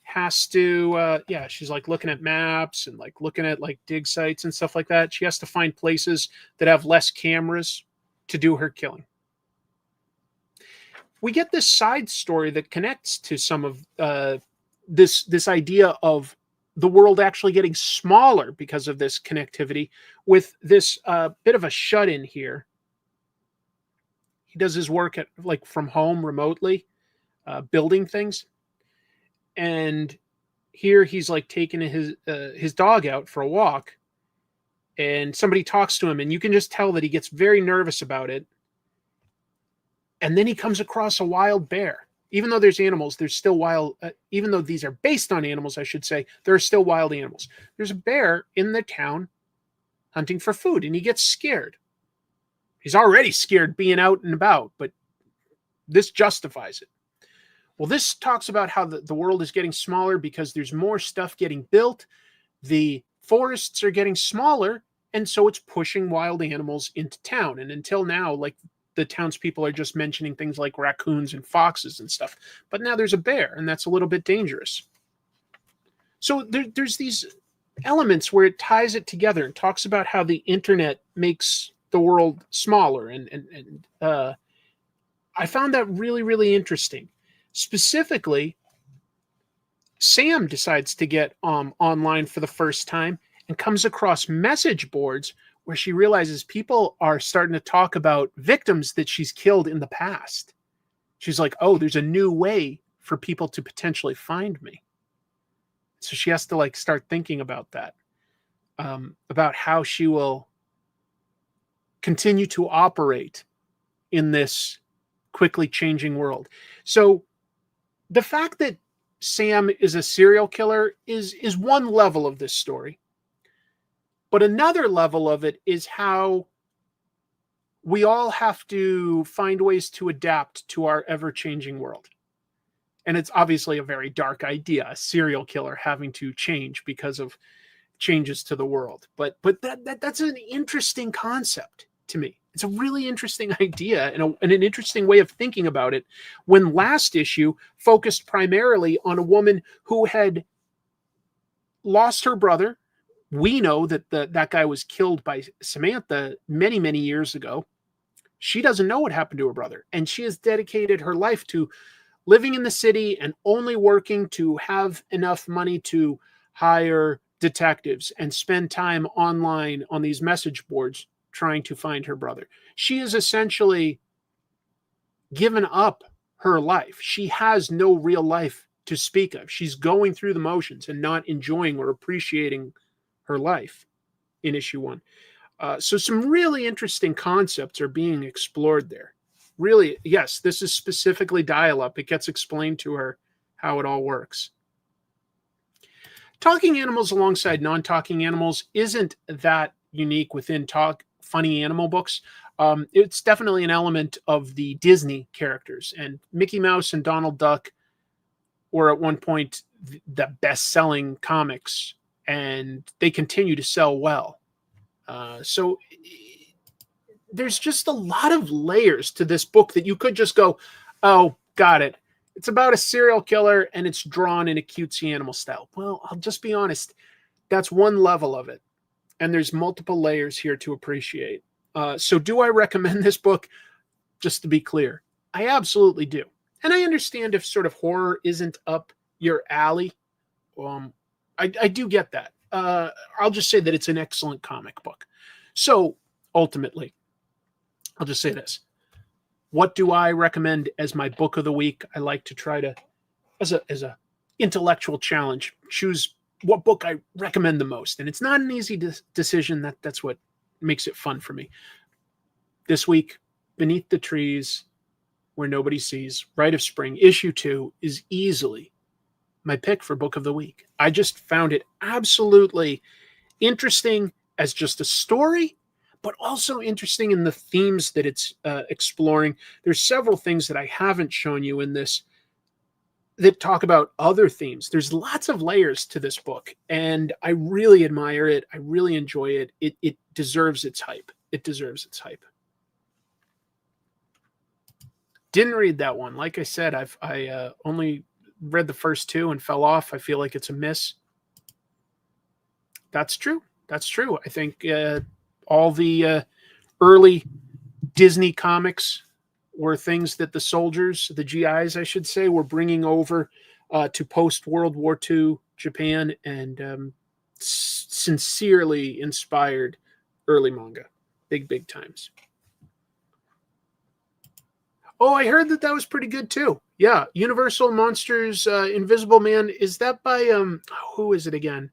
has to she's like looking at maps and like looking at like dig sites and stuff like that. She has to find places that have less cameras to do her killing. We get this side story that connects to some of this idea of the world actually getting smaller because of this connectivity, with this bit of a shut-in here. He does his work from home remotely, building things. And here he's like taking his dog out for a walk, and somebody talks to him, and you can just tell that he gets very nervous about it. And then he comes across a wild bear. Even though there's animals, there's still wild. Even though these are based on animals, I should say, there are still wild animals. There's a bear in the town hunting for food, and he gets scared. He's already scared being out and about, but this justifies it. Well, this talks about how the world is getting smaller because there's more stuff getting built. The forests are getting smaller, and so it's pushing wild animals into town. And until now, like, the townspeople are just mentioning things like raccoons and foxes and stuff. But now there's a bear, and that's a little bit dangerous. So there's these elements where it ties it together and talks about how the internet makes the world smaller. And I found that really, really interesting. Specifically, Sam decides to get online for the first time and comes across message boards where she realizes people are starting to talk about victims that she's killed in the past. She's like, oh, there's a new way for people to potentially find me. So she has to like start thinking about that, about how she will continue to operate in this quickly changing world. So the fact that Sam is a serial killer is one level of this story. But another level of it is how we all have to find ways to adapt to our ever-changing world. And it's obviously a very dark idea, a serial killer having to change because of changes to the world. But that's an interesting concept to me. It's a really interesting idea and an interesting way of thinking about it, when last issue focused primarily on a woman who had lost her brother. We know that that guy was killed by Samantha many, many years ago. She doesn't know what happened to her brother, and she has dedicated her life to living in the city and only working to have enough money to hire detectives and spend time online on these message boards trying to find her brother. She has essentially given up her life. She has no real life to speak of. She's going through the motions and not enjoying or appreciating her life in issue 1. So some really interesting concepts are being explored there. Really, yes, this is specifically dial-up. It gets explained to her how it all works. Talking animals alongside non-talking animals isn't that unique within funny animal books. It's definitely an element of the Disney characters, and Mickey Mouse and Donald Duck were at one point the best-selling comics, and they continue to sell well. So there's just a lot of layers to this book that you could just go, oh, got it. It's about a serial killer and it's drawn in a cutesy animal style. Well, I'll just be honest. That's one level of it. And there's multiple layers here to appreciate. So do I recommend this book? Just to be clear, I absolutely do. And I understand if sort of horror isn't up your alley. I do get that. I'll just say that it's an excellent comic book. So ultimately, I'll just say this. What do I recommend as my book of the week? I like to try to, as a intellectual challenge, choose what book I recommend the most. And it's not an easy decision. That's what makes it fun for me. This week, Beneath the Trees, Where Nobody Sees, Rite of Spring, issue 2 is easily my pick for book of the week. I just found it absolutely interesting as just a story, but also interesting in the themes that it's exploring. There's several things that I haven't shown you in this that talk about other themes. There's lots of layers to this book, and I really admire it. I really enjoy it. It deserves its hype. It deserves its hype. Didn't read that one. Like I said, I only read the first 2 and fell off. I feel like it's a miss. That's true. That's true. I think all the early Disney comics were things that the soldiers, the GIs, I should say, were bringing over to post-World War II Japan, and sincerely inspired early manga. Big times. Oh, I heard that was pretty good too. Yeah, Universal Monsters, Invisible Man. Is that by who is it again?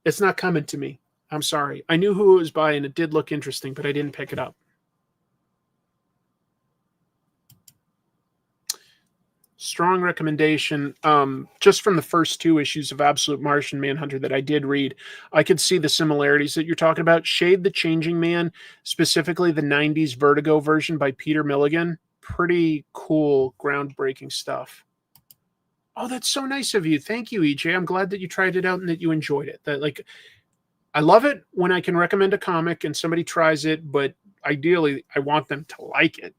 It's not coming to me. I'm sorry. I knew who it was by, and it did look interesting, but I didn't pick it up. Strong recommendation. Just from the first 2 issues of Absolute Martian Manhunter that I did read, I could see the similarities that you're talking about. Shade the Changing Man, specifically the 90s Vertigo version by Peter Milligan. Pretty cool, groundbreaking stuff. Oh, that's so nice of you. Thank you, EJ. I'm glad that you tried it out and that you enjoyed it. I love it when I can recommend a comic and somebody tries it, but ideally I want them to like it.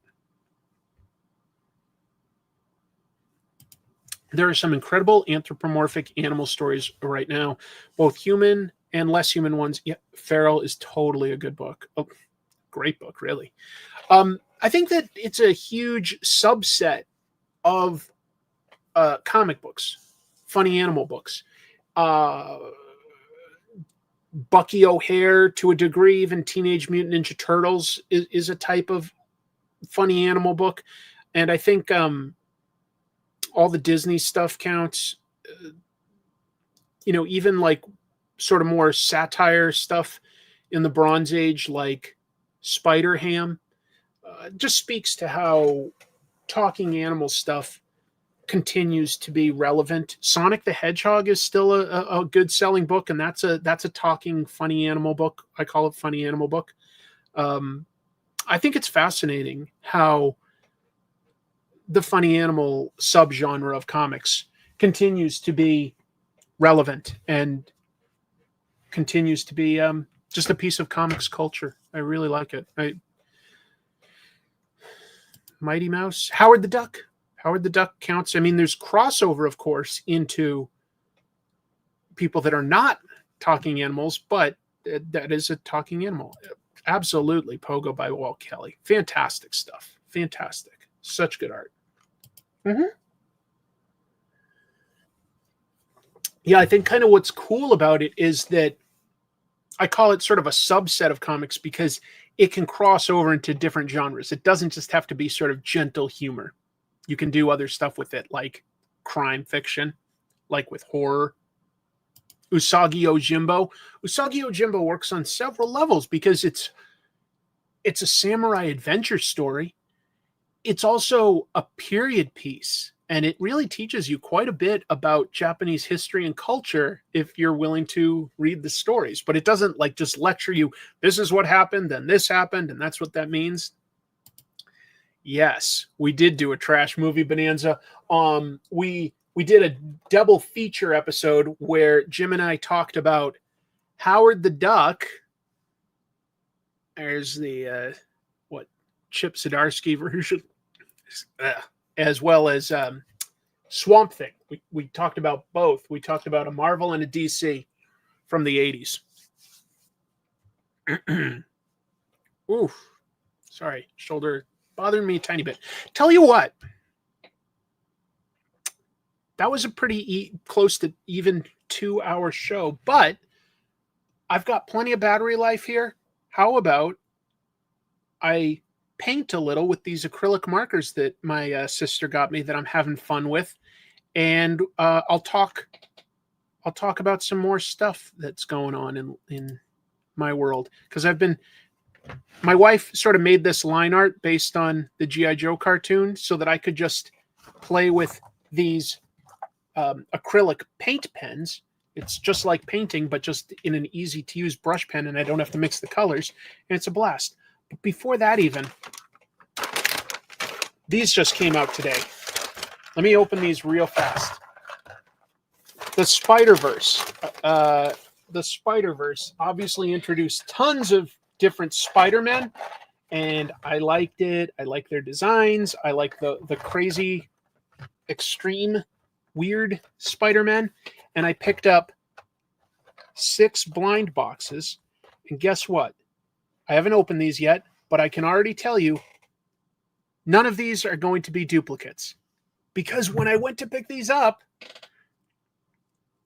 There are some incredible anthropomorphic animal stories right now, both human and less human ones. Yeah, Feral is totally a good book. Oh, great book, really. I think that it's a huge subset of comic books, funny animal books. Bucky O'Hare, to a degree, even Teenage Mutant Ninja Turtles is a type of funny animal book. And I think all the Disney stuff counts. Even like sort of more satire stuff in the Bronze Age, like Spider-Ham, just speaks to how talking animal stuff continues to be relevant. Sonic the Hedgehog is still a good selling book, and that's a talking funny animal book. I call it funny animal book. I think it's fascinating how the funny animal subgenre of comics continues to be relevant and continues to be just a piece of comics culture. I really like it. Mighty Mouse, Howard the Duck. Howard the Duck counts. I mean, there's crossover, of course, into people that are not talking animals, but that is a talking animal. Absolutely. Pogo by Walt Kelly. Fantastic stuff. Fantastic. Such good art. Mm-hmm. Yeah, I think kind of what's cool about it is that I call it sort of a subset of comics because it can cross over into different genres. It doesn't just have to be sort of gentle humor. You can do other stuff with it, like crime fiction, like with horror. Usagi Yojimbo. Usagi Yojimbo works on several levels because it's a samurai adventure story. It's also a period piece, and it really teaches you quite a bit about Japanese history and culture if you're willing to read the stories. But it doesn't like just lecture you, this is what happened, then this happened, and that's what that means. Yes, we did do a trash movie bonanza. We did a double feature episode where Jim and I talked about Howard the Duck. There's the Chip Zdarsky version, as well as Swamp Thing. We talked about both. We talked about a Marvel and a DC from the 80s. Oof. Sorry, shoulder bothering me a tiny bit. Tell you what, that was a pretty close to even 2-hour show, but I've got plenty of battery life here. How about I paint a little with these acrylic markers that my sister got me that I'm having fun with, and I'll talk about some more stuff that's going on in my world, because my wife sort of made this line art based on the G.I. Joe cartoon so that I could just play with these acrylic paint pens. It's just like painting, but just in an easy-to-use brush pen, and I don't have to mix the colors, and it's a blast. But before that even, these just came out today. Let me open these real fast. The Spider-Verse. The Spider-Verse obviously introduced tons of different Spider-Men, and I liked it. I like their designs. I like the crazy, extreme, weird Spider-Men. And I picked up 6 blind boxes. And guess what? I haven't opened these yet, but I can already tell you none of these are going to be duplicates. Because when I went to pick these up,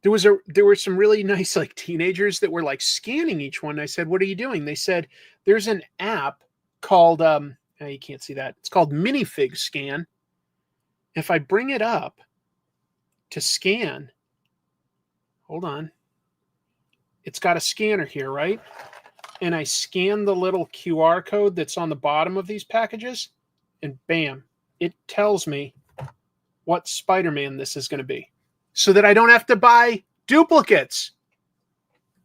there were some really nice like teenagers that were like scanning each one. I said, "What are you doing?" They said, "There's an app called you can't see that. It's called Minifig Scan. If I bring it up to scan, hold on. It's got a scanner here, right? And I scan the little QR code that's on the bottom of these packages, and bam, it tells me what Spider-Man this is going to be, so that I don't have to buy duplicates.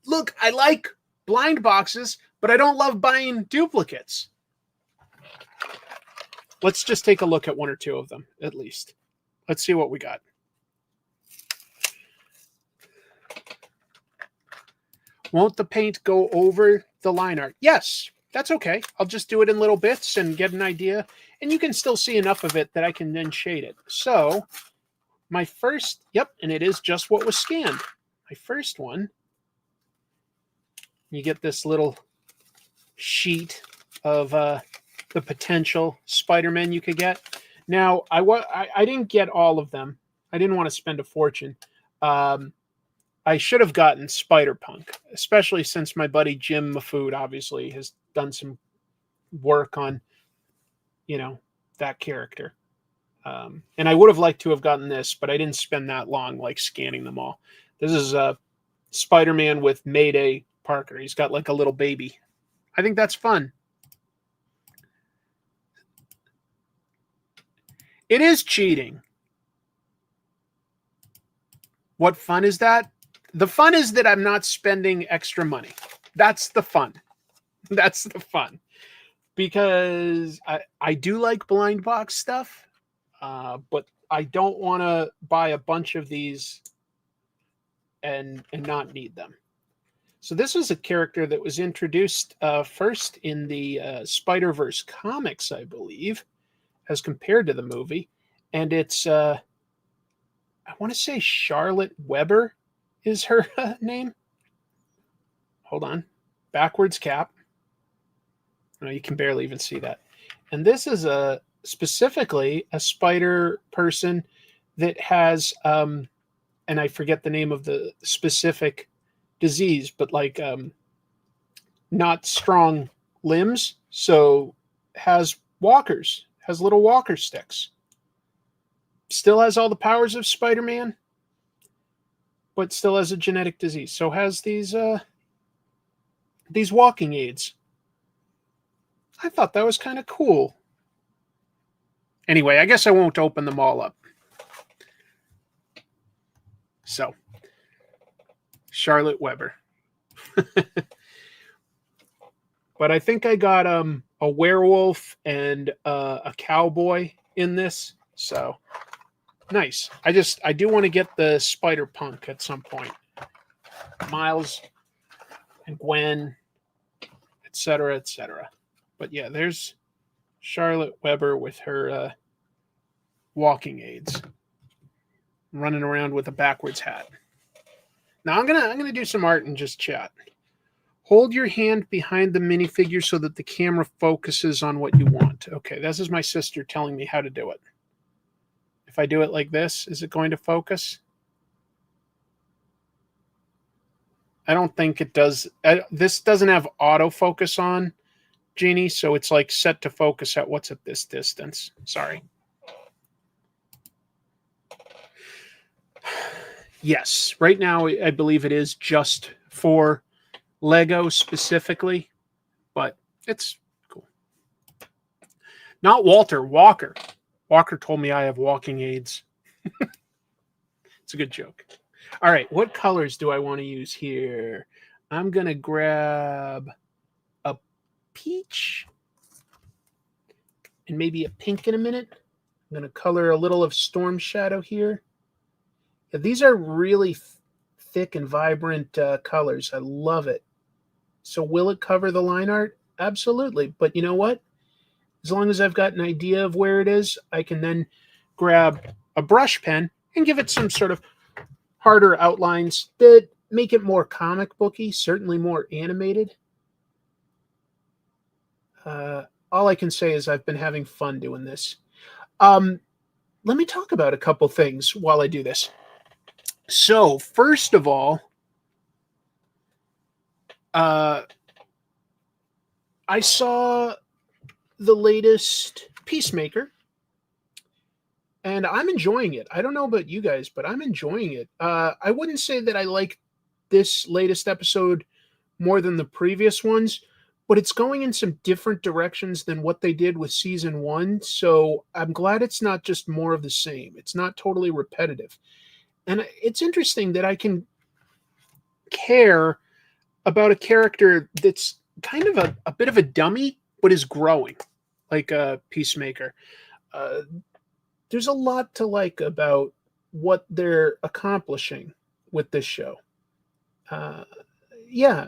Look, I like blind boxes, but I don't love buying duplicates. Let's just take a look at one or two of them, at least. Let's see what we got. Won't the paint go over the line art? Yes, that's okay. I'll just do it in little bits and get an idea. And you can still see enough of it that I can then shade it. So my first, and it is just what was scanned. My first one, you get this little sheet of the potential Spider-Man you could get. Now, I didn't get all of them. I didn't want to spend a fortune. I should have gotten Spider-Punk, especially since my buddy Jim Mafood obviously has done some work on, that character. And I would have liked to have gotten this, but I didn't spend that long like scanning them all. This is Spider-Man with Mayday Parker. He's got like a little baby. I think that's fun. It is cheating. What fun is that? The fun is that I'm not spending extra money. That's the fun. That's the fun. Because I do like blind box stuff, but I don't want to buy a bunch of these and not need them. So this is a character that was introduced first in the Spider-Verse comics, I believe, as compared to the movie. And it's, I want to say Charlotte Weber is her name. Hold on. Backwards cap. No, you can barely even see that. And this is specifically a spider person that has, and I forget the name of the specific disease, but like not strong limbs. So has walkers, has little walker sticks. Still has all the powers of Spider-Man, but still has a genetic disease. So has these walking aids. I thought that was kind of cool. Anyway, I guess I won't open them all up. So, Charlotte Weber. But I think I got a a werewolf and a cowboy in this. So nice. I do want to get the Spider Punk at some point. Miles and Gwen, etc., etc. But yeah, there's Charlotte Weber with her walking aids, running around with a backwards hat. Now I'm gonna do some art and just chat. Hold your hand behind the minifigure so that the camera focuses on what you want. Okay, this is my sister telling me how to do it. If I do it like this, is it going to focus? I don't think it does. This doesn't have autofocus on, Jeannie, so it's like set to focus at what's at this distance. Sorry. Yes, right now I believe it is just for Lego specifically, but it's cool. Not Walter, Walker. Walker told me I have walking aids. It's a good joke. All right, what colors do I want to use here? I'm going to grab a peach and maybe a pink in a minute. I'm going to color a little of Storm Shadow here. Yeah, these are really thick and vibrant colors. I love it. So will it cover the line art? Absolutely. But you know what? As long as I've got an idea of where it is, I can then grab a brush pen and give it some sort of harder outlines that make it more comic booky, certainly more animated. All I can say is I've been having fun doing this. Let me talk about a couple things while I do this. So, first of all, I saw the latest Peacemaker, and I'm enjoying it. I don't know about you guys, but I'm enjoying it. I wouldn't say that I like this latest episode more than the previous ones, but it's going in some different directions than what they did with season 1. So I'm glad it's not just more of the same. It's not totally repetitive. And it's interesting that I can care about a character that's kind of a bit of a dummy, but is growing, like a Peacemaker. There's a lot to like about what they're accomplishing with this show. Yeah,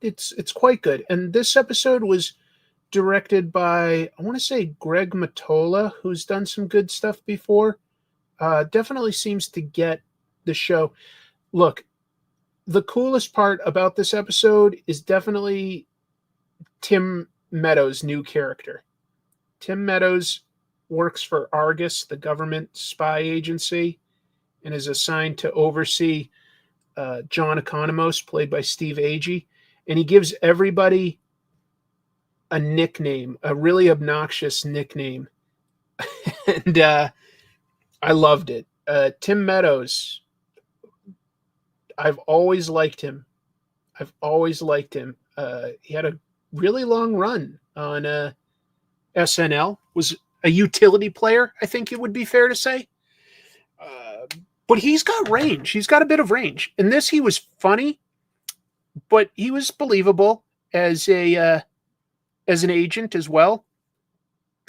it's quite good. And this episode was directed by, I want to say, Greg Mottola, who's done some good stuff before. Definitely seems to get the show. Look, the coolest part about this episode is definitely Tim Meadows' new character. Tim Meadows works for Argus, the government spy agency, and is assigned to oversee John Economos, played by Steve Agee. And he gives everybody a nickname, a really obnoxious nickname. And I loved it. Tim Meadows, I've always liked him. He had a really long run on SNL, was a utility player, I think it would be fair to say. But he's got range. He's got a bit of range. In this, he was funny, but he was believable as an agent as well.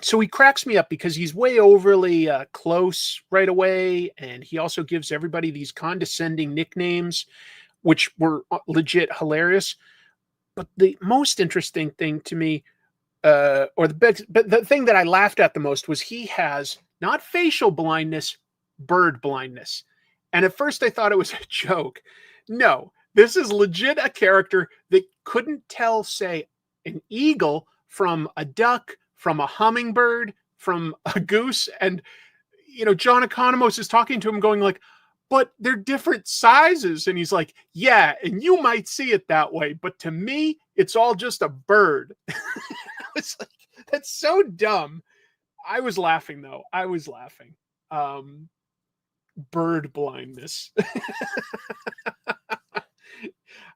So he cracks me up because he's way overly close right away, and he also gives everybody these condescending nicknames, which were legit hilarious. But the most interesting thing to me, but the thing that I laughed at the most was he has not facial blindness, bird blindness. And at first I thought it was a joke. No, this is legit a character that couldn't tell, say, an eagle from a duck, from a hummingbird, from a goose. And, John Economos is talking to him going like, but they're different sizes. And he's like, yeah, and you might see it that way, but to me, it's all just a bird. It's like, that's so dumb. I was laughing though. Bird blindness.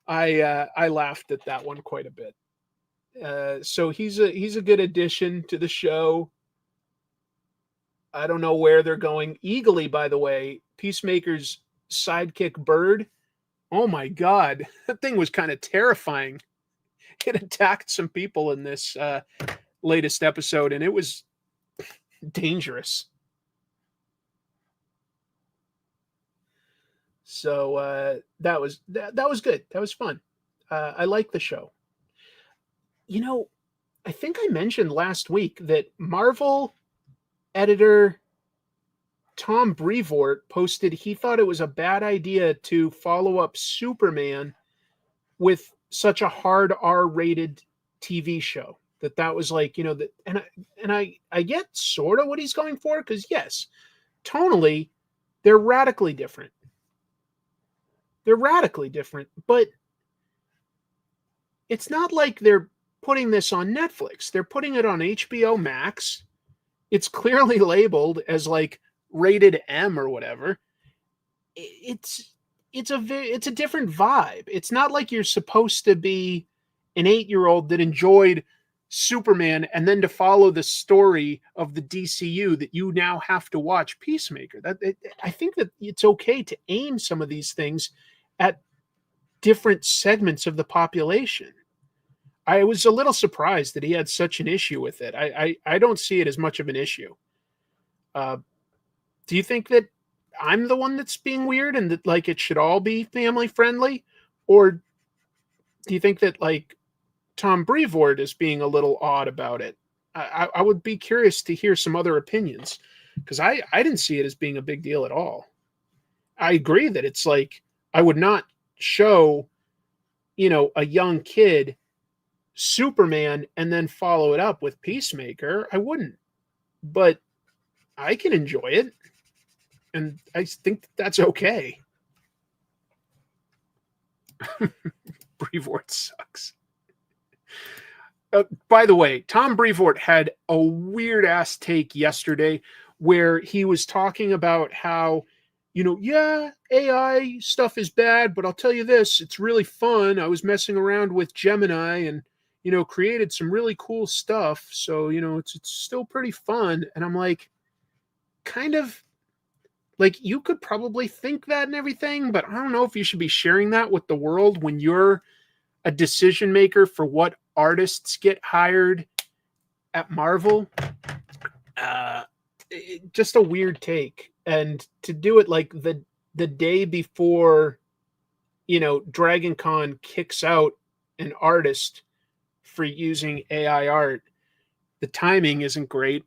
I laughed at that one quite a bit. So he's a good addition to the show. I don't know where they're going. Eagly, by the way, Peacemaker's sidekick bird. Oh my God, that thing was kind of terrifying. It attacked some people in this latest episode, and it was dangerous. So that was good. That was fun. I like the show. You know, I think I mentioned last week that Marvel editor Tom Brevoort posted he thought it was a bad idea to follow up Superman with such a hard R-rated TV show. That was like, you know, that, and I get sort of what he's going for, because yes, tonally they're radically different. They're radically different, but it's not like they're putting this on Netflix. They're putting it on HBO Max. It's clearly labeled as like rated M or whatever. It's a different vibe. It's not like you're supposed to be an 8-year-old that enjoyed Superman and then to follow the story of the DCU that you now have to watch Peacemaker. I think that it's okay to aim some of these things at different segments of the population. I was a little surprised that he had such an issue with it. I don't see it as much of an issue. Do you think that I'm the one that's being weird and that like it should all be family friendly? Or do you think that like Tom Brevoort is being a little odd about it? I would be curious to hear some other opinions, because I didn't see it as being a big deal at all. I agree that it's like, I would not show, you know, a young kid Superman and then follow it up with Peacemaker. I wouldn't, but I can enjoy it, and I think that's okay. Brevoort sucks. By the way, Tom Brevoort had a weird ass take yesterday where he was talking about how, you know, yeah, AI stuff is bad, but I'll tell you this, it's really fun. I was messing around with Gemini and, you know, created some really cool stuff. So, you know, it's still pretty fun. And I'm like, kind of like, you could probably think that and everything, but I don't know if you should be sharing that with the world when you're a decision maker for what artists get hired at Marvel. Just a weird take. And to do it like the day before, you know, DragonCon kicks out an artist for using AI art, the timing isn't great.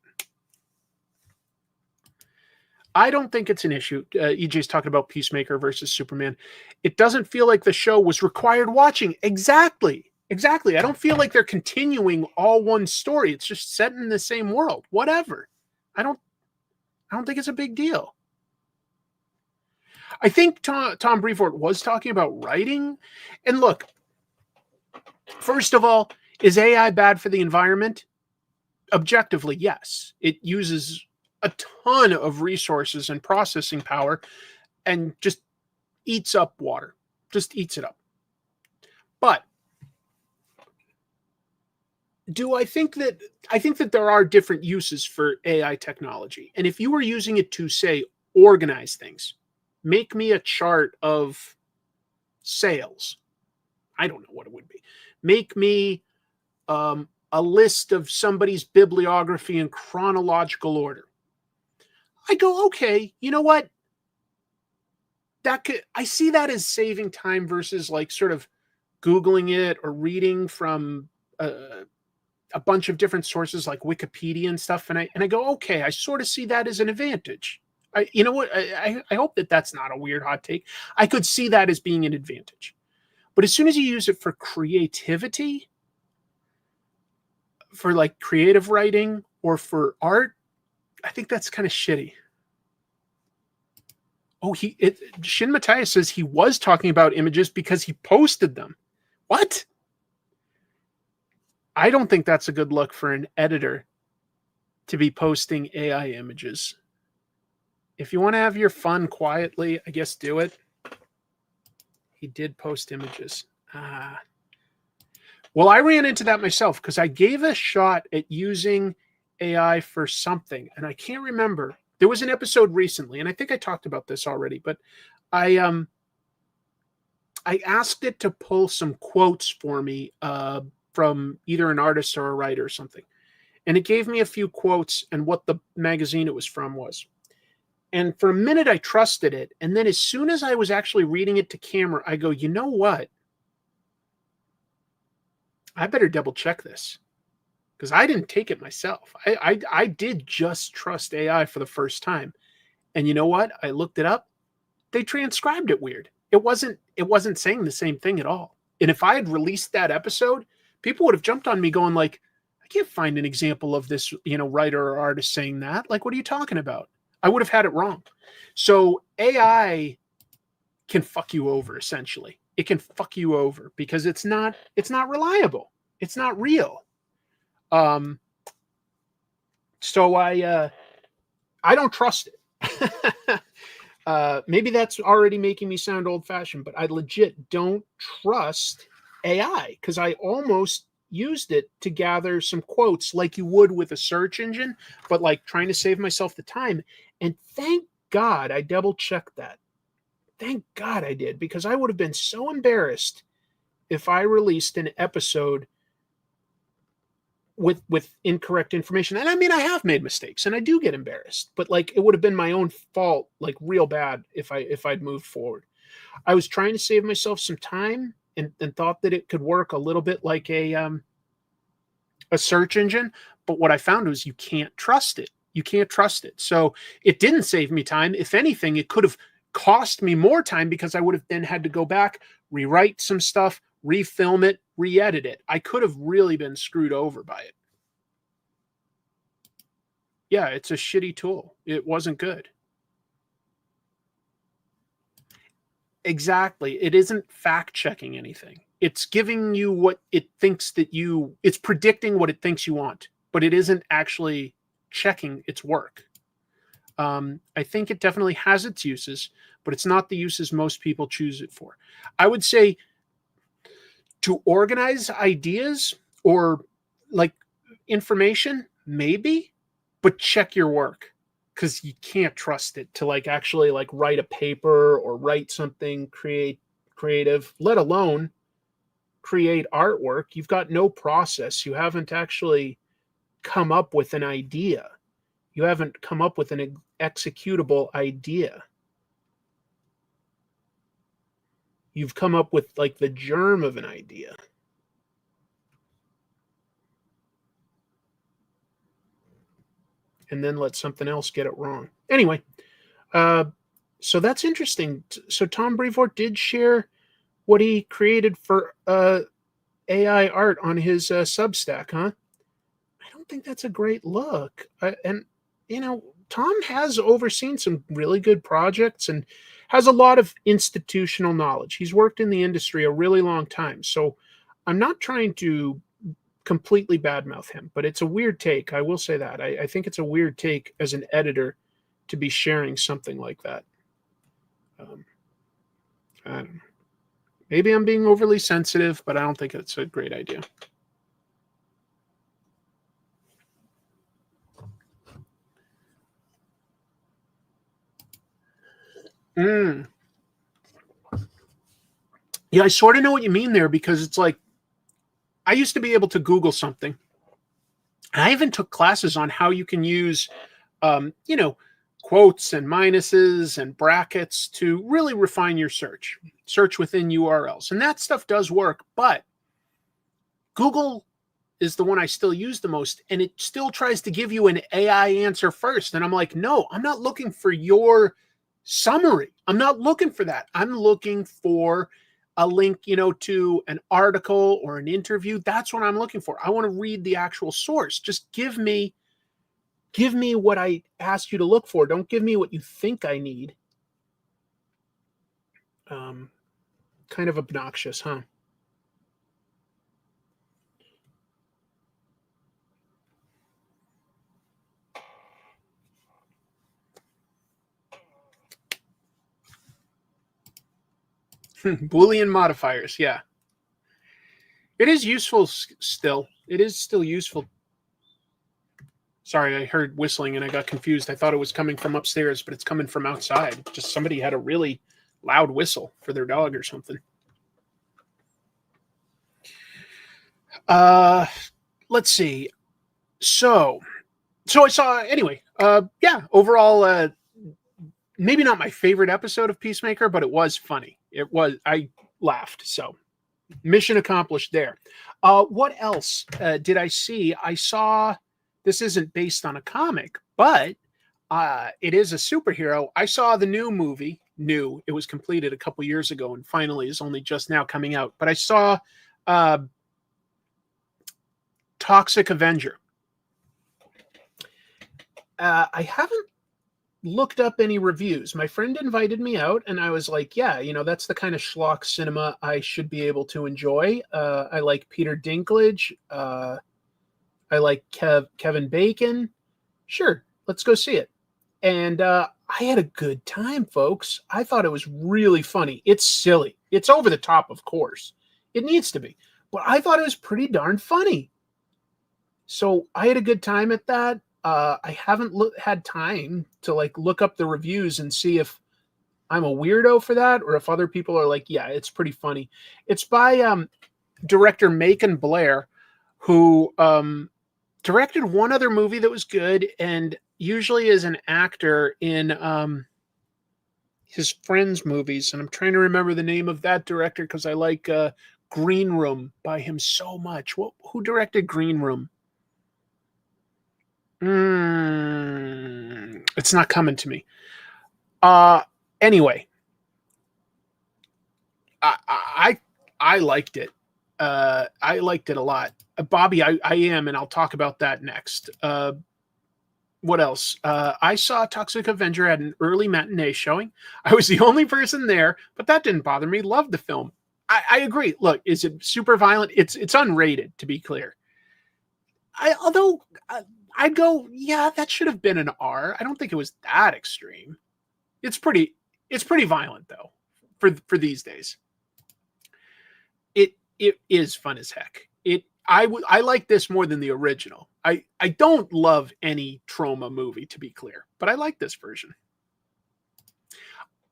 I don't think it's an issue. EJ's talking about Peacemaker versus Superman. It doesn't feel like the show was required watching. Exactly. I don't feel like they're continuing all one story. It's just set in the same world. Whatever. I don't think it's a big deal. I think Tom Brevoort was talking about writing. And look, first of all, is AI bad for the environment? Objectively, yes. It uses a ton of resources and processing power and just eats up water. Just eats it up. But I think that there are different uses for AI technology. And if you were using it to, say, organize things, make me a chart of sales. I don't know what it would be. Make me a list of somebody's bibliography in chronological order. I go, okay, you know what? I see that as saving time versus like sort of Googling it or reading from a bunch of different sources like Wikipedia and stuff. And I go, okay, I sort of see that as an advantage. You know what? I hope that that's not a weird hot take. I could see that as being an advantage. But as soon as you use it for creativity, for like creative writing or for art, I think that's kind of shitty. Oh, Shin Matthias says he was talking about images because he posted them. What? I don't think that's a good look for an editor to be posting AI images. If you want to have your fun quietly, I guess do it. He did post images. Well, I ran into that myself because I gave a shot at using AI for something, and I can't remember. There was an episode recently, and I think I talked about this already, but I asked it to pull some quotes for me from either an artist or a writer or something. And it gave me a few quotes and what the magazine it was from was. And for a minute, I trusted it. And then as soon as I was actually reading it to camera, I go, you know what? I better double check this. Because I didn't take it myself. I did just trust AI for the first time. And you know what? I looked it up. They transcribed it weird. It wasn't saying the same thing at all. And if I had released that episode, people would have jumped on me going like, I can't find an example of this, writer or artist saying that. Like, what are you talking about? I would have had it wrong. So AI can fuck you over, essentially. It can fuck you over because it's not reliable. It's not real. So I don't trust it. Maybe that's already making me sound old-fashioned, but I legit don't trust AI because I almost used it to gather some quotes like you would with a search engine, but like trying to save myself the time. And thank God I double-checked that. Thank God I did, because I would have been so embarrassed if I released an episode with incorrect information. And I mean, I have made mistakes and I do get embarrassed, but like it would have been my own fault, like real bad if I'd moved forward. I was trying to save myself some time and thought that it could work a little bit like a search engine. But what I found was you can't trust it. You can't trust it. So it didn't save me time. If anything, it could have cost me more time because I would have then had to go back, rewrite some stuff, refilm it, re-edit it. I could have really been screwed over by it. Yeah, it's a shitty tool. It wasn't good. Exactly. It isn't fact-checking anything. It's giving you what it thinks that it's predicting what it thinks you want, but it isn't actually checking its work. I think it definitely has its uses, but it's not the uses most people choose it for. I would say to organize ideas or like information, maybe, but check your work because you can't trust it to like actually like write a paper or write something creative, let alone create artwork. You've got no process. You haven't actually come up with an idea. You haven't come up with an executable idea. You've come up with like the germ of an idea. And then let something else get it wrong. Anyway, so that's interesting. So Tom Brevoort did share what he created for AI art on his Substack, huh? I don't think that's a great look. And, Tom has overseen some really good projects and has a lot of institutional knowledge. He's worked in the industry a really long time. So I'm not trying to completely badmouth him, but it's a weird take. I will say that. I think it's a weird take as an editor to be sharing something like that. I don't know. Maybe I'm being overly sensitive, but I don't think it's a great idea. Yeah, I sort of know what you mean there because it's like I used to be able to Google something. I even took classes on how you can use, quotes and minuses and brackets to really refine your search within URLs. And that stuff does work, but Google is the one I still use the most, and it still tries to give you an AI answer first. And I'm like, no, I'm not looking for your summary. I'm not looking for that. I'm looking for a link, to an article or an interview. That's what I'm looking for. I want to read the actual source. Just give me what I asked you to look for. Don't give me what you think I need. Kind of obnoxious, huh? Boolean modifiers, yeah. It is useful still. It is still useful. Sorry, I heard whistling and I got confused. I thought it was coming from upstairs, but it's coming from outside. Just somebody had a really loud whistle for their dog or something. Let's see. So I saw anyway. Overall, maybe not my favorite episode of Peacemaker, but it was funny. I laughed. So mission accomplished there. What else did I see? I saw, this isn't based on a comic, but it is a superhero. I saw the new movie. It was completed a couple years ago and finally is only just now coming out. But I saw Toxic Avenger. I haven't looked up any reviews. My friend invited me out and I was like, yeah, that's the kind of schlock cinema I should be able to enjoy. I like Peter Dinklage. I like Kevin Bacon. Sure, let's go see it. And I had a good time, folks. I thought it was really funny. It's silly. It's over the top, of course. It needs to be. But I thought it was pretty darn funny. So I had a good time at that. I haven't had time to look up the reviews and see if I'm a weirdo for that or if other people are like, yeah, it's pretty funny. It's by director Macon Blair, who directed one other movie that was good and usually is an actor in his friends' movies. And I'm trying to remember the name of that director because I like Green Room by him so much. Who directed Green Room? It's not coming to me. Anyway, I liked it. I liked it a lot. Bobby, I am, and I'll talk about that next. What else? I saw Toxic Avenger at an early matinee showing. I was the only person there, but that didn't bother me. Loved the film. I agree. Look, is it super violent? It's unrated, to be clear. Although I'd go, yeah, that should have been an R. I don't think it was that extreme. It's pretty violent though, for these days. It is fun as heck. I like this more than the original. I don't love any trauma movie, to be clear, but I like this version.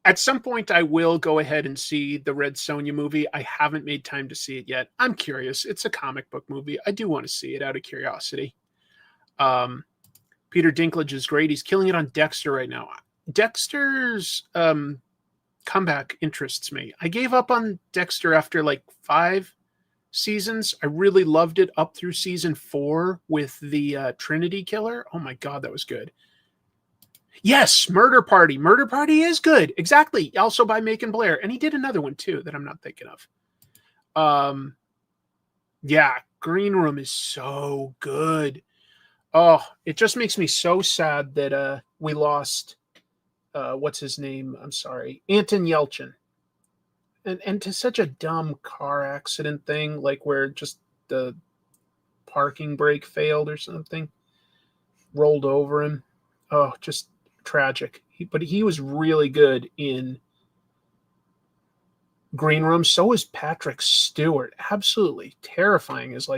At some point, I will go ahead and see the Red Sonja movie. I haven't made time to see it yet. I'm curious. It's a comic book movie. I do want to see it out of curiosity. Peter Dinklage is great. He's killing it on Dexter right now. Dexter's comeback interests me. I gave up on Dexter after 5 seasons. I really loved it up through season 4 with the Trinity Killer. Oh my God, that was good. Yes, Murder Party. Murder Party is good. Exactly. Also by Macon Blair. And he did another one too that I'm not thinking of. Yeah, Green Room is so good. Oh, it just makes me so sad that we lost what's his name? I'm sorry. Anton Yelchin. And to such a dumb car accident thing, where just the parking brake failed or something, rolled over him. Oh, just tragic. But he was really good in Green Room. So is Patrick Stewart. Absolutely terrifying as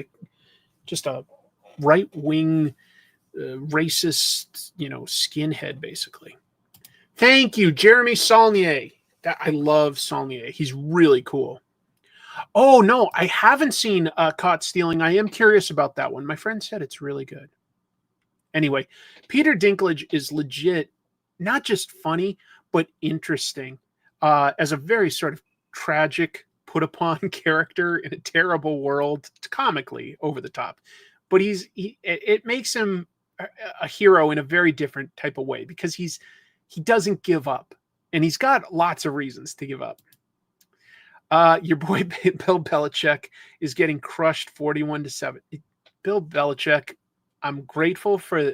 just a right-wing racist, skinhead, basically. Thank you, Jeremy Saulnier. I love Saulnier. He's really cool. Oh, no, I haven't seen Caught Stealing. I am curious about that one. My friend said it's really good. Anyway, Peter Dinklage is legit, not just funny, but interesting as a very sort of tragic, put-upon character in a terrible world, comically over the top. But it makes him a hero in a very different type of way because he doesn't give up. And he's got lots of reasons to give up. Your boy Bill Belichick is getting crushed 41-7. Bill Belichick, I'm grateful for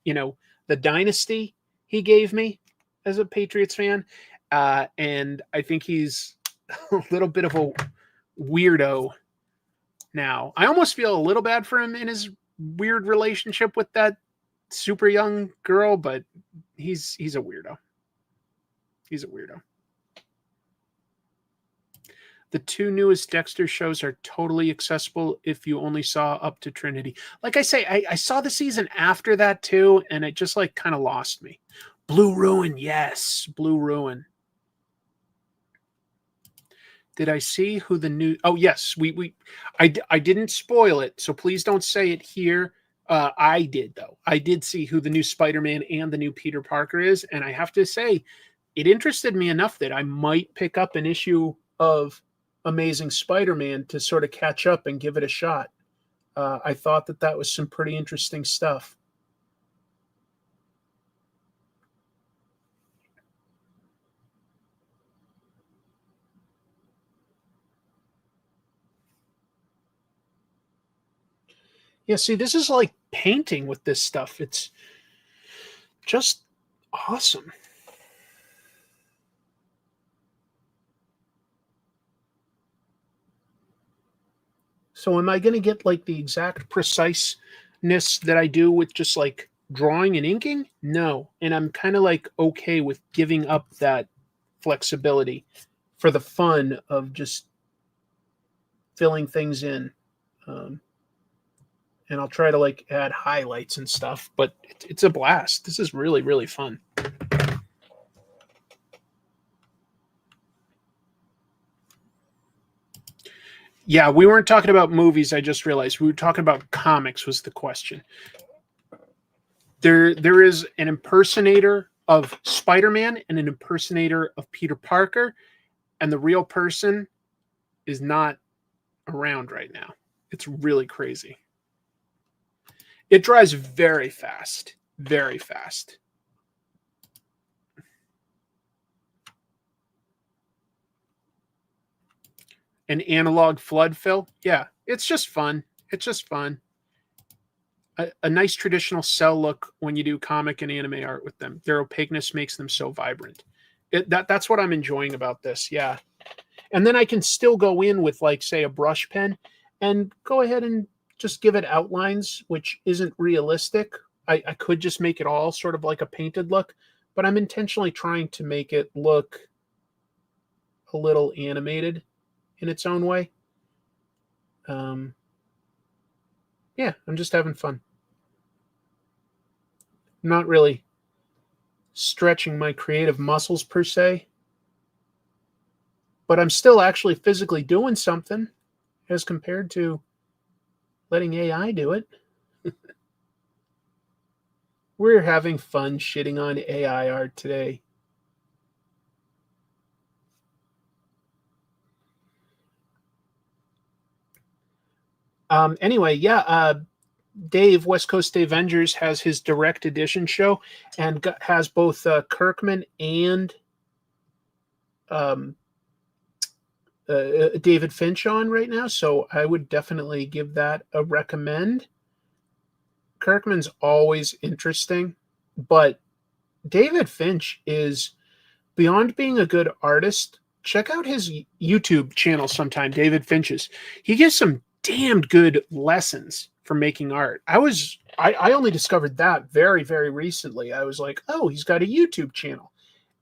the dynasty he gave me as a Patriots fan. And I think he's a little bit of a weirdo now. I almost feel a little bad for him in his weird relationship with that super young girl, but he's a weirdo. He's a weirdo. The 2 newest Dexter shows are totally accessible if you only saw up to Trinity. Like I say, I saw the season after that too, and it just kind of lost me. Blue Ruin, yes, Blue Ruin. Did I see who the new? Oh yes, I didn't spoil it, so please don't say it here. I did, though. I did see who the new Spider-Man and the new Peter Parker is, and I have to say, it interested me enough that I might pick up an issue of Amazing Spider-Man to sort of catch up and give it a shot. I thought that was some pretty interesting stuff. Yeah, see, this is like painting with this stuff. It's just awesome. So am I going to get like the exact preciseness that I do with just like drawing and inking? No. And I'm kind of like okay with giving up that flexibility for the fun of just filling things in. And I'll try to like add highlights and stuff, but it's a blast. This is really, really fun. Yeah, we weren't talking about movies. I just realized we were talking about comics was the question. There is an impersonator of Spider-Man and an impersonator of Peter Parker, and the real person is not around right now. It's really crazy. It dries very fast, very fast. An analog flood fill? Yeah, it's just fun. It's just fun. A nice traditional cell look when you do comic and anime art with them. Their opaqueness makes them so vibrant. That's what I'm enjoying about this, yeah. And then I can still go in with, like, say, a brush pen and go ahead and just give it outlines, which isn't realistic. I could just make it all sort of like a painted look, but I'm intentionally trying to make it look a little animated in its own way. Yeah, I'm just having fun. I'm not really stretching my creative muscles per se, but I'm still actually physically doing something as compared to letting AI do it. We're having fun shitting on AI art today. Anyway, yeah, Dave, West Coast Avengers, has his direct edition show and has both Kirkman and David Finch on right now, so I would definitely give that a recommend. Kirkman's always interesting, but David Finch is, beyond being a good artist, check out his YouTube channel sometime, David Finch's. He gives some damned good lessons for making art. I only discovered that very, very recently. I was like, oh, he's got a YouTube channel.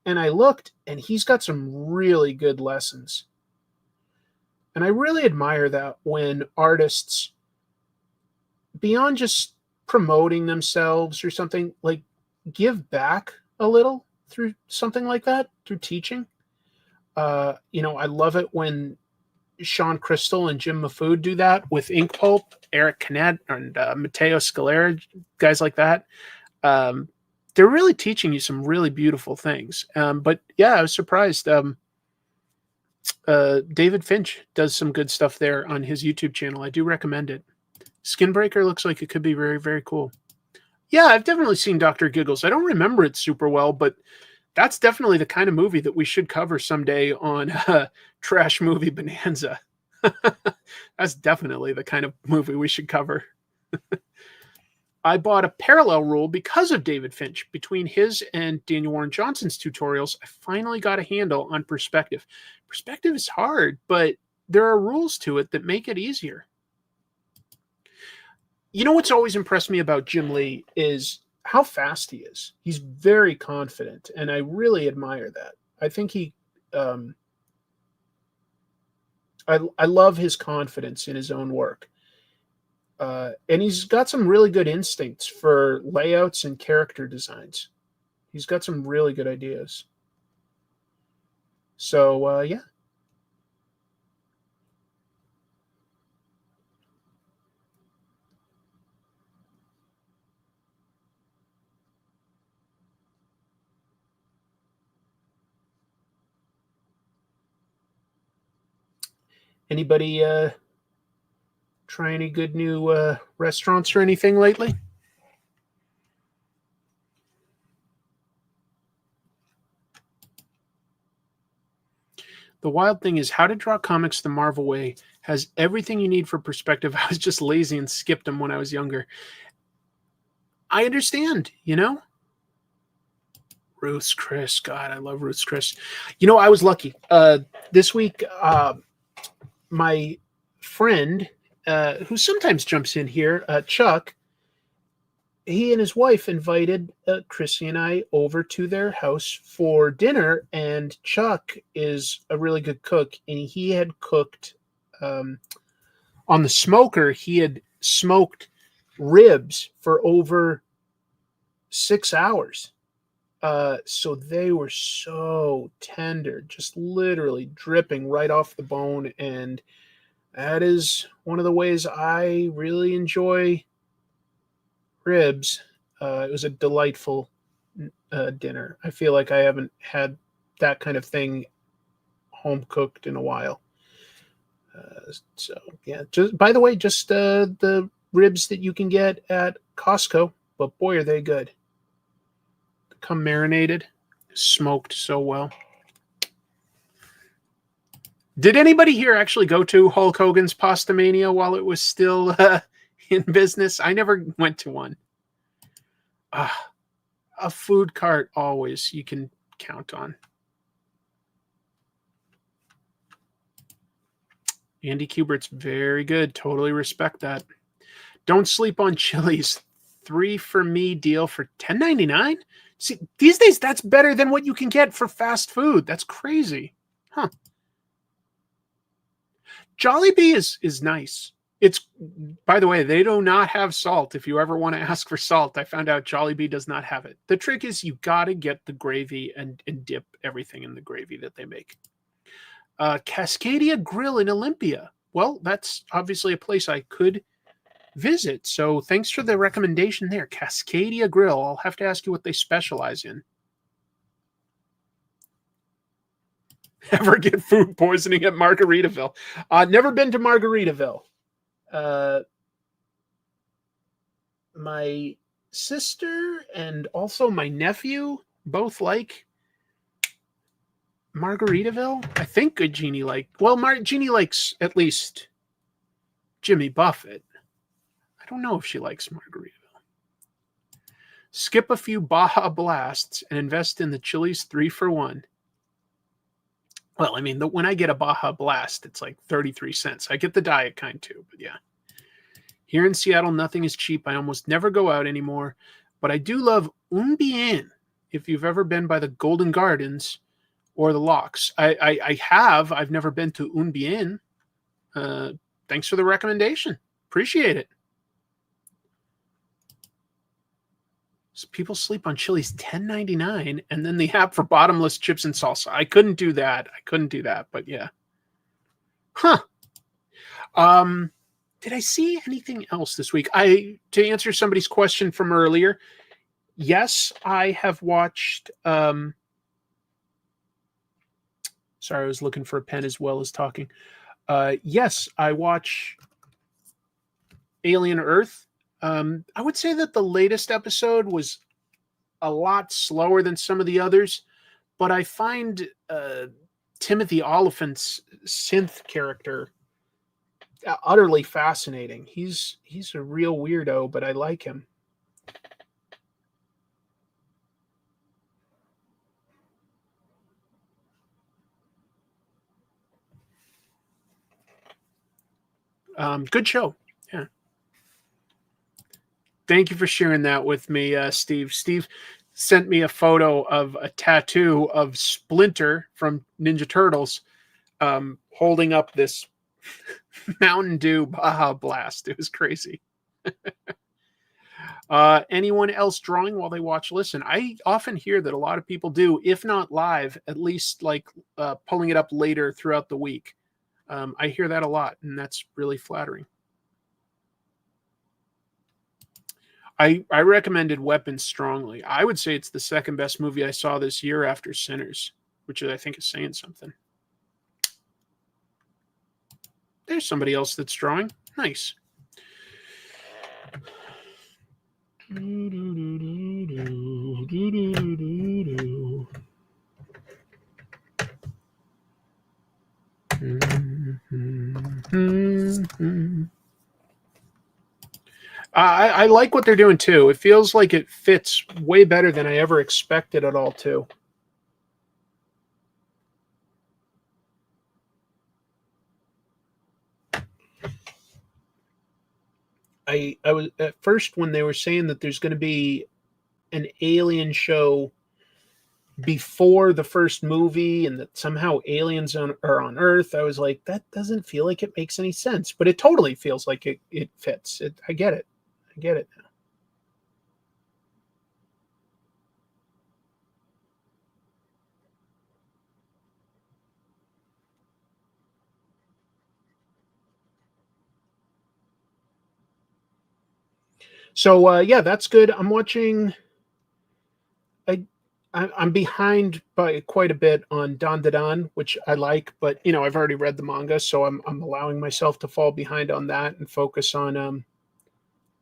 And I looked, and he's got some really good lessons. And I really admire that when artists, beyond just promoting themselves or something, like give back a little through something like that, through teaching. I love it when Sean Crystal and Jim Mafood do that with Ink Pulp, Eric Canet and Matteo Scalera, guys like that. They're really teaching you some really beautiful things. But yeah, I was surprised. David Finch does some good stuff there on his YouTube channel. I do recommend it. Skinbreaker looks like it could be very, very cool. Yeah, I've definitely seen Dr. Giggles. I don't remember it super well, but that's definitely the kind of movie that we should cover someday on Trash Movie Bonanza. That's definitely the kind of movie we should cover. I bought a parallel rule because of David Finch. Between his and Daniel Warren Johnson's tutorials, I finally got a handle on perspective. Perspective is hard, but there are rules to it that make it easier. You know what's always impressed me about Jim Lee is how fast he is. He's very confident, and I really admire that. I think he... I love his confidence in his own work. And he's got some really good instincts for layouts and character designs. He's got some really good ideas. So, yeah. Anybody try any good new restaurants or anything lately? The wild thing is how to draw comics the Marvel way has everything you need for perspective. I was just lazy and skipped them when I was younger. I understand, you know? Ruth's Chris. God, I love Ruth's Chris. You know, I was lucky. This week, my friend, who sometimes jumps in here, Chuck, he and his wife invited Chrissy and I over to their house for dinner, and Chuck is a really good cook, and he had cooked on the smoker. He had smoked ribs for over 6 hours. So they were so tender, just literally dripping right off the bone, and that is one of the ways I really enjoy ribs. It was a delightful dinner. I feel like I haven't had that kind of thing home cooked in a while. So yeah, just by the way, just the ribs that you can get at Costco, but boy, are they good. They come marinated, smoked so well. Did anybody here actually go to Hulk Hogan's Pasta Mania while it was still in business? I never went to one. A food cart always you can count on. Andy Kubert's very good. Totally respect that. Don't sleep on Chili's. 3 for me deal for $10.99. See, these days that's better than what you can get for fast food. That's crazy. Huh. Jollibee is nice. It's, by the way, they do not have salt. If you ever want to ask for salt, I found out Jollibee does not have it. The trick is you got to get the gravy and dip everything in the gravy that they make. Cascadia Grill in Olympia. Well, that's obviously a place I could visit. So thanks for the recommendation there. Cascadia Grill. I'll have to ask you what they specialize in. Ever get food poisoning at Margaritaville? Never been to Margaritaville. My sister and also my nephew both like Margaritaville. I think Good Jeannie Jeannie likes at least Jimmy Buffett. I don't know if she likes Margaritaville. Skip a few Baja Blasts and invest in the Chili's 3 for 1. Well, I mean, when I get a Baja Blast, it's like 33 cents. I get the diet kind too, but yeah. Here in Seattle, nothing is cheap. I almost never go out anymore, but I do love Un Bien. If you've ever been by the Golden Gardens or the Locks, I have. I've never been to Un Bien. Thanks for the recommendation. Appreciate it. So people sleep on Chili's $10.99 and then the app for bottomless chips and salsa. I couldn't do that. But yeah. Huh. Did I see anything else this week? To answer somebody's question from earlier, yes, I have watched sorry, I was looking for a pen as well as talking. Yes, I watch Alien Earth. I would say that the latest episode was a lot slower than some of the others, but I find Timothy Oliphant's synth character utterly fascinating. He's a real weirdo, but I like him. Good show. Yeah. Thank you for sharing that with me, Steve. Steve sent me a photo of a tattoo of Splinter from Ninja Turtles holding up this Mountain Dew Baja Blast. It was crazy. Anyone else drawing while they watch Listen? I often hear that a lot of people do, if not live, at least like pulling it up later throughout the week. I hear that a lot, and that's really flattering. I recommended Weapons strongly. I would say it's the second best movie I saw this year after Sinners, which I think is saying something. there's somebody else that's drawing. Nice. I like what they're doing too. It feels like it fits way better than I ever expected at all too. I was at first when they were saying that there's going to be an alien show before the first movie and that somehow aliens are on Earth, I was like, that doesn't feel like it makes any sense. But it totally feels like it fits. I get it. I get it now. So yeah, that's good. I'm watching. I'm behind by quite a bit on Dan Da Dan, which I like, but I've already read the manga, so I'm allowing myself to fall behind on that and focus on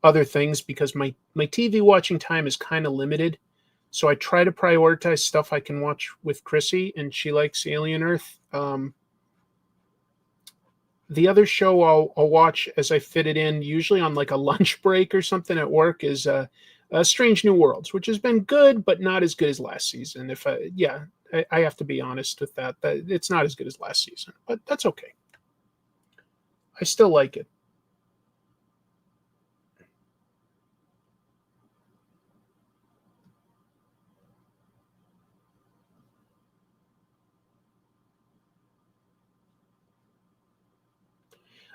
other things because my TV watching time is kind of limited. So I try to prioritize stuff I can watch with Chrissy, and she likes Alien Earth. The other show I'll watch as I fit it in, usually on like a lunch break or something at work, is Strange New Worlds, which has been good, but not as good as last season. I have to be honest with that. It's not as good as last season, but that's okay. I still like it.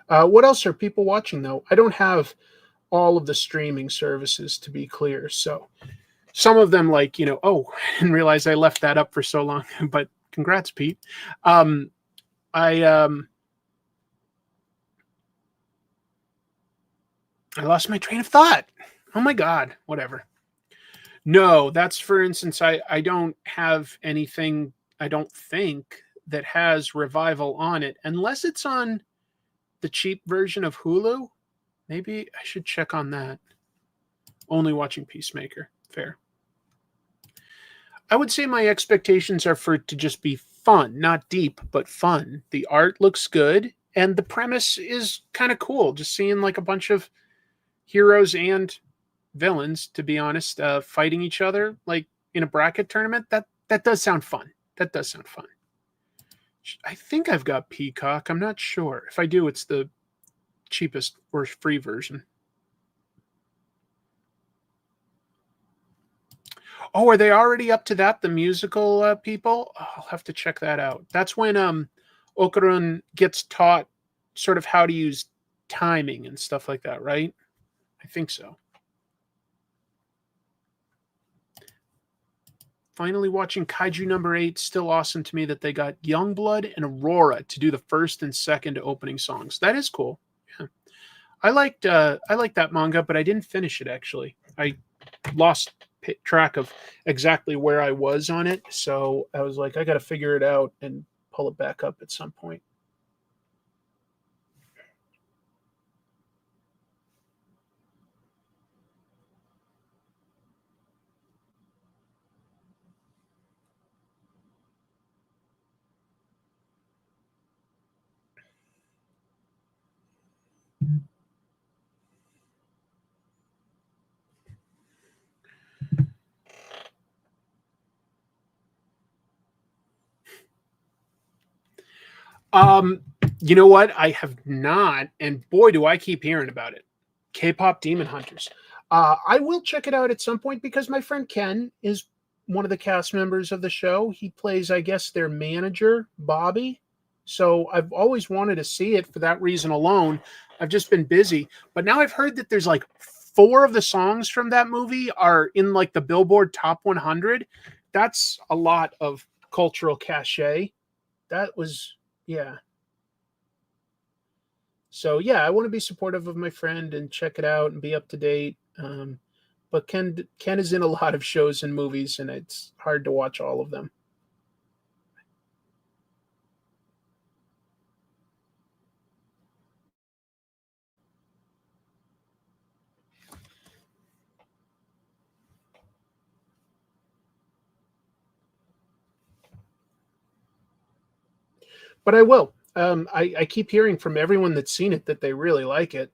What else are people watching, though? I don't have all of the streaming services, to be clear. So some of them, like, oh, I didn't realize I left that up for so long. But congrats, Pete. I lost my train of thought. Oh, my God. Whatever. No, that's, for instance, I don't have anything, I don't think, that has Revival on it, unless it's on the cheap version of Hulu. Maybe I should check on that. Only watching Peacemaker. Fair. I would say my expectations are for it to just be fun, not deep, but fun. The art looks good, and the premise is kind of cool. Just seeing like a bunch of heroes and villains, to be honest, fighting each other like in a bracket tournament. That does sound fun. That does sound fun. I think I've got Peacock. I'm not sure. If I do, it's the cheapest or free version. Oh, are they already up to that? The musical people? Oh, I'll have to check that out. That's when Okarun gets taught sort of how to use timing and stuff like that, right? I think so. Finally watching Kaiju number 8. Still awesome to me that they got Youngblood and Aurora to do the first and second opening songs. That is cool. Yeah. I liked that manga, but I didn't finish it actually. I lost track of exactly where I was on it, so I was like, I got to figure it out and pull it back up at some point. You know what? I have not, and boy, do I keep hearing about it. K-pop Demon Hunters. I will check it out at some point because my friend Ken is one of the cast members of the show. He plays, I guess, their manager, Bobby. So I've always wanted to see it for that reason alone. I've just been busy. But now I've heard that there's like 4 of the songs from that movie are in like the Billboard Top 100. That's a lot of cultural cachet. That was, yeah. So yeah, I want to be supportive of my friend and check it out and be up to date. But Ken is in a lot of shows and movies, and it's hard to watch all of them. But I will. I keep hearing from everyone that's seen it that they really like it.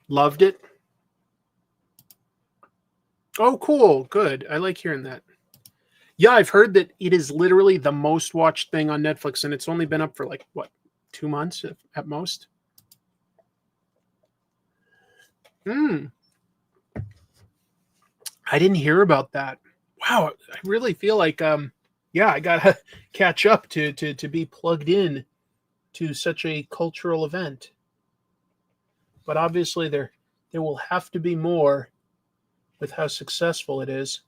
Loved it. Oh, cool. Good. I like hearing that. Yeah, I've heard that it is literally the most watched thing on Netflix, and it's only been up for like, what, 2 months at most? I didn't hear about that. Wow, I really feel like, I gotta catch up to be plugged in to such a cultural event. But obviously there will have to be more with how successful it is.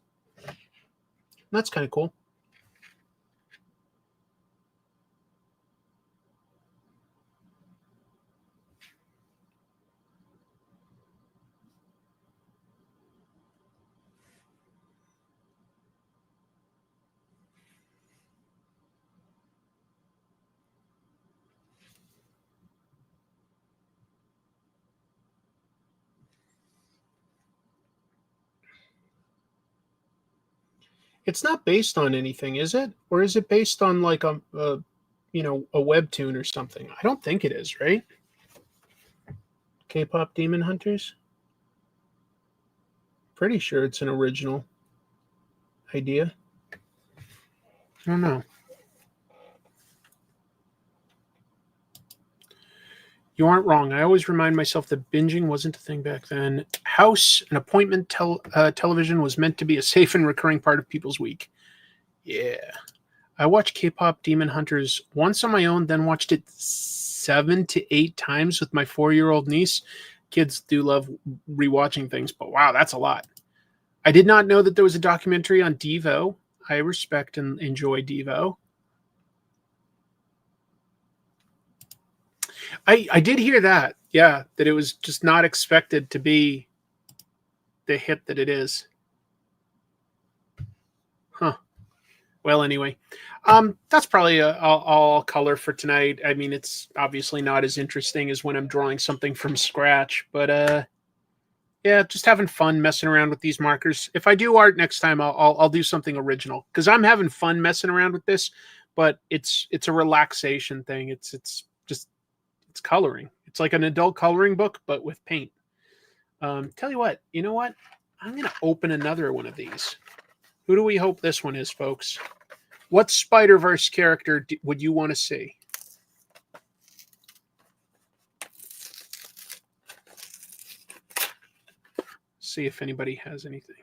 That's kind of cool. It's not based on anything, is it? Or is it based on like a webtoon or something? I don't think it is, right? K-pop Demon Hunters? Pretty sure it's an original idea. I don't know. You aren't wrong. I always remind myself that binging wasn't a thing back then. House and appointment television was meant to be a safe and recurring part of people's week. Yeah. I watched K-pop Demon Hunters once on my own, then watched it 7 to 8 times with my 4-year-old niece. Kids do love rewatching things, but wow, that's a lot. I did not know that there was a documentary on Devo. I respect and enjoy Devo. I did hear that. Yeah, that it was just not expected to be the hit that it is. Huh. Well, anyway, that's probably all color for tonight. I mean, it's obviously not as interesting as when I'm drawing something from scratch, but yeah, just having fun messing around with these markers. If I do art next time, I'll do something original because I'm having fun messing around with this. But it's a relaxation thing. It's coloring. It's like an adult coloring book, but with paint. Tell you what, you know what? I'm gonna open another one of these. Who do we hope this one is, folks? What Spider-Verse character would you want to see? See if anybody has anything.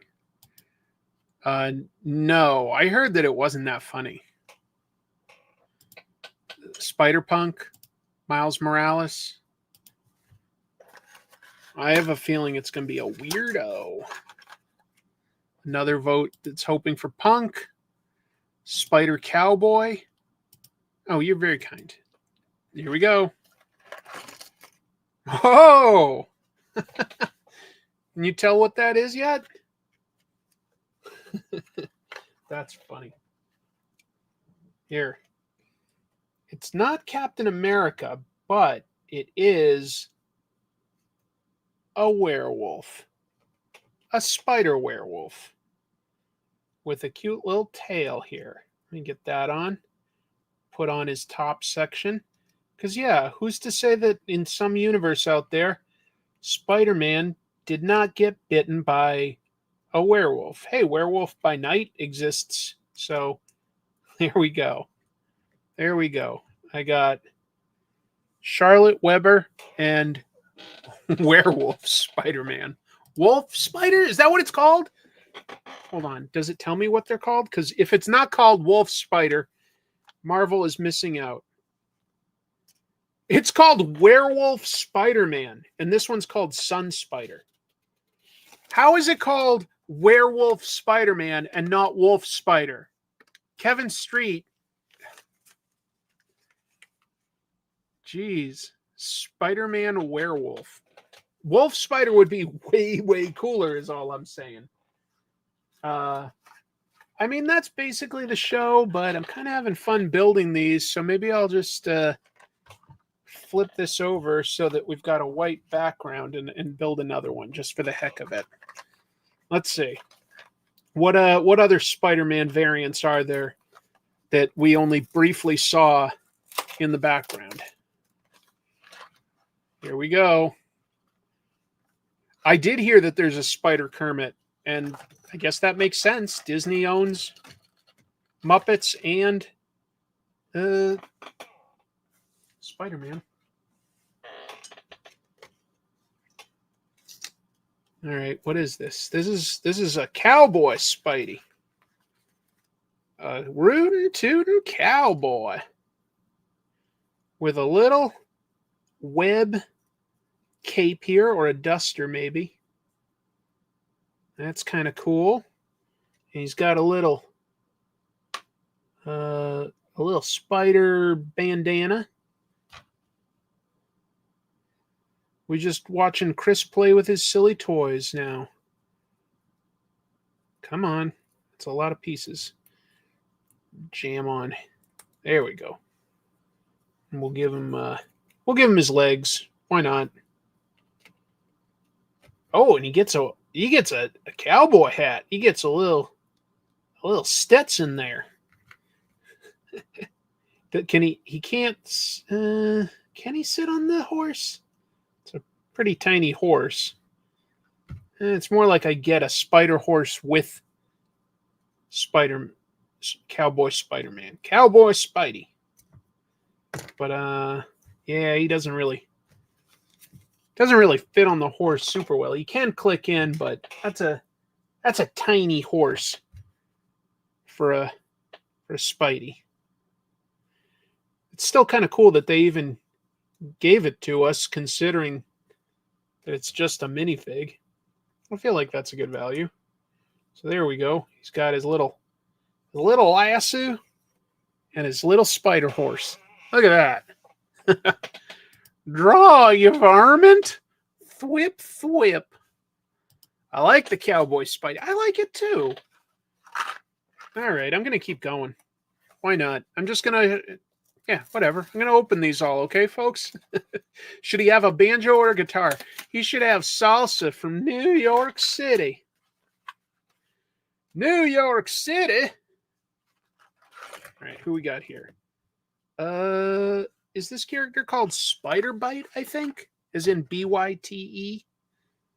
No, I heard that it wasn't that funny. Spider-Punk, Miles Morales. I have a feeling it's going to be a weirdo. Another vote that's hoping for Punk. Spider Cowboy. Oh, you're very kind. Here we go. Oh! Can you tell what that is yet? That's funny. Here. It's not Captain America, but it is a werewolf. A spider werewolf. With a cute little tail here. Let me get that on. Put on his top section. Because, yeah, who's to say that in some universe out there, Spider-Man did not get bitten by a werewolf? Hey, Werewolf by Night exists. So, there we go. There we go. I got Charlotte Weber and Werewolf Spider-Man. Wolf Spider? Is that what it's called? Hold on. Does it tell me what they're called? Because if it's not called Wolf Spider, Marvel is missing out. It's called Werewolf Spider-Man, and this one's called Sun Spider. How is it called Werewolf Spider-Man and not Wolf Spider? Kevin Street. Jeez. Spider-Man Werewolf. Wolf Spider would be way, way cooler is all I'm saying. I mean, that's basically the show, but I'm kind of having fun building these, so maybe I'll just flip this over so that we've got a white background and build another one just for the heck of it. Let's see. What other Spider-Man variants are there that we only briefly saw in the background? Here we go. I did hear that there's a Spider Kermit, and I guess that makes sense. Disney owns Muppets and Spider-Man. All right, what is this? This is a cowboy Spidey. A rootin' tootin' cowboy with a little web cape here, or a duster maybe. That's kind of cool. And he's got a little spider bandana. We're just watching Chris play with his silly toys now. Come on. It's a lot of pieces. Jam on. There we go. And we'll give him his legs. Why not? Oh, and he gets a cowboy hat. He gets a little Stetson there. Can he can't can he sit on the horse? It's a pretty tiny horse. It's more like I get a spider horse with cowboy Spider-Man. Cowboy Spidey. But yeah, he doesn't really fit on the horse super well. He can click in, but that's a tiny horse for a Spidey. It's still kind of cool that they even gave it to us, considering that it's just a minifig. I feel like that's a good value. So there we go. He's got his little lasso and his little spider horse. Look at that. Draw, you varmint. Thwip, thwip. I like the cowboy Spidey. I like it too. All right, I'm going to keep going. Why not? I'm just going to... Yeah, whatever. I'm going to open these all, okay, folks? Should he have a banjo or a guitar? He should have salsa from New York City. New York City? All right, who we got here? Is this character called Spider Bite, I think? As in B-Y-T-E?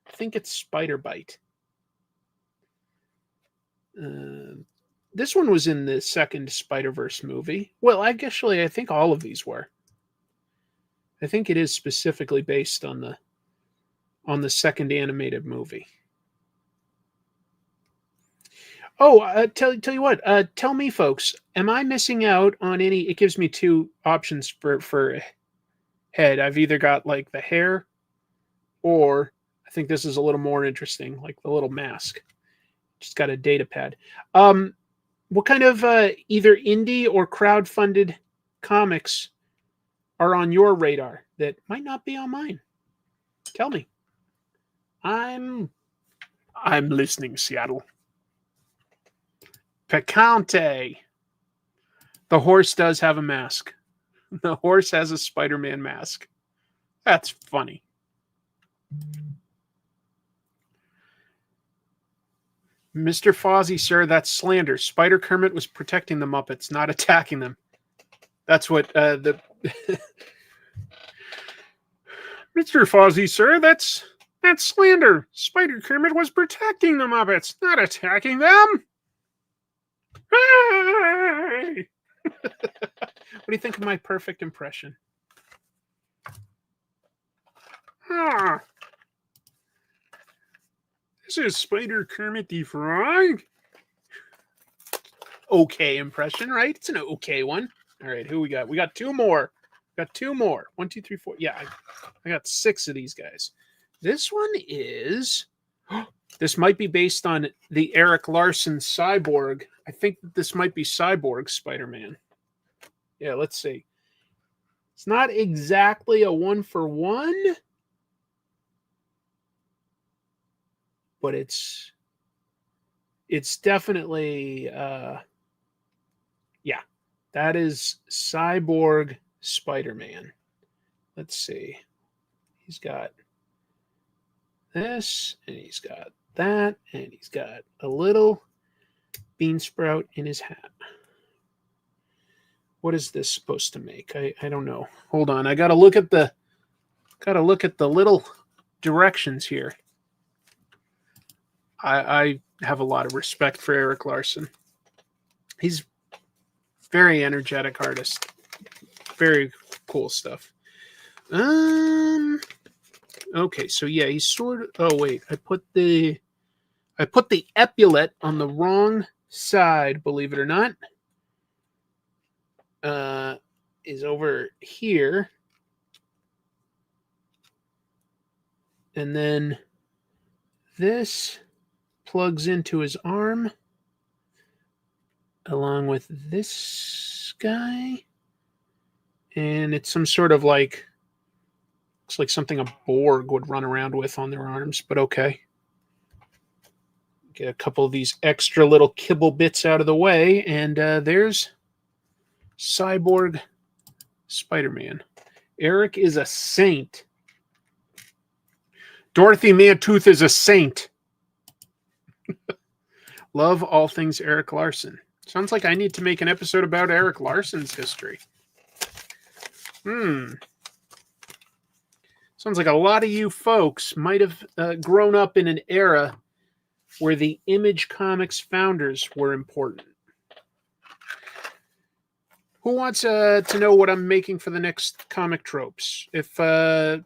I think it's Spider Bite. This one was in the second Spider-Verse movie. Well, I think all of these were. I think it is specifically based on the second animated movie. Oh, tell you what. Tell me, folks, am I missing out on any? It gives me two options for head. I've either got like the hair, or I think this is a little more interesting, like the little mask. Just got a data pad. What kind of either indie or crowd-funded comics are on your radar that might not be on mine? Tell me. I'm listening, Seattle. Picante. The horse does have a mask. The horse has a Spider-Man mask. That's funny. Mr. Fozzie, sir, that's slander. Spider Kermit was protecting the Muppets, not attacking them. That's what the... Mr. Fozzie, sir, that's slander. Spider Kermit was protecting the Muppets, not attacking them. Hey! What do you think of my perfect impression? This is Spider Kermit the Frog. Okay impression, right? It's an okay one. All right, who we got? We got two more. Got two more. 1, 2, 3, 4. Yeah, I got 6 of these guys. This one is... This might be based on the Eric Larson Cyborg. I think this might be Cyborg Spider-Man. Yeah, let's see. It's not exactly a 1-for-1, but it's definitely yeah, that is Cyborg Spider-Man. let's see. He's got this, and he's got that, and he's got a little bean sprout in his hat. What is this supposed to make? I don't know. Hold on. I gotta look at the little directions here. I have a lot of respect for Eric Larson. He's very energetic artist. Very cool stuff. Okay, so yeah, he's sort of. Oh wait, I put the epaulet on the wrong side. Believe it or not, is over here, and then this plugs into his arm, along with this guy, and it's some sort of like. Looks like something a Borg would run around with on their arms, but okay. Get a couple of these extra little kibble bits out of the way, and there's Cyborg Spider-Man. Eric is a saint. Dorothy Mantooth is a saint. Love all things Eric Larson. Sounds like I need to make an episode about Eric Larson's history. Sounds like a lot of you folks might have grown up in an era where the Image Comics founders were important. Who wants to know what I'm making for the next Comic Tropes? If let's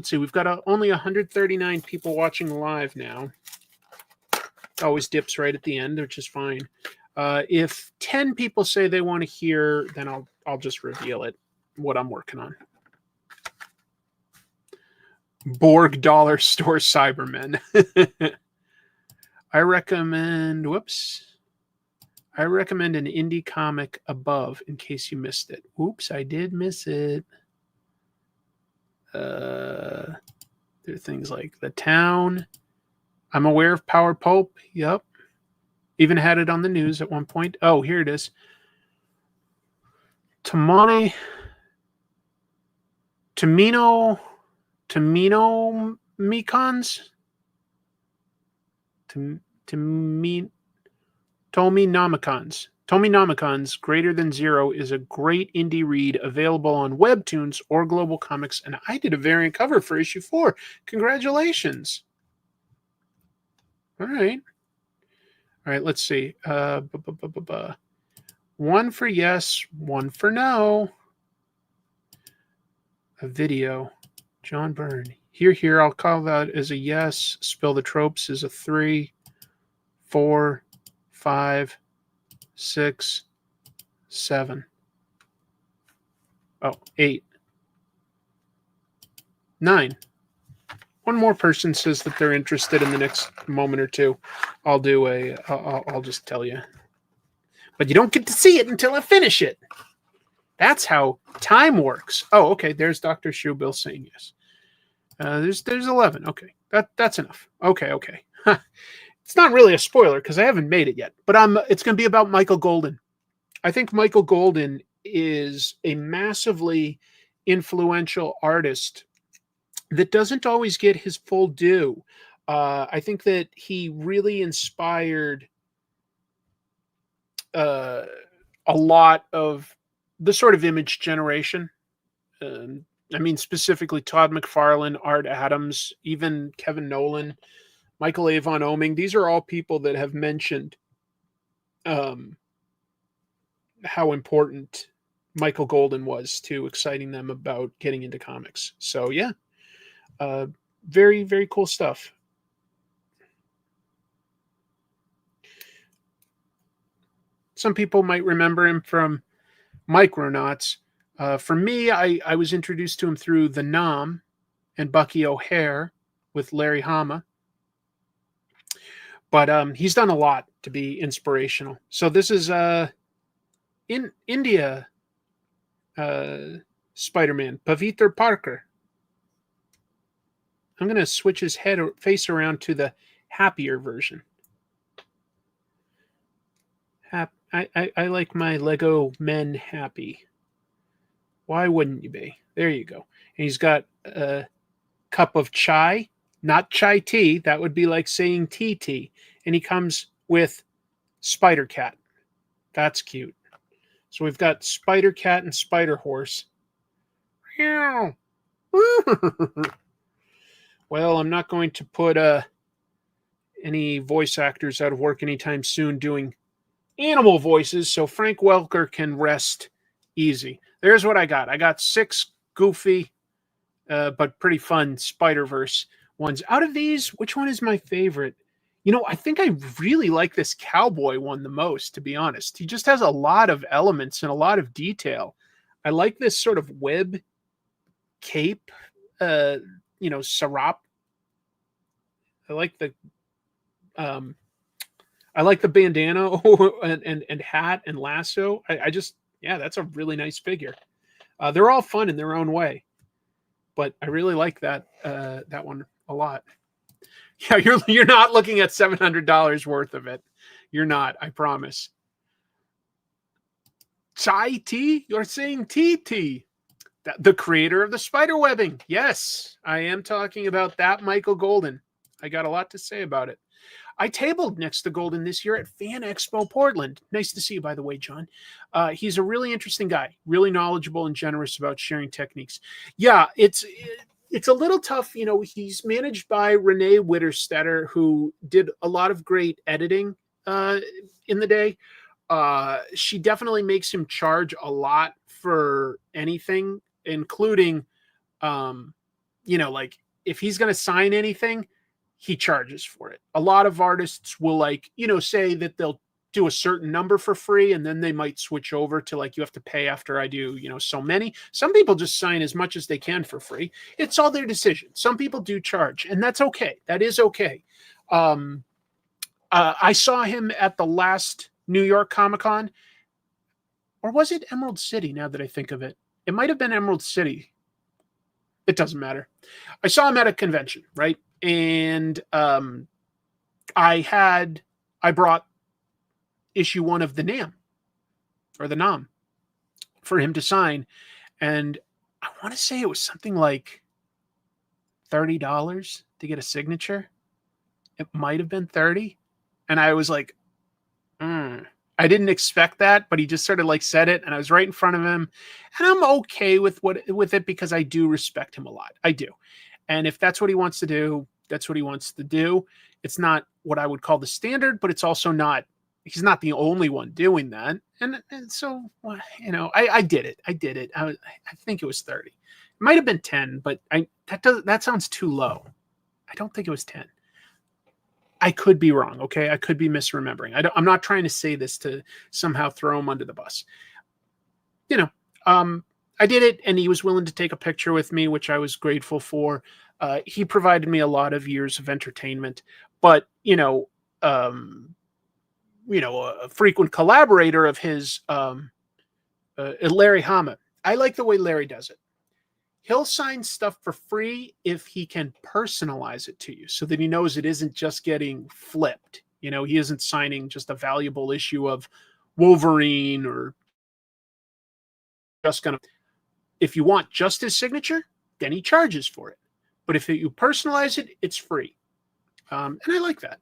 see, we've got only 139 people watching live now. It always dips right at the end, which is fine. If 10 people say they want to hear, then I'll just reveal it. What I'm working on. Borg Dollar Store Cybermen. I recommend an indie comic above in case you missed it. Oops, I did miss it. There are things like The Town. I'm aware of Power Pulp. Yep. Even had it on the news at one point. Oh, here it is. Tamino Mikons? Tominomicons Greater Than Zero is a great indie read available on Webtoons or Global Comics, and I did a variant cover for issue 4. Congratulations. All right, let's see. One for yes, one for no. A video. John Byrne. Here, I'll call that as a yes. Spill the Tropes is a 3, 4, 5, 6, 7. Oh, 8. 9. One more person says that they're interested in the next moment or two. I'll just tell you. But you don't get to see it until I finish it. That's how time works. Oh, okay. There's Dr. Shoebill saying yes. There's 11. Okay, that's enough. Okay. It's not really a spoiler because I haven't made it yet. But it's going to be about Michael Golden. I think Michael Golden is a massively influential artist that doesn't always get his full due. I think that he really inspired a lot of the sort of Image generation. I mean, specifically Todd McFarlane, Art Adams, even Kevin Nolan, Michael Avon Oeming. These are all people that have mentioned how important Michael Golden was to exciting them about getting into comics. So, yeah, very, very cool stuff. Some people might remember him from Micronauts. For me, I was introduced to him through The Nom and Bucky O'Hare with Larry Hama. But he's done a lot to be inspirational. So this is in India Spider-Man, Pavitr Parker. I'm going to switch his face around to the happier version. I like my Lego men happy. Why wouldn't you be? There you go. And he's got a cup of chai, not chai tea. That would be like saying tea tea. And he comes with Spider Cat. That's cute. So we've got Spider Cat and Spider Horse. Meow. Well, I'm not going to put any voice actors out of work anytime soon doing animal voices, so Frank Welker can rest easy. There's what I got. I got 6 goofy but pretty fun Spider-Verse ones. Out of these, which one is my favorite? I think I really like this cowboy one the most, to be honest. He just has a lot of elements and a lot of detail. I like this sort of web cape, sarap. I like the bandana and hat and lasso. That's a really nice figure. They're all fun in their own way, but I really like that one a lot. Yeah, you're not looking at $700 worth of it. You're not, I promise. Chai tea? You're saying tea. The creator of the spider webbing. Yes, I am talking about that Michael Golden. I got a lot to say about it. I tabled next to Golden this year at Fan Expo Portland. Nice to see you, by the way, John. He's a really interesting guy, really knowledgeable and generous about sharing techniques. Yeah, it's a little tough. He's managed by Renee Witterstetter, who did a lot of great editing in the day. She definitely makes him charge a lot for anything, including, like if he's going to sign anything, he charges for it. A lot of artists will say that they'll do a certain number for free, and then they might switch over to you have to pay after I do, so many. Some people just sign as much as they can for free. It's all their decision. Some people do charge, and that's okay. That is okay. I saw him at the last New York Comic-Con, or was it Emerald City now that I think of it? It might have been Emerald City. It doesn't matter. I saw him at a convention, right? And I brought issue 1 of the NAM or the NAM for him to sign. And I want to say it was something like $30 to get a signature. It might have been 30. And I was like, I didn't expect that, but he just sort of said it, and I was right in front of him, and I'm okay with it because I do respect him a lot. I do. And if that's what he wants to do, that's what he wants to do. It's not what I would call the standard, but it's also not, he's not the only one doing that. And so, I did it. I think it was 30. It might have been 10, but that sounds too low. I don't think it was 10. I could be wrong, okay? I could be misremembering. I'm not trying to say this to somehow throw him under the bus. I did it, and he was willing to take a picture with me, which I was grateful for. He provided me a lot of years of entertainment, but a frequent collaborator of his, Larry Hama. I like the way Larry does it. He'll sign stuff for free if he can personalize it to you so that he knows it isn't just getting flipped. He isn't signing just a valuable issue of Wolverine or just going to. If you want just his signature, then he charges for it. But if you personalize it, it's free. And I like that.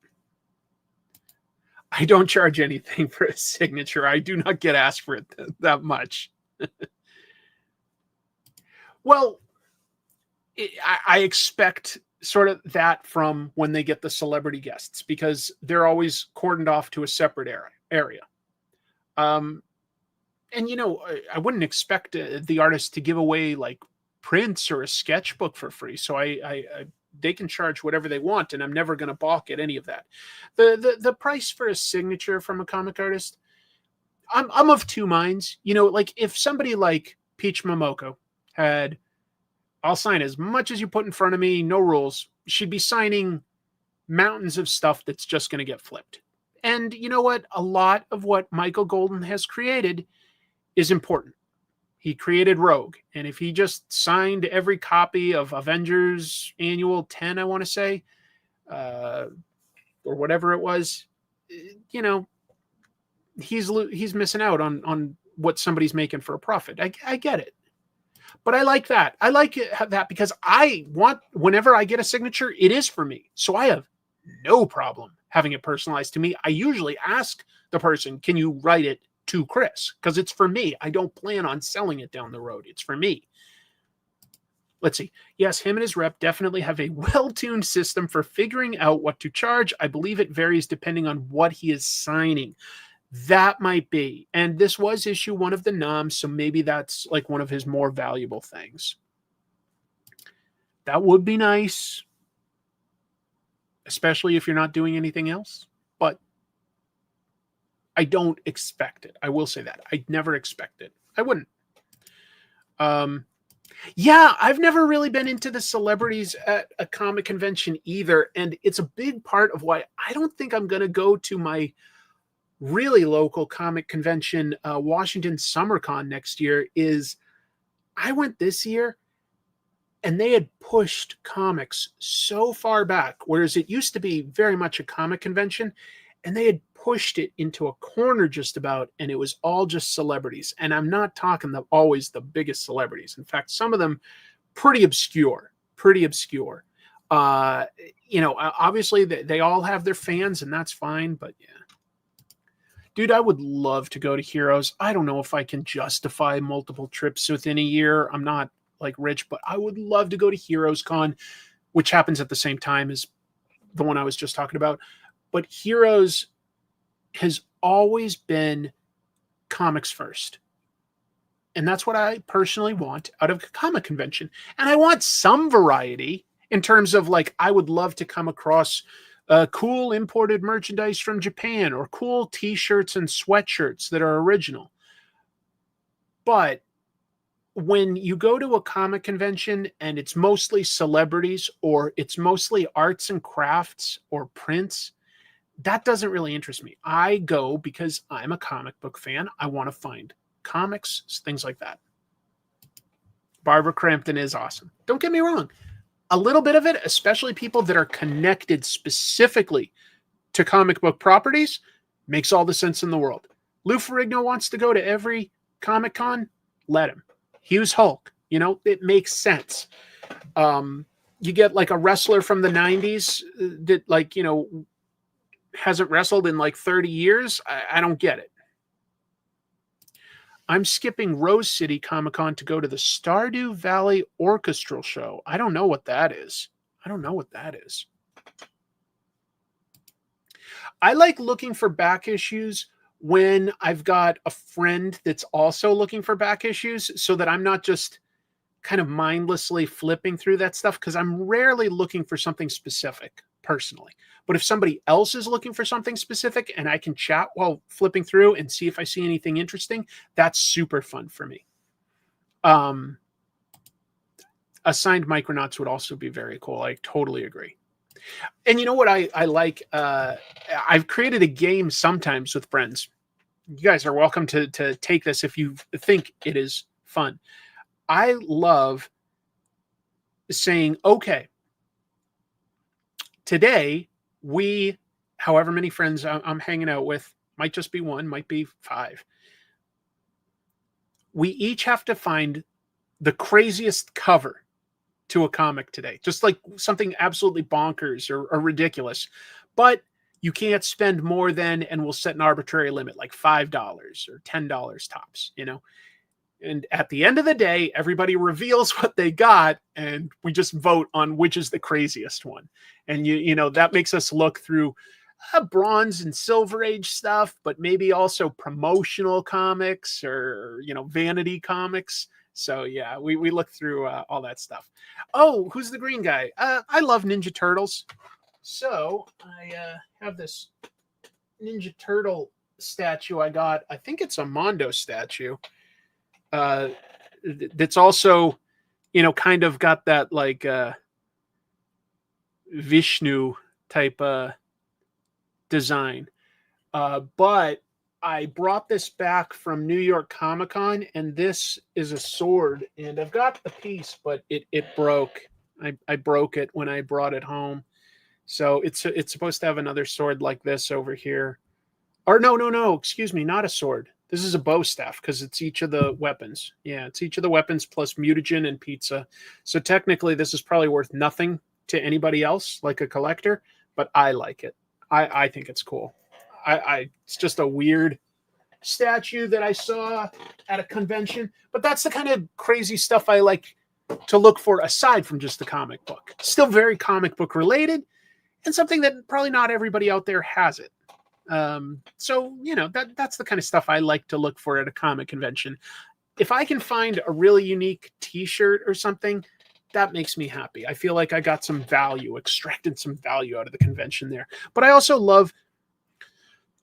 I don't charge anything for a signature. I do not get asked for it that much. Well, I expect sort of that from when they get the celebrity guests, because they're always cordoned off to a separate area. And, I wouldn't expect the artist to give away prints or a sketchbook for free. So they can charge whatever they want, and I'm never going to balk at any of that. The price for a signature from a comic artist, I'm of two minds. If somebody like Peach Momoko had, I'll sign as much as you put in front of me, no rules, she'd be signing mountains of stuff that's just going to get flipped. And you know what? A lot of what Michael Golden has created is important. He created Rogue. And if he just signed every copy of Avengers Annual 10, I want to say, or whatever it was, he's missing out on what somebody's making for a profit. I get it. But I like that. I like that because I want, whenever I get a signature, it is for me. So I have no problem having it personalized to me. I usually ask the person, can you write it to Chris? Because it's for me. I don't plan on selling it down the road. It's for me. Let's see. Yes, him and his rep definitely have a well-tuned system for figuring out what to charge. I believe it varies depending on what he is signing. That might be. And this was issue 1 of the noms, so maybe that's like one of his more valuable things. That would be nice, especially if you're not doing anything else. But I don't expect it. I will say that. I'd never expect it. I wouldn't. Yeah, I've never really been into the celebrities at a comic convention either. And it's a big part of why I don't think I'm going to go to my really local comic convention, Washington SummerCon next year. Is I went this year and they had pushed comics so far back, whereas it used to be very much a comic convention, and they had pushed it into a corner just about, and it was all just celebrities. And I'm not talking always the biggest celebrities. In fact, some of them pretty obscure. Obviously they all have their fans, and that's fine, but yeah. Dude, I would love to go to Heroes. I don't know if I can justify multiple trips within a year. I'm not like rich, but I would love to go to Heroes Con, which happens at the same time as the one I was just talking about. But Heroes has always been comics first. And that's what I personally want out of a comic convention. And I want some variety in terms of, like, I would love to come across cool imported merchandise from Japan, or cool t-shirts and sweatshirts that are original. But when you go to a comic convention and it's mostly celebrities, or it's mostly arts and crafts or prints, that doesn't really interest me. I go because I'm a comic book fan. I want to find comics, things like that. Barbara Crampton is awesome. Don't get me wrong. A little bit of it, especially people that are connected specifically to comic book properties, makes all the sense in the world. Lou Ferrigno wants to go to every Comic Con. Let him. Hughes Hulk. It makes sense. You get like a wrestler from the 90s that hasn't wrestled in like 30 years. I don't get it. I'm skipping Rose City Comic Con to go to the Stardew Valley Orchestral Show. I don't know what that is. I like looking for back issues when I've got a friend that's also looking for back issues, so that I'm not just kind of mindlessly flipping through that stuff, because I'm rarely looking for something specific personally. But if somebody else is looking for something specific and I can chat while flipping through and see if I see anything interesting, that's super fun for me. Assigned Micronauts would also be very cool. I totally agree. And you know what I like? I've created a game sometimes with friends. You guys are welcome to take this if you think it is fun. I love saying, okay, today we, however many friends I'm hanging out with, might just be 1, might be 5. We each have to find the craziest cover to a comic today. Just like something absolutely bonkers or ridiculous. But you can't spend more than, and we'll set an arbitrary limit, like $5 or $10 tops, And at the end of the day, everybody reveals what they got, and we just vote on which is the craziest one. And that makes us look through Bronze and Silver Age stuff, but maybe also promotional comics or vanity comics. So yeah, we look through all that stuff. Oh, who's the green guy? I love Ninja Turtles. So I have this Ninja Turtle statue I got. I think it's a Mondo statue. That's also, kind of got that like Vishnu type design. But I brought this back from New York Comic Con, and this is a sword, and I've got the piece, but it broke. I broke it when I brought it home. So it's supposed to have another sword like this over here. Or no, excuse me, not a sword. This is a bow staff because it's each of the weapons. Yeah, it's each of the weapons plus mutagen and pizza. So technically, this is probably worth nothing to anybody else, like a collector, but I like it. I think it's cool. It's just a weird statue that I saw at a convention, but that's the kind of crazy stuff I like to look for aside from just the comic book. Still very comic book related, and something that probably not everybody out there has it. So, you know, that's the kind of stuff I like to look for at a comic convention. If I can find a really unique t-shirt or something, that makes me happy. I feel like I got some value, extracted some value out of the convention there. But I also love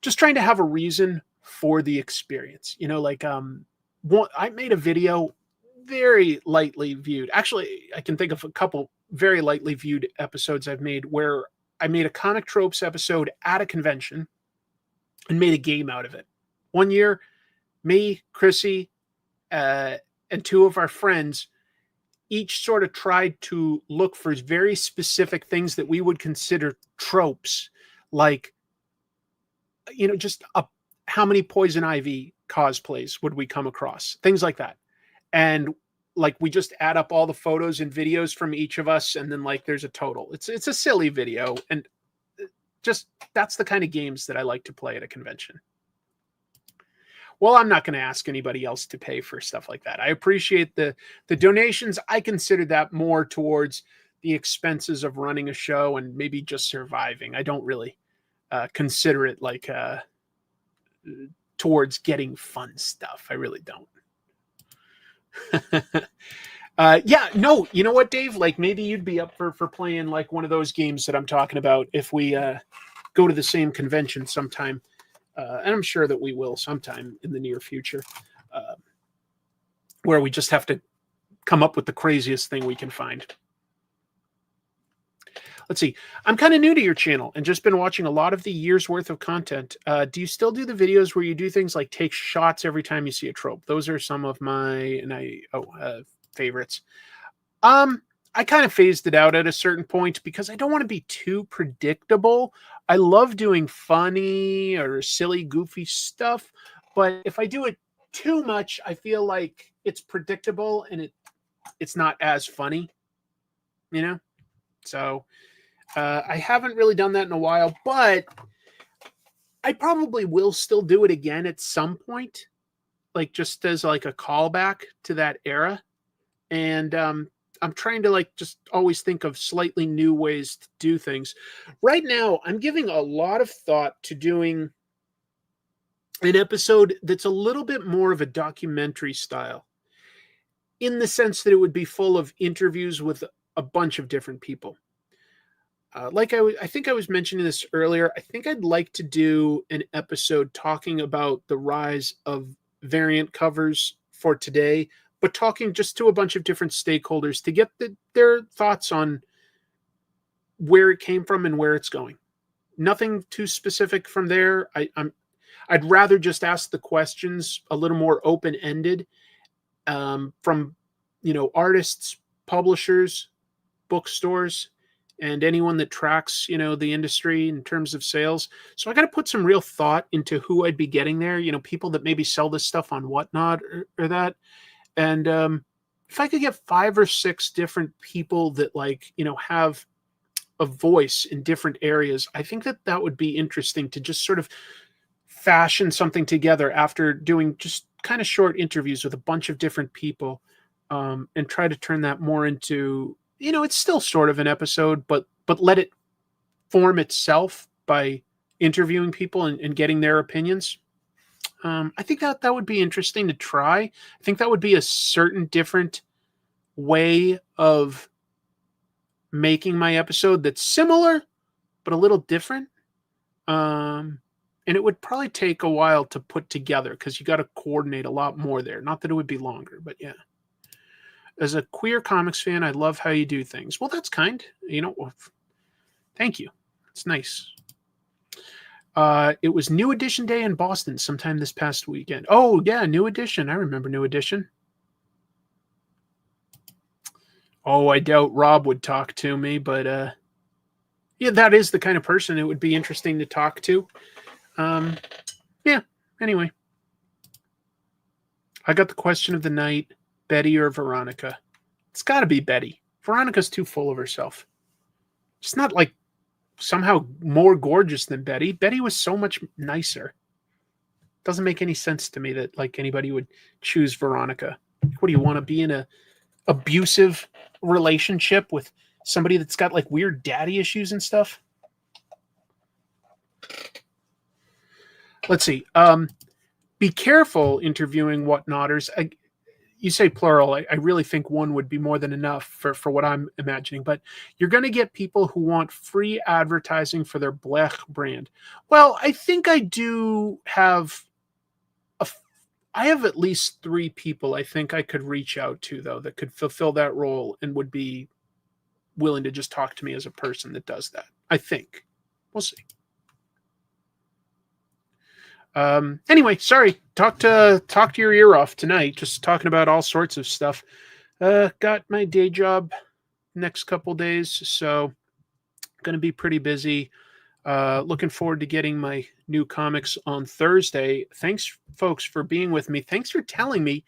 just trying to have a reason for the experience. You know, like I made a video very lightly viewed. Actually, I can think of a couple very lightly viewed episodes I've made where I made a comic tropes episode at a convention and made a game out of it. One year, me, Chrissy, and two of our friends each sort of tried to look for very specific things that we would consider tropes, like, you know, just how many Poison Ivy cosplays would we come across? Things like that. And like, we just add up all the photos and videos from each of us, and then like there's a total. It's a silly video, and just that's the kind of games that I like to play at a convention. Well, I'm not going to ask anybody else to pay for stuff like that. I appreciate the donations. I consider that more towards the expenses of running a show and maybe just surviving. I don't really consider it like towards getting fun stuff. I really don't. Yeah, no, you know what, Dave? Like, maybe you'd be up for playing like one of those games that I'm talking about if we go to the same convention sometime. And I'm sure that we will sometime in the near future, where we just have to come up with the craziest thing we can find. Let's see. I'm kind of new to your channel and just been watching a lot of the year's worth of content. Do you still do the videos where you do things like take shots every time you see a trope? Those are some of my favorites. I kind of phased it out at a certain point because I don't want to be too predictable. I love doing funny or silly, goofy stuff, but if I do it too much, I feel like it's predictable and it's not as funny, you know? So I haven't really done that in a while, but I probably will still do it again at some point, like just as like a callback to that era. And I'm trying to like just always think of slightly new ways to do things. Right now, I'm giving a lot of thought to doing an episode that's a little bit more of a documentary style, in the sense that it would be full of interviews with a bunch of different people. Like I think I was mentioning this earlier. I think I'd like to do an episode talking about the rise of variant covers for today, but talking just to a bunch of different stakeholders to get their thoughts on where it came from and where it's going. Nothing too specific from there. I'd rather just ask the questions a little more open-ended from, you know, artists, publishers, bookstores, and anyone that tracks, you know, the industry in terms of sales. So I got to put some real thought into who I'd be getting there. You know, people that maybe sell this stuff on Whatnot or that. And if I could get 5 or 6 different people that, like, you know, have a voice in different areas, I think that would be interesting to just sort of fashion something together after doing just kind of short interviews with a bunch of different people, and try to turn that more into, you know, it's still sort of an episode, but let it form itself by interviewing people and getting their opinions. I think that would be interesting to try. I think that would be a certain different way of making my episode that's similar, but a little different. And it would probably take a while to put together because you got to coordinate a lot more there. Not that it would be longer, but yeah. As a queer comics fan, I love how you do things. Well, that's kind. You know, thank you. It's nice. It was New Edition Day in Boston sometime this past weekend. Oh, yeah, New Edition. I remember New Edition. Oh, I doubt Rob would talk to me, but yeah, that is the kind of person it would be interesting to talk to. Yeah, anyway. I got the question of the night, Betty or Veronica. It's got to be Betty. Veronica's too full of herself. She's not like somehow more gorgeous than Betty. Betty was so much nicer. Doesn't make any sense to me that like anybody would choose Veronica. What do you want to be in a abusive relationship with somebody that's got like weird daddy issues and stuff? Let's see. Be careful interviewing whatnotters. You say plural. I really think one would be more than enough for what I'm imagining. But you're going to get people who want free advertising for their Blech brand. Well, I think I do have I have at least 3 people I think I could reach out to, though, that could fulfill that role and would be willing to just talk to me as a person that does that. I think. We'll see. Anyway, sorry. Talk to your ear off tonight. Just talking about all sorts of stuff. Got my day job next couple days, so going to be pretty busy. Looking forward to getting my new comics on Thursday. Thanks, folks, for being with me. Thanks for telling me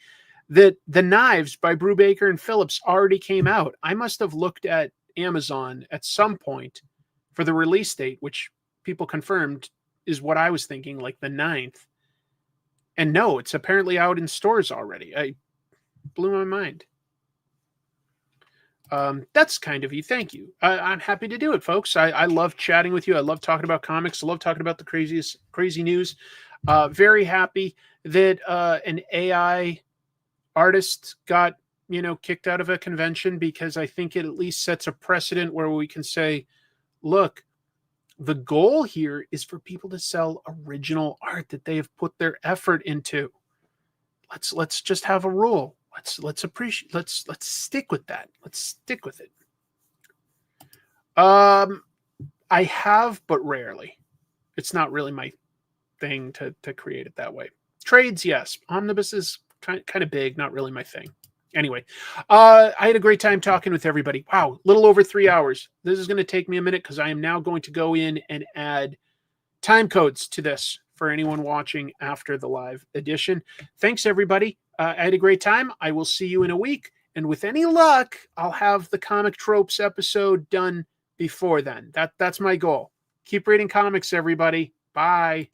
that The Knives by Brubaker and Phillips already came out. I must have looked at Amazon at some point for the release date, which people confirmed is what I was thinking, like the 9th. And no, it's apparently out in stores already. I blew my mind. That's kind of you. Thank you. I'm happy to do it, folks. I love chatting with you. I love talking about comics. I love talking about the crazy news. Very happy that an AI artist got, kicked out of a convention, because I think it at least sets a precedent where we can say, look, the goal here is for people to sell original art that they have put their effort into. Let's just have a rule. Let's stick with that. Let's stick with it. I have, but rarely. It's not really my thing to create it that way. Trades, yes. Omnibus is kind of big, not really my thing. Anyway, I had a great time talking with everybody. Wow, little over 3 hours. This is going to take me a minute because I am now going to go in and add time codes to this for anyone watching after the live edition. Thanks, everybody. I had a great time. I will see you in a week. And with any luck, I'll have the Comic Tropes episode done before then. That's my goal. Keep reading comics, everybody. Bye.